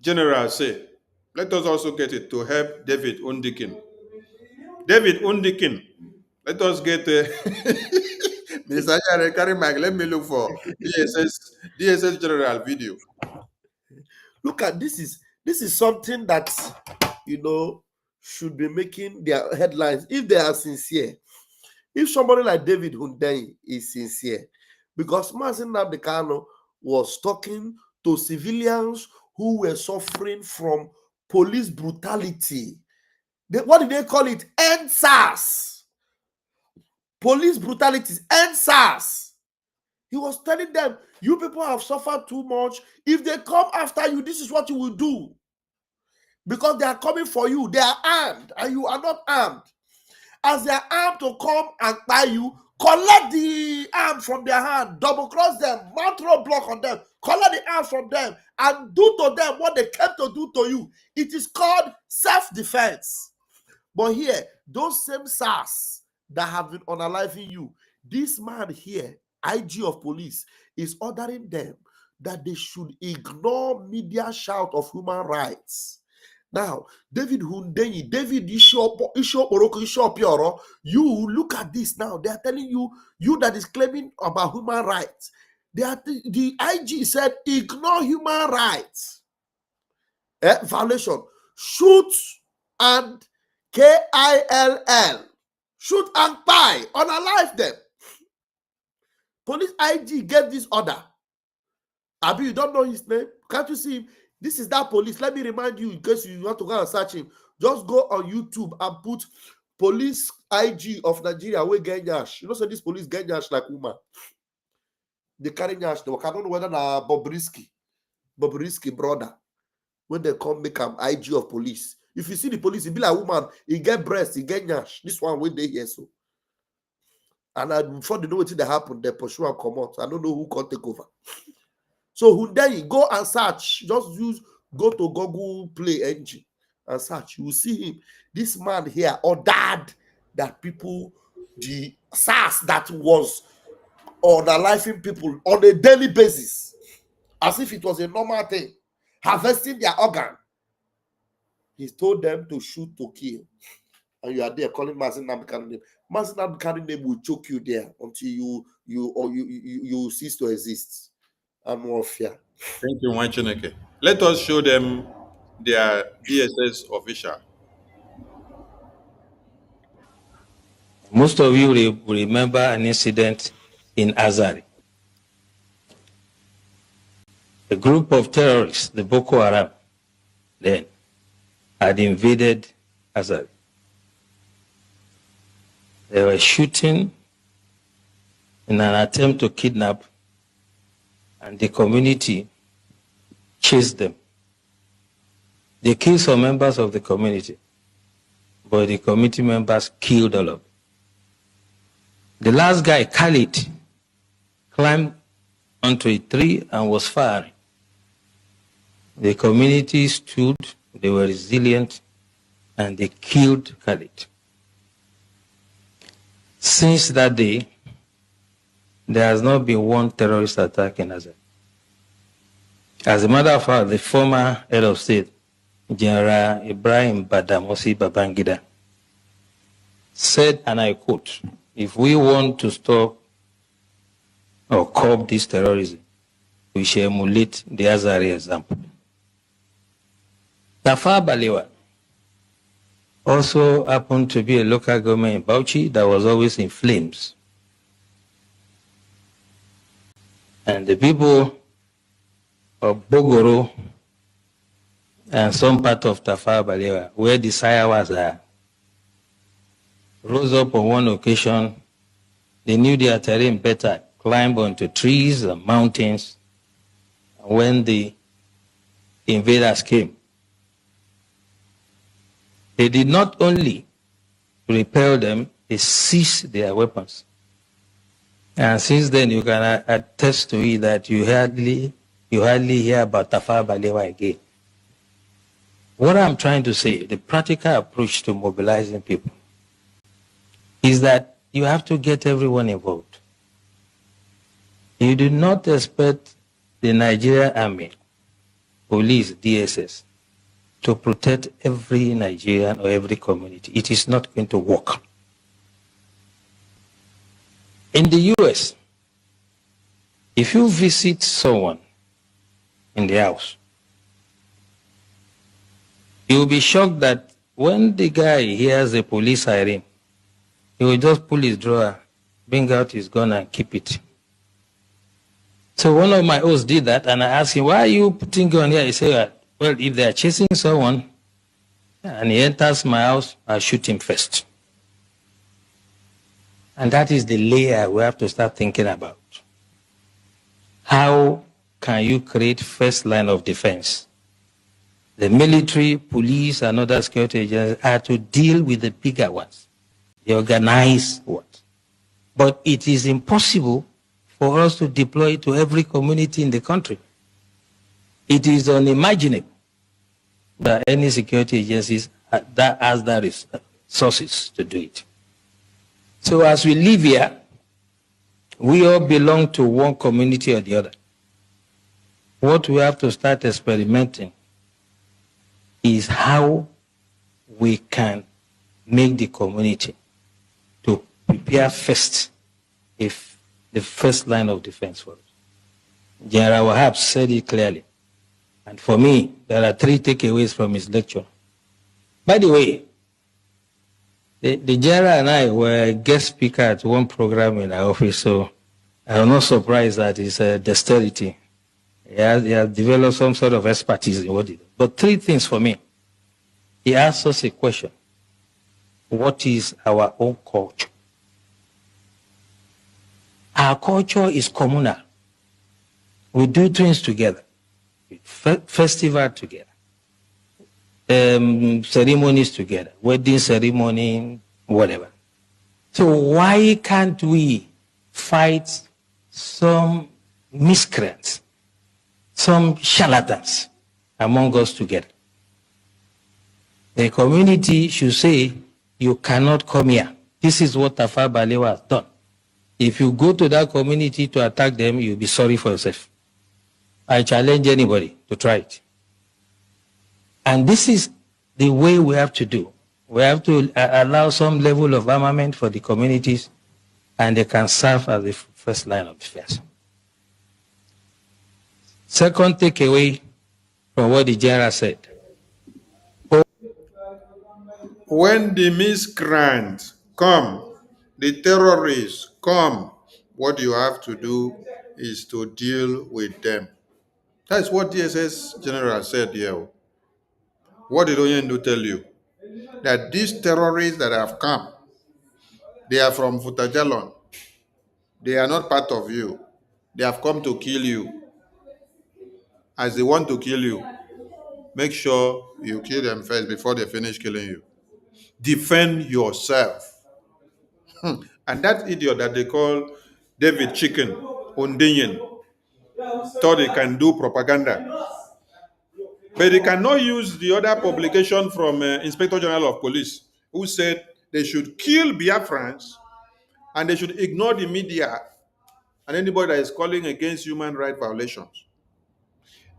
general say? Let us also get it to help David Undikin. David Undikin, let us get Mr. Ajare, carry mic. Let me look for DSS general video. Look at this is something that should be making their headlines if they are sincere. If somebody like David Hundeyi is sincere, because Mazi Nnamdi Kanu was talking to civilians who were suffering from police brutality. What did they call it? NSAS. Police brutality, NSAS. He was telling them, you people have suffered too much. If they come after you, this is what you will do. Because they are coming for you. They are armed and you are not armed. As they are armed to come and buy you, collect the arms from their hand, double cross them, mount roadblock on them, collect the arms from them, and do to them what they came to do to you. It is called self-defense. But here, those same SARS that have been unaliving you, this man here, IG of police, is ordering them that they should ignore media shout of human rights. Now, David Hundeyi, David Ishopioro, you look at this now. They are telling you that is claiming about human rights. The IG said, ignore human rights. Violation. Shoot and KILL. Shoot and buy. Unalive them. Police IG gave this order. Abi, you don't know his name? Can't you see him? This is that police. Let me remind you, in case you want to go and search him. Just go on YouTube and put police IG of Nigeria. We get nyash. You know, so this police get nyash like woman. They carry nyash. I don't know whether na Bobrisky brother. When they come make him IG of police. If you see the police, he be like woman. He get breast. He get nyash. This one when they here so. And before they know what that happened, they pursue and come out. I don't know who can take over. So Hundeyi, go and search. Just go to Google Play engine and search. You will see him. This man here ordered that people, the SARS that was unaliving people on a daily basis, as if it was a normal thing, harvesting their organ. He told them to shoot to kill. And you are there calling Mazi Nnamdi Kanu name. Mazi Nnamdi Kanu name will choke you there until you cease to exist. And more fear. Thank you, Wanchineke. Let us show them their DSS official. Most of you will remember an incident in Azari. A group of terrorists, the Boko Haram, then had invaded Azari. They were shooting in an attempt to kidnap, and the community chased them. They killed some members of the community, but the committee members killed all of them. The last guy, Khalid, climbed onto a tree and was firing. The community stood, they were resilient, and they killed Khalid. Since that day, there has not been one terrorist attack in Azad. As a matter of fact, the former head of state, General Ibrahim Badamosi Babangida, said, and I quote, "If we want to stop or curb this terrorism, we shall emulate the Azari example." Tafa Balewa also happened to be a local government in Bauchi that was always in flames. And the people of Bogoro and some part of Tafa Balewa, where the Sayawas are, rose up on one occasion. They knew their terrain better, climbed onto trees and mountains. When the invaders came, they did not only repel them, they seized their weapons. And since then, you can attest to it that you hardly hear about Tafa Balewa again. What I'm trying to say, the practical approach to mobilizing people, is that you have to get everyone involved. You do not expect the Nigerian Army, police, DSS, to protect every Nigerian or every community. It is not going to work. In the US, if you visit someone in the house, you will be shocked that when the guy hears a police siren, he will just pull his drawer, bring out his gun and keep it. So one of my hosts did that, and I asked him, "Why are you putting gun here?" He said, "Well, if they are chasing someone and he enters my house, I'll shoot him first." And that is the layer we have to start thinking about. How can you create first line of defense? The military, police, and other security agencies are to deal with the bigger ones, the organized ones. But it is impossible for us to deploy to every community in the country. It is unimaginable that any security agencies that has the resources to do it. So as we live here, we all belong to one community or the other. What we have to start experimenting is how we can make the community to prepare first, if the first line of defense for us. General Wahab said it clearly. And for me, there are 3 takeaways from his lecture. By the way, the general and I were guest speaker at one program in our office, so I'm not surprised that his dexterity. He has developed some sort of expertise in what he does. But 3 things for me. He asked us a question. What is our own culture? Our culture is communal. We do things together. Festival together. Ceremonies together. Wedding ceremony, whatever. So why can't we fight some miscreants, some charlatans among us together? The community should say, "You cannot come here. This is what Tafa Balewa has done. If you go to that community to attack them, you'll be sorry for yourself." I challenge anybody to try it. And this is the way we have to do. We have to allow some level of armament for the communities, and they can serve as the first line of defense. Second takeaway from what the general said. When the miscreants come, the terrorists come, what you have to do is to deal with them. That's what DSS General said here. What did Oyendu tell you? That these terrorists that have come, they are from Futajalon. They are not part of you. They have come to kill you. as they want to kill you, make sure you kill them first before they finish killing you. Defend yourself. And that idiot that they call David Chicken, Ondinian, thought he can do propaganda. But they cannot use the other publication from Inspector General of Police, who said they should kill Biafrans and they should ignore the media and anybody that is calling against human rights violations.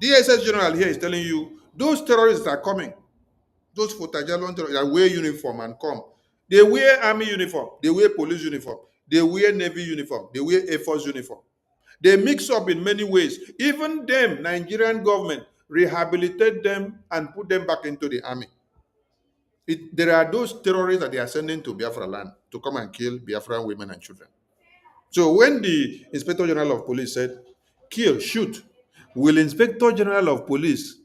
DSS General here is telling you, those terrorists are coming. Those Fotajalon terrorists that wear uniform and come. They wear army uniform. They wear police uniform. They wear Navy uniform. They wear Air Force uniform. They mix up in many ways. Even them, Nigerian government, rehabilitate them and put them back into the army. There are those terrorists that they are sending to Biafra land to come and kill Biafran women and children. So when the Inspector General of Police said, kill, shoot, will Inspector General of Police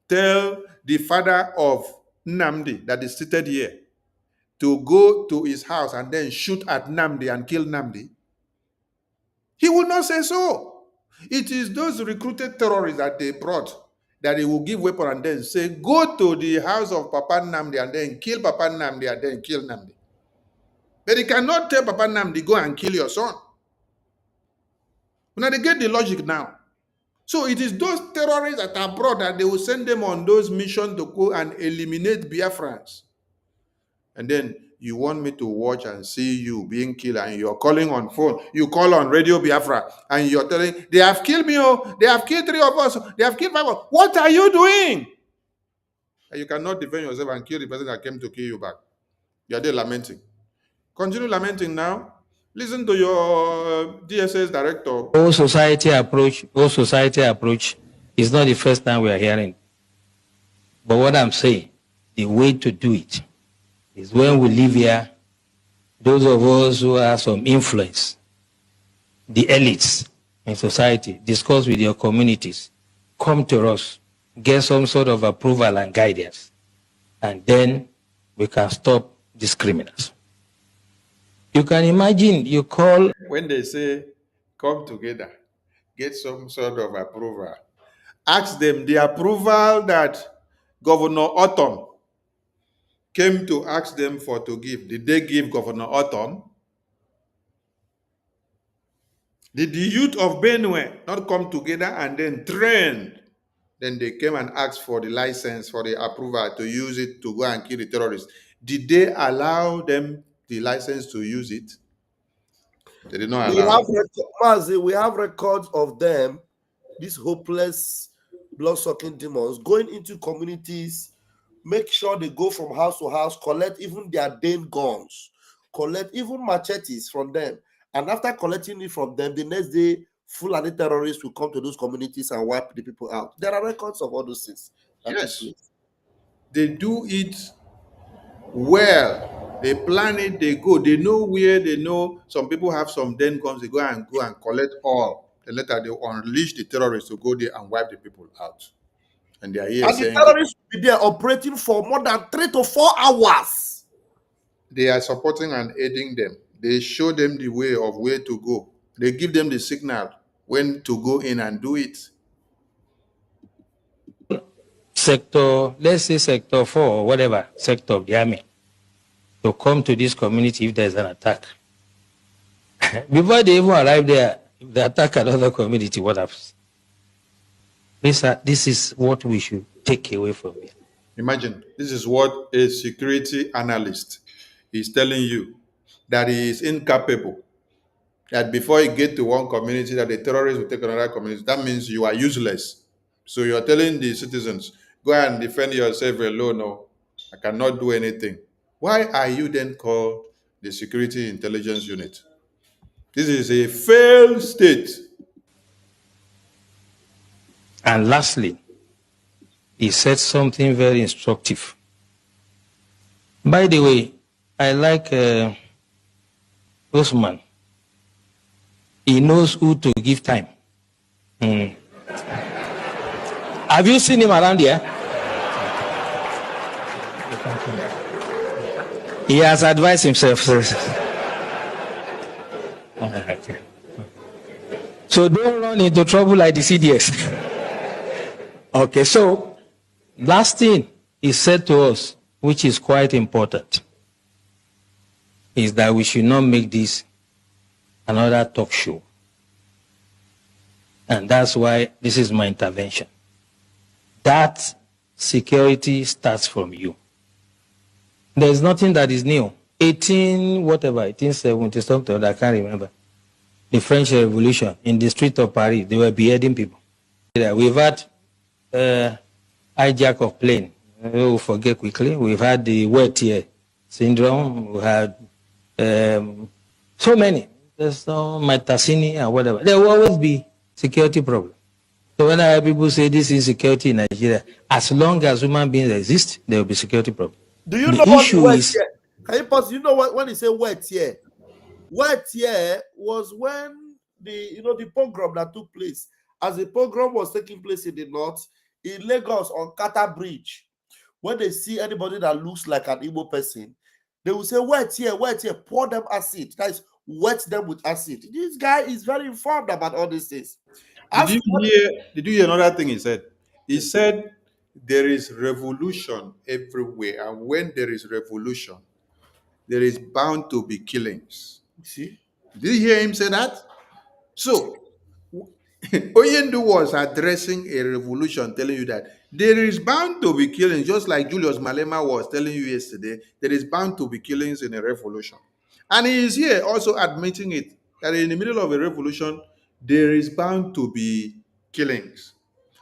tell the father of Nnamdi that is seated here to go to his house and then shoot at Nnamdi and kill Nnamdi? He would not say so. It is those recruited terrorists that they brought that they will give weapon and then say, go to the house of Papa Nnamdi and then kill Papa Nnamdi and then kill Nnamdi. But he cannot tell Papa Nnamdi, go and kill your son. Now they get the logic now. So it is those terrorists that are brought that they will send them on those missions to go and eliminate Biafrans. And then you want me to watch and see you being killed and you're calling on phone. You call on Radio Biafra and you're telling, they have killed me, oh, they have killed 3 of us, they have killed 5 of us. What are you doing? And you cannot defend yourself and kill the person that came to kill you back. You are there lamenting. Continue lamenting now. Listen to your DSS director. Whole society approach is not the first time we are hearing. But what I'm saying, the way to do it is when we live here, those of us who have some influence, the elites in society, discuss with your communities, come to us, get some sort of approval and guidance, and then we can stop these criminals. You can imagine you call... When they say, come together, get some sort of approval, ask them the approval that Governor Autumn came to ask them for to give. Did they give Governor Autumn? Did the youth of Benue not come together and then train? Then they came and asked for the license, for the approval to use it to go and kill the terrorists. Did they allow them the license to use it? They did not allow. We have records of them, these hopeless, blood-sucking demons, going into communities, make sure they go from house to house, collect even their Dane guns, collect even machetes from them. And after collecting it from them, the next day, Fulani terrorists will come to those communities and wipe the people out. There are records of all those things. Yes. They do it well. They plan it, they go. They know where, they know some people have some den guns. They go and collect all. And later they unleash the terrorists to go there and wipe the people out. And they are here saying... And the terrorists will be there operating for more than 3 to 4 hours. They are supporting and aiding them. They show them the way of where to go. They give them the signal when to go in and do it. Sector, let's say sector 4 or whatever, sector of the army, to come to this community if there's an attack. Before they even arrive there, if they attack another community, what happens? This is what we should take away from it. Imagine, this is what a security analyst is telling you, that he is incapable. That before you get to one community, that the terrorists will take another community. That means you are useless. So you're telling the citizens, go and defend yourself alone. No, I cannot do anything. Why are you then called the Security Intelligence Unit? This is a failed state. And lastly, he said something very instructive. By the way, I like Osman. He knows who to give time. Have you seen him around here? He has advised himself. So don't run into trouble like the CDS. Okay, so last thing he said to us, which is quite important, is that we should not make this another talk show. And that's why this is my intervention. That security starts from you. There's nothing that is new. 1870 something, I can't remember. The French Revolution, in the street of Paris, they were beheading people. We've had hijack of plane. We'll forget quickly. We've had the wet ear syndrome. We had so many. There's no Matasini and whatever. There will always be security problem. So when I hear people say this insecurity in Nigeria, as long as human beings exist, there will be security problem. Do you The know what issue wet is, here? Can you pause? You know what when he say wet here? Wet here was when the pogrom that took place. As the pogrom was taking place in the north, in Lagos on Kata Bridge, when they see anybody that looks like an Igbo person, they will say wet here, pour them acid. That is, wet them with acid. This guy is very informed about all these things. Did you hear another thing he said? He said there is revolution everywhere, and when there is revolution, there is bound to be killings. See? Did you hear him say that? So Oyendu was addressing a revolution, telling you that there is bound to be killings, just like Julius Malema was telling you yesterday. There is bound to be killings in a revolution. And he is here also admitting it, that in the middle of a revolution, there is bound to be killings.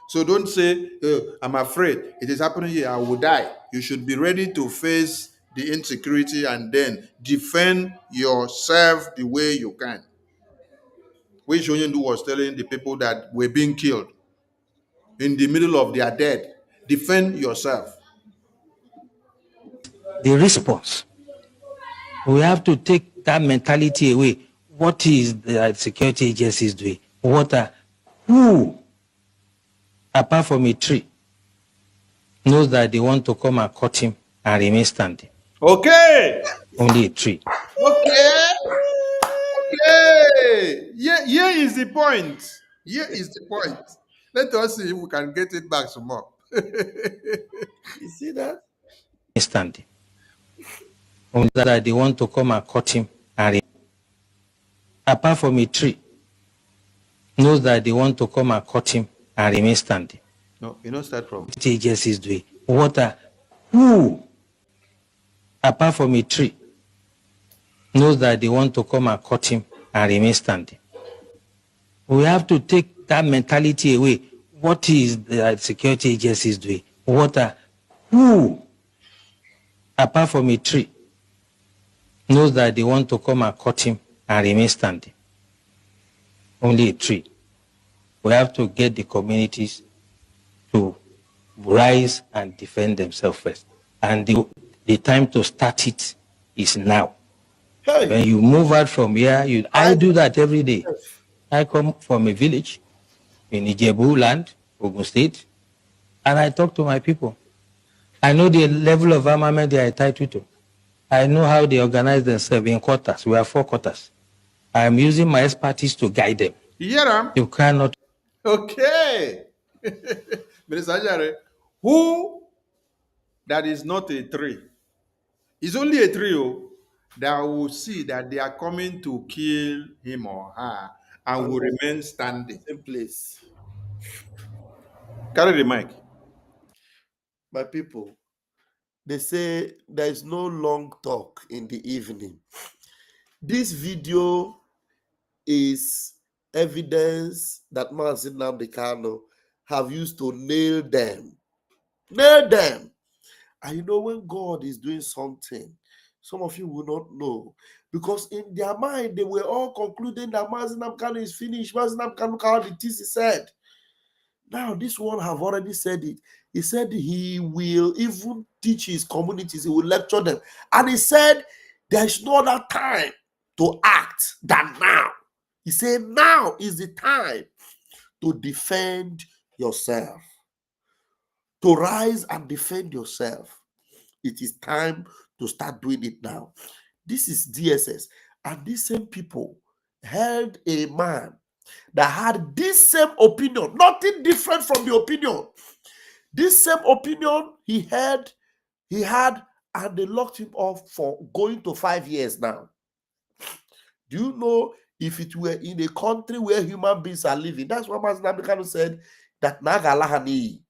So don't say, oh, I'm afraid it is happening here, I will die. You should be ready to face the insecurity and then defend yourself the way you can. Which Onyendu was telling the people that were being killed in the middle of their death, defend yourself. the response. We have to take that mentality away. What is the security agencies doing? Who, apart from a tree, knows that they want to come and cut him and remain standing? Okay. Only a tree. Okay. Okay. Here is the point. Here is the point. Let us see if we can get it back some more. You see that? Standing. Only that they want to come and cut him and remain. Apart from a tree, knows that they want to come and cut him and remain standing. No, you don't start from. The agencies doing. Who, apart from a tree, knows that they want to come and cut him and remain standing? We have to take that mentality away. What is the security agencies doing? Who, apart from a tree, knows that they want to come and cut him and remain standing? Only a tree. We have to get the communities to rise and defend themselves first. And the time to start it is now. Hey. When you move out from here, I do that every day. I come from a village in Ijebu land, Ogun State, and I talk to my people. I know the level of armament they are entitled to. I know how they organize themselves in quarters. We have 4 quarters. I am using my expertise to guide them. Yeah. You cannot. Okay. Minister Ajare, who that is not a tree, is only a trio that will see that they are coming to kill him or her and will remain standing in place. Carry the mic. My people, they say there is no long talk in the evening. This video is evidence that Mazi Nnamdi Kanu have used to nail them. Nail them. And you know, when God is doing something, some of you will not know. Because in their mind, they were all concluding that Mazi Nnamdi Kanu is finished. Mazi Nnamdi Kanu, look how the TC said. Now, this one have already said it. He said he will even teach his communities. He will lecture them. And he said there is no other time to act than now. He said now is the time to defend yourself. To rise and defend yourself. It is time to start doing it now. This is DSS. And these same people held a man that had this same opinion, nothing different from the opinion. This same opinion he had, and they locked him up for going to 5 years now. Do you know, if it were in a country where human beings are living, that's what Mazen Kanu said, that Nagalahani.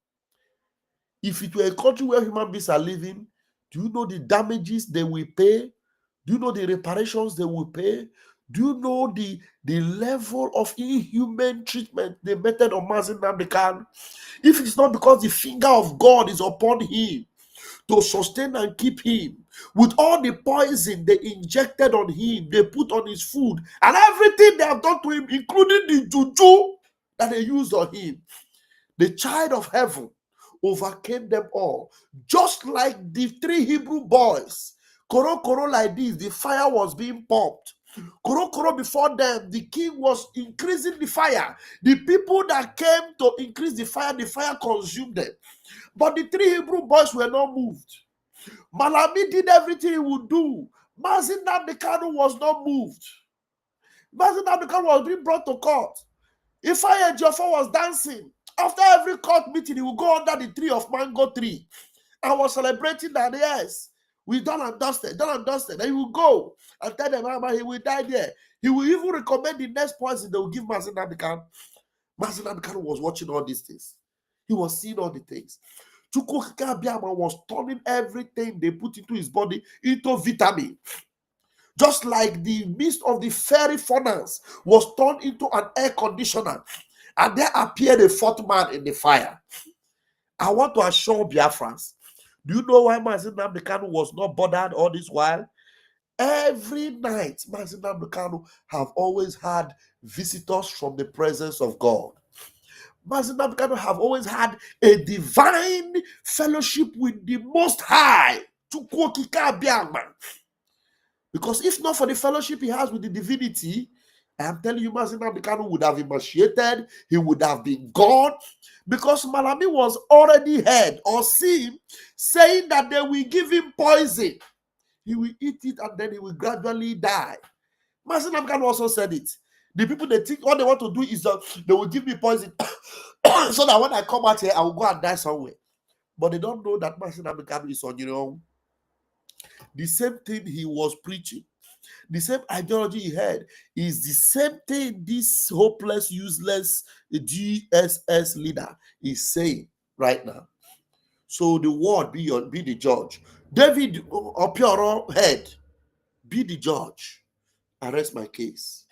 If it were a country where human beings are living, do you know the damages they will pay? Do you know the reparations they will pay? Do you know the level of inhuman treatment they meted on Mazen Kanu? If it's not because the finger of God is upon him to sustain and keep him, with all the poison they injected on him, they put on his food, and everything they have done to him, including the juju that they used on him, the child of heaven overcame them all. Just like the 3 Hebrew boys, koro like this, the fire was being pumped. Koro before them, the king was increasing the fire. The people that came to increase the fire consumed them. But the 3 Hebrew boys were not moved. Malami did everything he would do. Mazen Kanu was not moved. Mazen Kanu was being brought to court. Ifeanyi Ejiofor was dancing. After every court meeting, he would go under the tree of mango tree and was celebrating that, yes, we done and dusted. And he will go and tell them how he will die there. He will even recommend the next poison they will give Mazen Kanu. Mazen Kanu was watching all these things. He was seeing all the things. Chukwuka Abiyama was turning everything they put into his body into vitamin. Just like the mist of the fairy furnace was turned into an air conditioner, and there appeared a 4th man in the fire. I want to assure Biafrans, do you know why Mazen Kanu was not bothered all this while? Every night, Mazen Kanu have always had visitors from the presence of God. Mazen Kanu have always had a divine fellowship with the Most High. Because if not for the fellowship he has with the divinity, I am telling you, Mazen Kanu would have emaciated, he would have been gone, because Malami was already heard or seen saying that they will give him poison. He will eat it and then he will gradually die. Mazen Kanu also said it. The people, they think all they want to do is that they will give me poison so that when I come out here, I will go and die somewhere. But they don't know that Mazen Kanu is on your own. The same thing he was preaching, the same ideology he had, is the same thing this hopeless, useless GSS leader is saying right now. So the word be the judge. David Opioro head, be the judge. Arrest my case.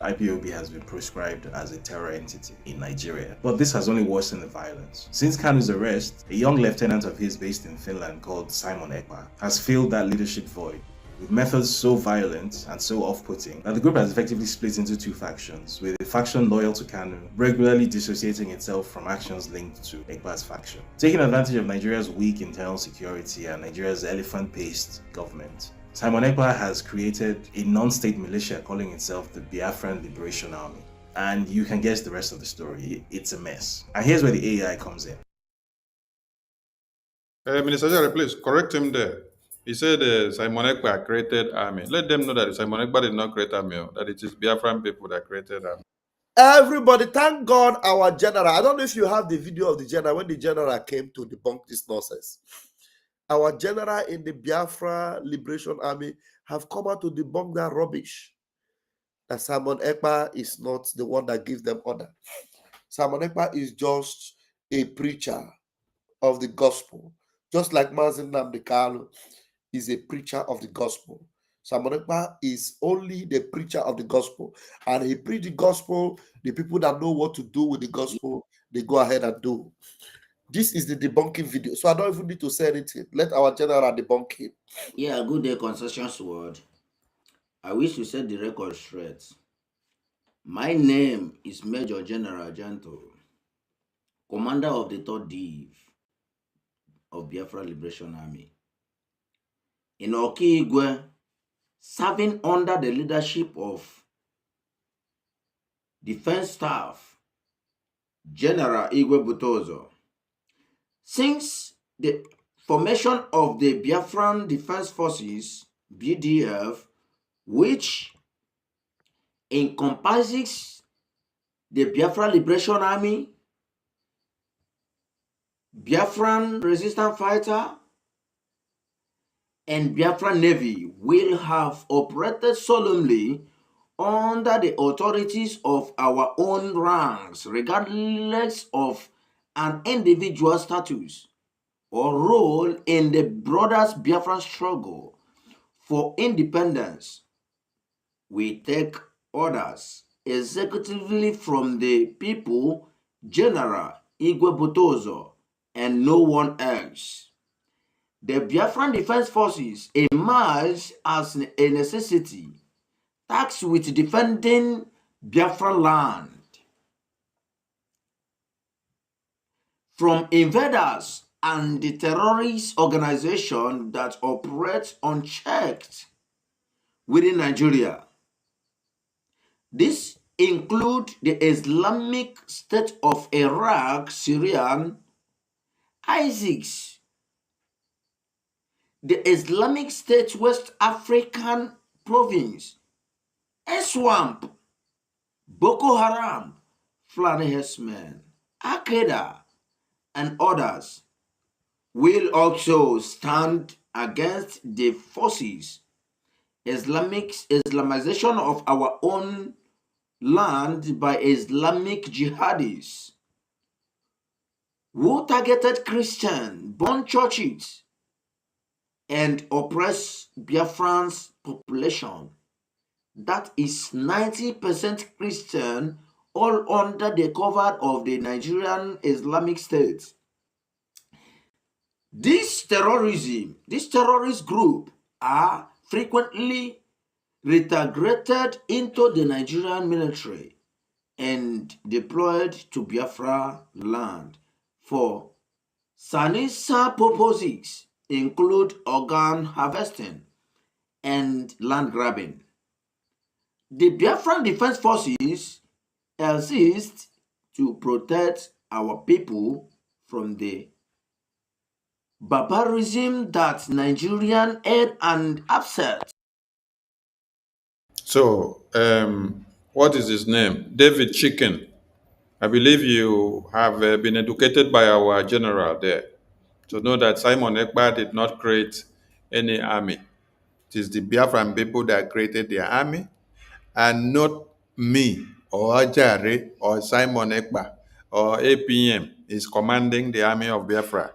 IPOB has been proscribed as a terror entity in Nigeria, but this has only worsened the violence. Since Kanu's arrest, a young lieutenant of his based in Finland called Simon Ekpa has filled that leadership void, with methods so violent and so off-putting that the group has effectively split into 2 factions, with a faction loyal to Kanu regularly dissociating itself from actions linked to Ekpa's faction. Taking advantage of Nigeria's weak internal security and Nigeria's elephant-paced government, Simon Ekpa has created a non-state militia calling itself the Biafran Liberation Army. And you can guess the rest of the story. It's a mess. And here's where the AI comes in. Minister Jare, please correct him there. He said Simon Ekpa created army. Let them know that Simon Ekpa did not create army, that it is Biafran people that created army. Everybody, thank God our general. I don't know if you have the video of the general when the general came to debunk this nonsense. Our general in the Biafra Liberation Army have come out to debunk that rubbish. That Simon Ekpa is not the one that gives them order. Simon Ekpa is just a preacher of the gospel. Just like Mazen Kanu is a preacher of the gospel. Simon Ekpa is only the preacher of the gospel. And he preached the gospel. The people that know what to do with the gospel, they go ahead and do. This is the debunking video. So I don't even need to say anything. Let our general debunk him. Yeah, good day, Concessions Word. I wish to set the record straight. My name is Major General Janto, Commander of the 3rd Div of Biafra Liberation Army. In Okigwe, serving under the leadership of Defense Staff General Igwe Butozo. Since the formation of the Biafran Defense Forces, BDF, which encompasses the Biafra Liberation Army, Biafran resistance fighter, and Biafra Navy will have operated solemnly under the authorities of our own ranks, regardless of an individual status or role in the broader Biafran struggle for independence. We take orders executively from the people, General Igwe Butozo, and no one else. The Biafran Defense Forces emerged as a necessity, tasked with defending Biafran land from invaders and the terrorist organization that operate unchecked within Nigeria. This include the Islamic State of Iraq, Syrian, ISIS, the Islamic State West African Province, Swamp, Boko Haram, Fulani Herdsmen, Al-Qaeda, and others will also stand against the forces Islamization of our own land by Islamic jihadis who targeted Christian born churches and oppressed Biafran's population. That is 90% Christian, all under the cover of the Nigerian Islamic State. This terrorist group are frequently reintegrated into the Nigerian military and deployed to Biafra land for Sanisa purposes include organ harvesting and land grabbing. The Biafran Defense Forces exist to protect our people from the barbarism that Nigerian aid and upset. So, what is his name? David Chicken. I believe you have been educated by our general there to know that Simon Ekpa did not create any army. It is the Biafran people that created their army, and not me or Ajare or Simon Ekpa or APM is commanding the army of Biafra.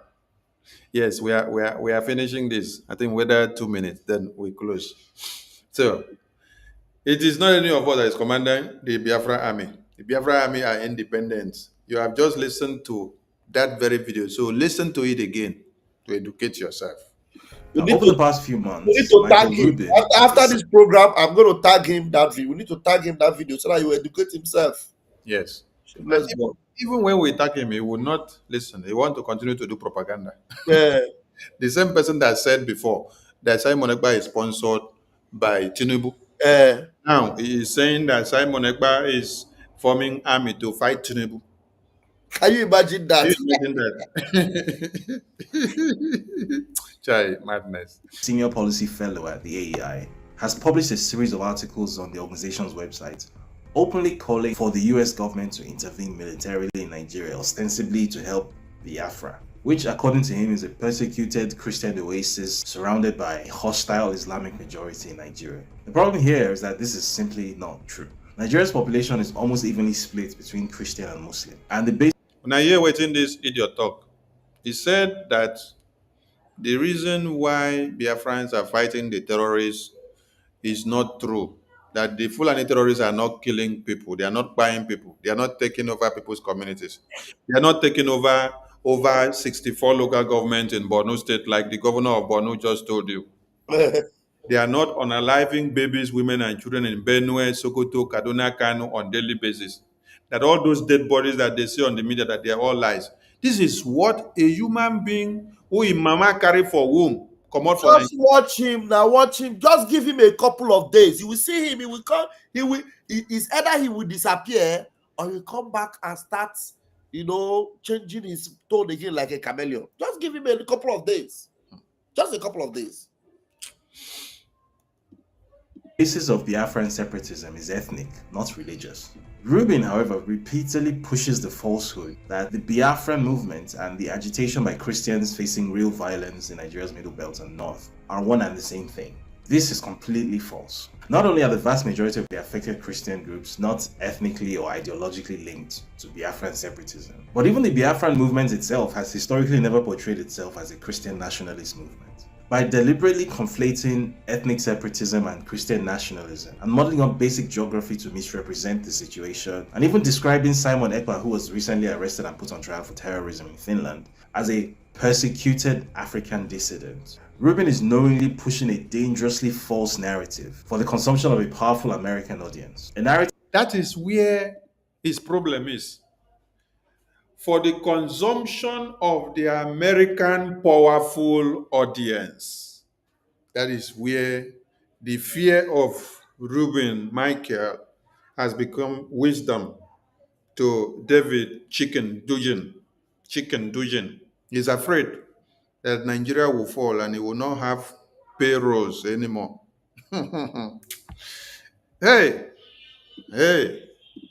Yes, we are finishing this. I think whether 2 minutes, then we close. So it is not any of us that is commanding the Biafra army. The Biafra army are independent. You have just listened to that very video. So listen to it again to educate yourself. Over the past few months, we need to Michael tag him. Rubin After this program, I'm going to tag him that video. We need to tag him that video so that he will educate himself. Yes. Let's go. Even when we tag him, he will not listen. He want to continue to do propaganda. Yeah. The same person that said before that Simon Ekpa is sponsored by Tinubu. Now he is saying that Simon Ekpa is forming army to fight Tinubu. Can you imagine that? Can you imagine that? Chai, madness. Senior policy fellow at the AEI, has published a series of articles on the organization's website, openly calling for the US government to intervene militarily in Nigeria, ostensibly to help Biafra, which according to him is a persecuted Christian oasis surrounded by a hostile Islamic majority in Nigeria. The problem here is that this is simply not true. Nigeria's population is almost evenly split between Christian and Muslim, and the base. When I hear waiting this idiot talk, he said that the reason why Biafrans are fighting the terrorists is not true. That the Fulani terrorists are not killing people, they are not buying people, they are not taking over people's communities, they are not taking over 64 local governments in Borno State, like the governor of Borno just told you. They are not unaliving babies, women, and children in Benue, Sokoto, Kaduna, Kano on daily basis. That all those dead bodies that they see on the media, that they are all lies. This is what a human being who in mama carry for womb come out for. Just watch him now. Watch him. Just give him a couple of days. You will see him. He will come. He will. It's either he will disappear or he will come back and start, changing his tone again like a chameleon. Just give him a couple of days. Just a couple of days. basis of Biafran separatism is ethnic, not religious. Rubin, however, repeatedly pushes the falsehood that the Biafran movement and the agitation by Christians facing real violence in Nigeria's Middle Belt and North are one and the same thing. This is completely false. Not only are the vast majority of the affected Christian groups not ethnically or ideologically linked to Biafran separatism, but even the Biafran movement itself has historically never portrayed itself as a Christian nationalist movement. By deliberately conflating ethnic separatism and Christian nationalism and modeling up basic geography to misrepresent the situation, and even describing Simon Ekpa, who was recently arrested and put on trial for terrorism in Finland, as a persecuted African dissident, Rubin is knowingly pushing a dangerously false narrative for the consumption of a powerful American audience. A narrative That is where his problem is. For the consumption of the American powerful audience. That is where the fear of Reuben Michael has become wisdom to David Chicken Dugan. He's afraid that Nigeria will fall and he will not have payrolls anymore. Hey.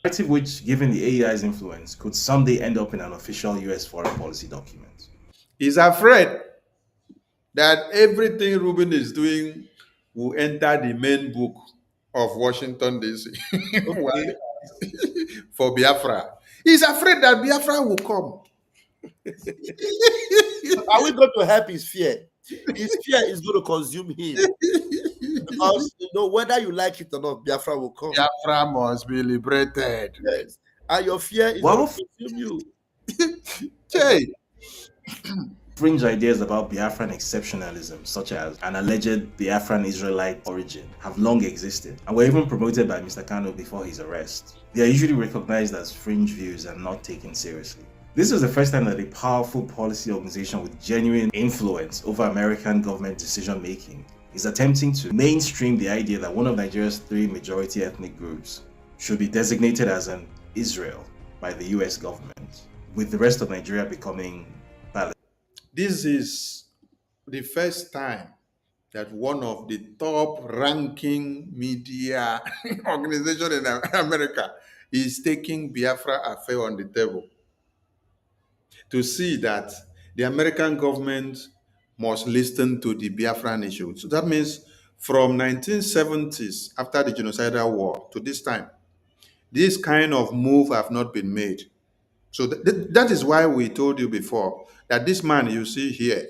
narrative which, given the AEI's influence, could someday end up in an official US foreign policy document. He's afraid that everything Reuben is doing will enter the main book of Washington, D.C. for Biafra. He's afraid that Biafra will come. Are we going to help his fear? His fear is going to consume him. Because, whether you like it or not, Biafra will come. Biafra must be liberated. Yes. And your fear is going to consume you. Hey. Fringe ideas about Biafran exceptionalism, such as an alleged Biafran Israelite origin, have long existed and were even promoted by Mr. Kano before his arrest. They are usually recognized as fringe views and not taken seriously. This was the first time that a powerful policy organization with genuine influence over American government decision-making is attempting to mainstream the idea that one of Nigeria's 3 majority ethnic groups should be designated as an Israel by the US government, with the rest of Nigeria becoming Palestine. This is the first time that one of the top-ranking media organization in America is taking Biafra affair on the table to see that the American government must listen to the Biafran issue. So that means from 1970s, after the genocidal war, to this time, this kind of move have not been made. So that is why we told you before that this man you see here,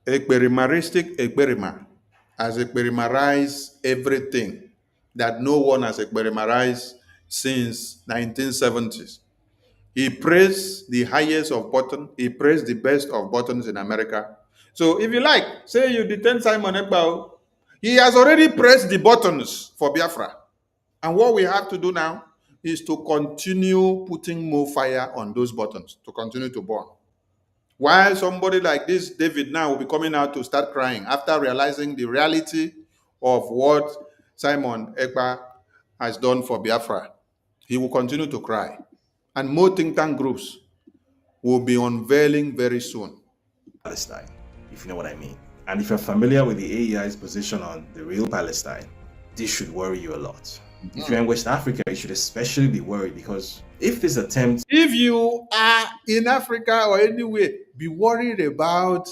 Ekperimaristic Ekperima, has experimented everything that no one has experimented since 1970s. He praised the highest of button. He praised the best of buttons in America. So if you like, say you detain Simon Ekpa, he has already pressed the buttons for Biafra. And what we have to do now is to continue putting more fire on those buttons, to continue to burn. While somebody like this, David, now will be coming out to start crying after realizing the reality of what Simon Ekpa has done for Biafra. He will continue to cry. And more think tank groups will be unveiling very soon. Palestine, if you know what I mean. And if you're familiar with the AEI's position on the real Palestine, this should worry you a lot. If you're in West Africa, you should especially be worried because if this attempt... If you are in Africa or anywhere, be worried about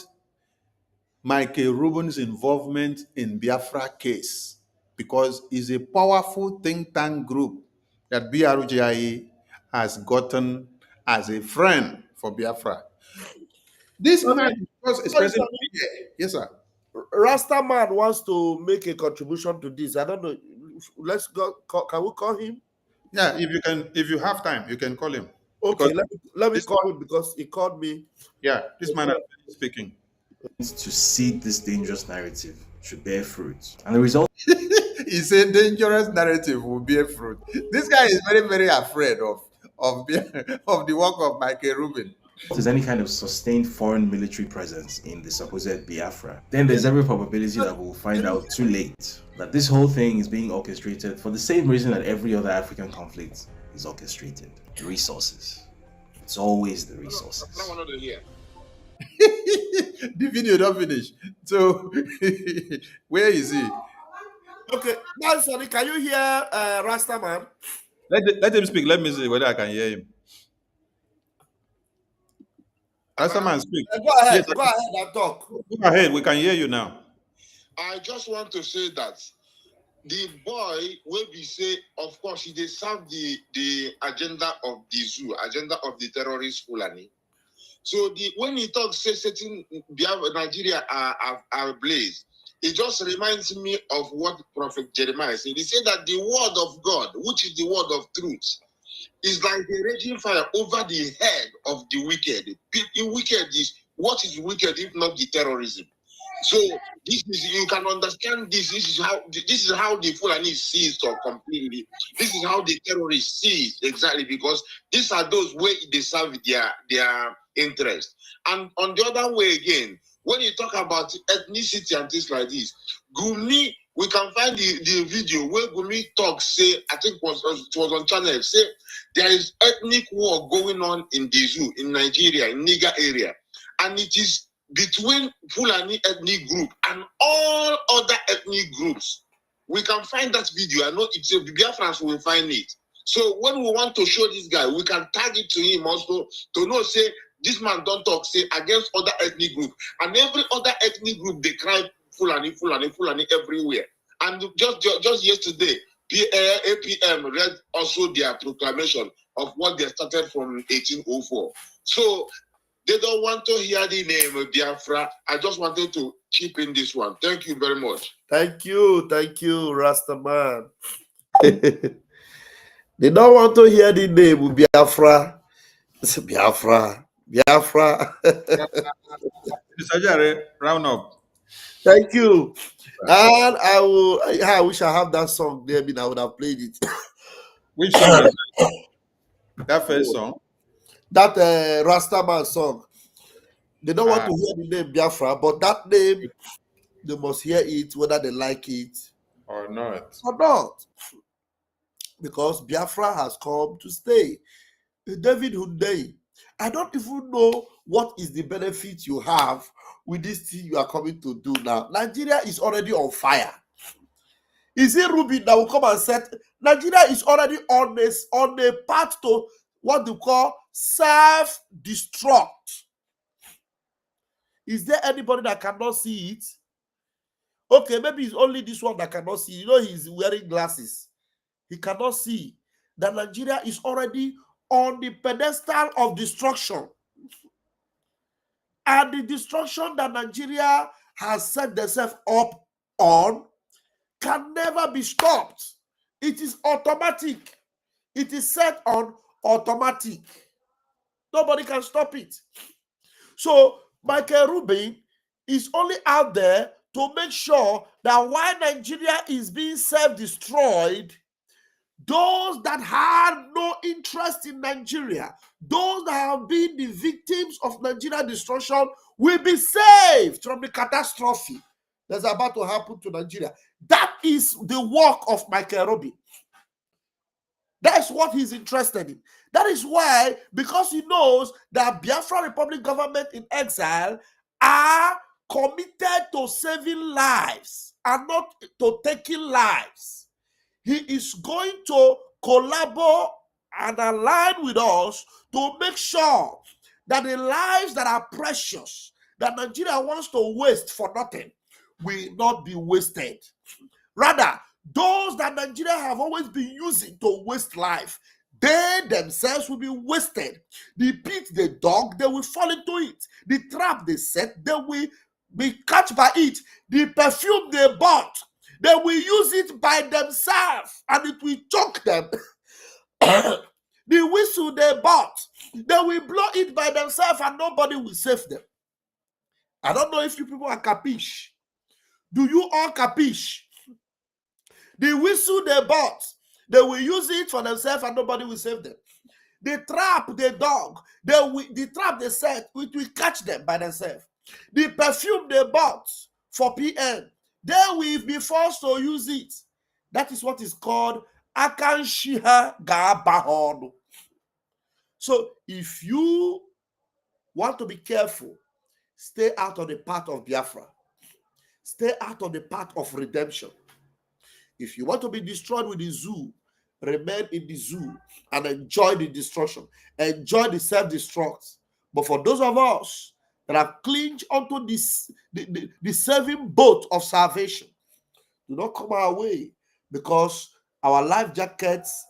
Michael Rubin's involvement in Biafra case because it's a powerful think tank group that BRGIA has gotten as a friend for Biafra. This man was expressing fear. Yes, sir. Rasta man wants to make a contribution to this. I don't know. Let's go. Can we call him? Yeah, if you have time, you can call him. Okay, let me call him because he called me. Yeah, this man is speaking. To seed this dangerous narrative should bear fruit. And the result... He said dangerous narrative will bear fruit. This guy is very, very afraid of the work of Michael Rubin. If there's any kind of sustained foreign military presence in the supposed Biafra, then there's every probability that we'll find out too late that this whole thing is being orchestrated for the same reason that every other African conflict is orchestrated. Resources. It's always the resources. The video don't finish. So where is he? Okay, now, Sonny, can you hear Rastaman? Let him speak. Let me see whether I can hear him. Rastaman, speak. Go ahead. Yes, Go ahead and talk. go ahead. We can hear you now. I just want to say that the boy will be say, of course, he dey serve the agenda of the zoo, agenda of the terrorist Fulani. So when he talks, say certain Nigeria are ablaze, it just reminds me of what Prophet Jeremiah said. He said that the word of God, which is the word of truth, is like a raging fire over the head of the wicked. The wicked is, what is wicked if not the terrorism? So this is, you can understand this. This is how the Fulani sees or completely. This is how the terrorists sees exactly, because these are those where they serve their interest. And on the other way again, when you talk about ethnicity and things like this, Gumi, we can find the video where Gumi talks, say, I think it was on channel, say there is ethnic war going on in the zoo, in Nigeria, in Niger area. And it is between Fulani ethnic group and all other ethnic groups. We can find that video. I know it's a Biafrans will find it. So when we want to show this guy, we can tag it to him also to know, say, this man don't talk, say, against other ethnic group. And every other ethnic group, they cry Fulani, Fulani, Fulani everywhere. And just yesterday, APM read also their proclamation of what they started from 1804. So they don't want to hear the name of Biafra. I just wanted to chip in this one. Thank you very much. Thank you, Rastaman. They don't want to hear the name of Biafra. It's Biafra. Mr. Jare, round up. Thank you. And I wish I have that song there, I would have played it. Which song is that? That first song? That Rastaman song. They don't want to hear the name Biafra, but that name, they must hear it, whether they like it or not. Because Biafra has come to stay. David Hunday, I don't even know what is the benefit you have with this thing you are coming to do now. Nigeria is already on fire. Is it Ruby that will come and set? Nigeria is already on a path to what they call self-destruct. Is there anybody that cannot see it? Okay, maybe it's only this one that cannot see. You know, he's wearing glasses. He cannot see that Nigeria is already on the pedestal of destruction. And the destruction that Nigeria has set themselves up on can never be stopped. It is automatic. It is set on automatic. Nobody can stop it. So Michael Rubin is only out there to make sure that while Nigeria is being self-destroyed, those that had no interest in Nigeria, those that have been the victims of Nigeria destruction, will be saved from the catastrophe that's about to happen to Nigeria. That is the work of Michael Rubin. That's what he's interested in. That is why, because he knows that Biafra Republic government in exile are committed to saving lives and not to taking lives, he is going to collaborate and align with us to make sure that the lives that are precious, that Nigeria wants to waste for nothing, will not be wasted. Rather, those that Nigeria have always been using to waste life, they themselves will be wasted. The pit they dug, they will fall into it. The trap they set, they will be caught by it. The perfume they bought, they will use it by themselves and it will choke them. The whistle they bought, they will blow it by themselves and nobody will save them. I don't know if you people are capiche. Do you all capiche? The whistle they bought, they will use it for themselves and nobody will save them. The trap they dug, the trap they set, it will catch them by themselves. The perfume they bought for PN, they will be forced to use it. That is what is called Akanshiha Gabahono. So if you want to be careful, stay out of the path of Biafra. Stay out of the path of redemption. If you want to be destroyed with the zoo, remain in the zoo and enjoy the destruction. Enjoy the self-destruct. But for those of us that have clinged onto this, the saving boat of salvation, do not come our way, because our life jackets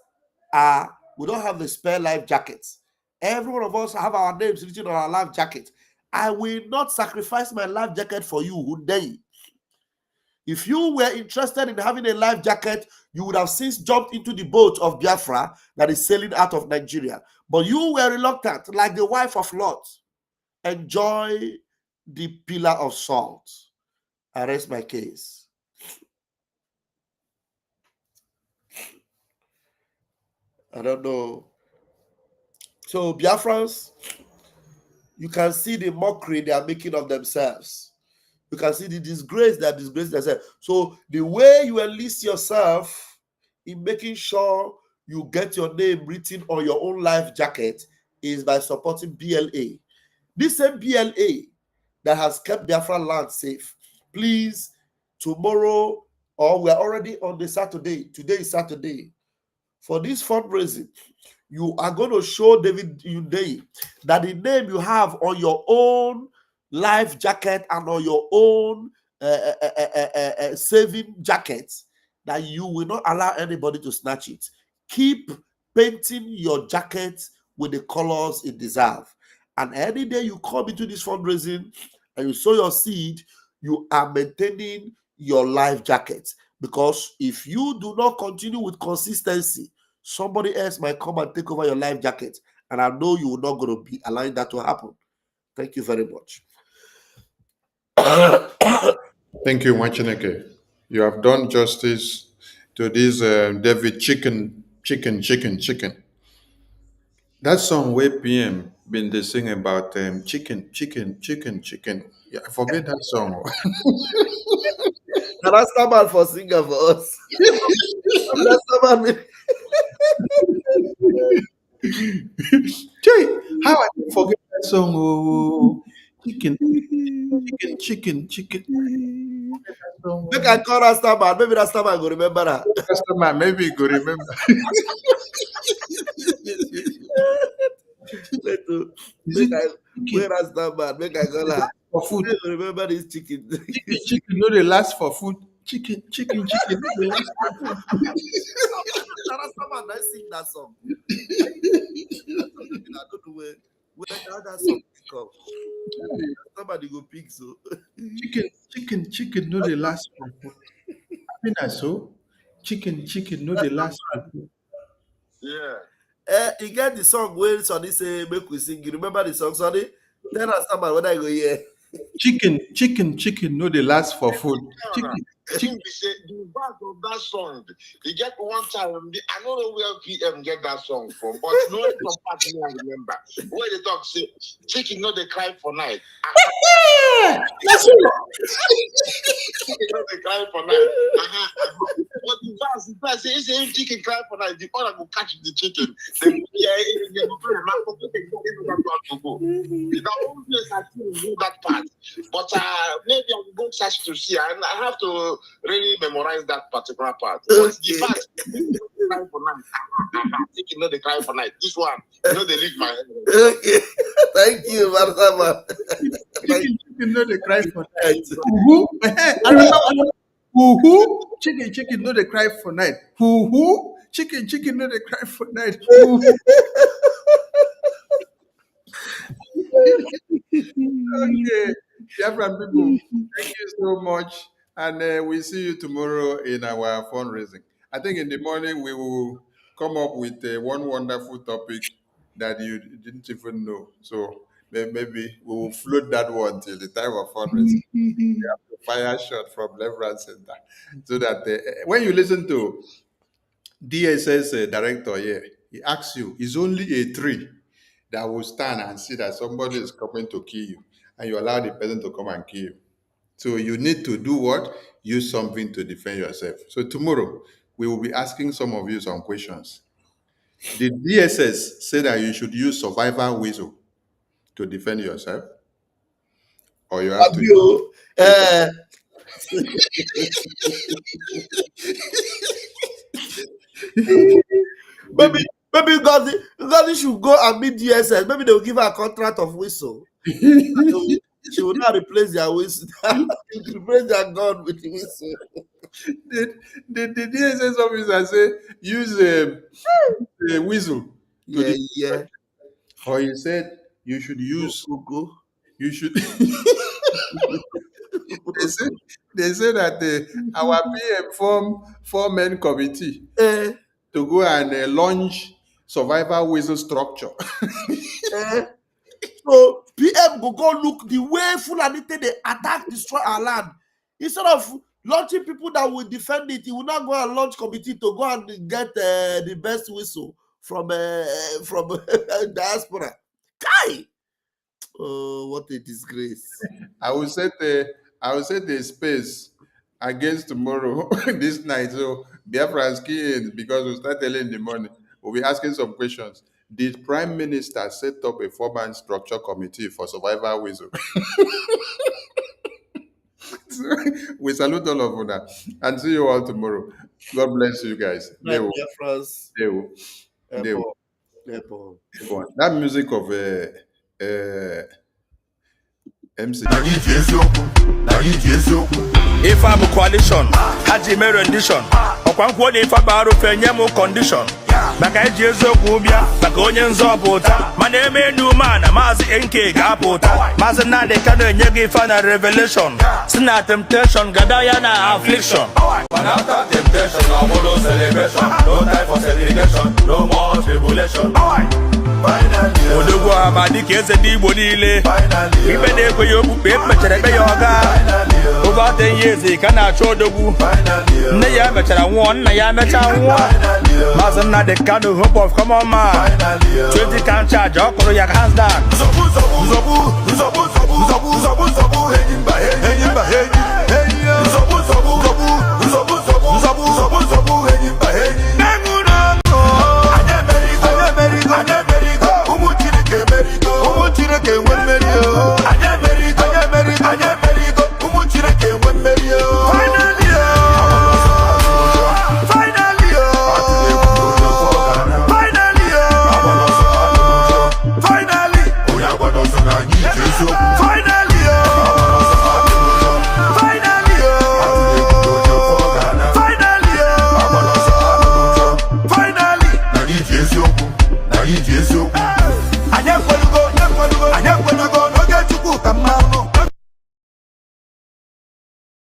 are, we don't have the spare life jackets. Every one of us have our names written on our life jacket. I will not sacrifice my life jacket for you, Hyundai. If you were interested in having a life jacket, you would have since jumped into the boat of Biafra that is sailing out of Nigeria. But you were reluctant, like the wife of Lot. Enjoy the pillar of salt. I rest my case. I don't know. So Biafrans, you can see the mockery they are making of themselves. You can see the disgrace they are disgracing themselves. So the way you enlist yourself in making sure you get your name written on your own life jacket is by supporting BLA. This same BLA that has kept Biafra land safe. Please, tomorrow, or we are already on the Saturday. Today is Saturday. For this fundraising, you are going to show David Hyundai that the name you have on your own life jacket and on your own saving jacket, that you will not allow anybody to snatch it. Keep painting your jacket with the colors it deserves. And any day you come into this fundraising and you sow your seed, you are maintaining your life jacket. Because if you do not continue with consistency, somebody else might come and take over your life jacket. And I know you will not going to be allowing that to happen. Thank you very much. Thank you, Machineke. You have done justice to this David chicken. That song where PM been they sing about chicken. Yeah, I forget that song. And that's man for singer for us. Jay, how I can forget that song? Oh, chicken. Make I call Rastaman. Maybe Rastaman go remember that. Customer, maybe you go remember. Make I where Rastaman. Make I call her. For food. Remember this chicken. Chicken, no, they last for food. Chicken. No, they last for food. Rastaman, I sing that song. I don't know where that song come. Somebody go pick so. Chicken, no, they last for food. I mean, I saw chicken, no, they last for food. Yeah. You get the song where Sonny say make we sing. You remember the song, Sonny? Tell Rastaman when I go here. Chicken, no, they last for food. Chicken. The back of that song, you get one time. I don't know where PM get that song from, but no some part me I remember. Where they talk say, chicken no they cry for night. That's it. Chicken no they cry for night. But the verse say if chicken cry for night, the owner will catch the chicken. Then they will put a man for to go. The only place I still know that part. But maybe I will go search to see, and I have to really memorize that particular part. But the fact, cry for night. Chicken no they cry for night. This one, you know they leave my head. Okay. Thank you, Marsama. Chicken, no, they cry for night. Who? I remember. Who? Chicken, no, they cry for night. Who? Chicken, no, they cry for night. Okay, Biafran people, thank you so much, and we'll see you tomorrow in our fundraising. I think in the morning we will come up with one wonderful topic that you didn't even know. So maybe we will float that one till the time of fundraising. We have to fire shot from left, right, center, so that when you listen to DSS director here, he asks you, "Is only a tree that will stand and see that somebody is coming to kill you, and you allow the person to come and kill you." So you need to do what? Use something to defend yourself. So tomorrow, we will be asking some of you some questions. The DSS say that you should use survival whistle to defend yourself. Or you have to. Maybe God should go and meet DSS. Maybe they will give her a contract of whistle. She will not replace their whistle. She will replace their gun with the whistle. The DSS officer say use a whistle. Yeah. Or he said you should use. You should. They say that our PM form 4-man committee to go and launch survival whistle structure. So PM go look the way Fulani they attack, destroy our land. Instead of launching people that will defend it, he will not go and launch committee to go and get the best whistle from diaspora. Kai! Oh, what a disgrace! I will set the space against tomorrow this night. So Biafra's key in because we'll start early in the morning. We'll be asking some questions. Did Prime Minister set up a 4-man structure committee for survival whistle? So, we salute all of you and see you all tomorrow. God bless you guys. That music of MC. If I'm a coalition, Haji me rendition. Okwankwo ni ifa baro fenye mo condition. Baka ejezo kubia, baka onye nzọpụta. Mana eme nu mana mazi NK ga-apụta. Mazi Nnamdi Kanu enyeghị ifa na revelation. Si na temptation gada ya na affliction. But after temptation, no more celebration. No time for segregation, no more tribulation. Finally, Odogwu amadi ka eze ndị Igbo niile. Ibe na-ekweghị okpukpe mechara ebe ya ọga. Over 10 years ka na-achọ odogwu. Nne ya mechara nwụọ, nna ya mecha nwụọ. Mazi Nnamdi Kanu, hope of common man. 20 can charge, ọ kụrụ ya hands down. Finally,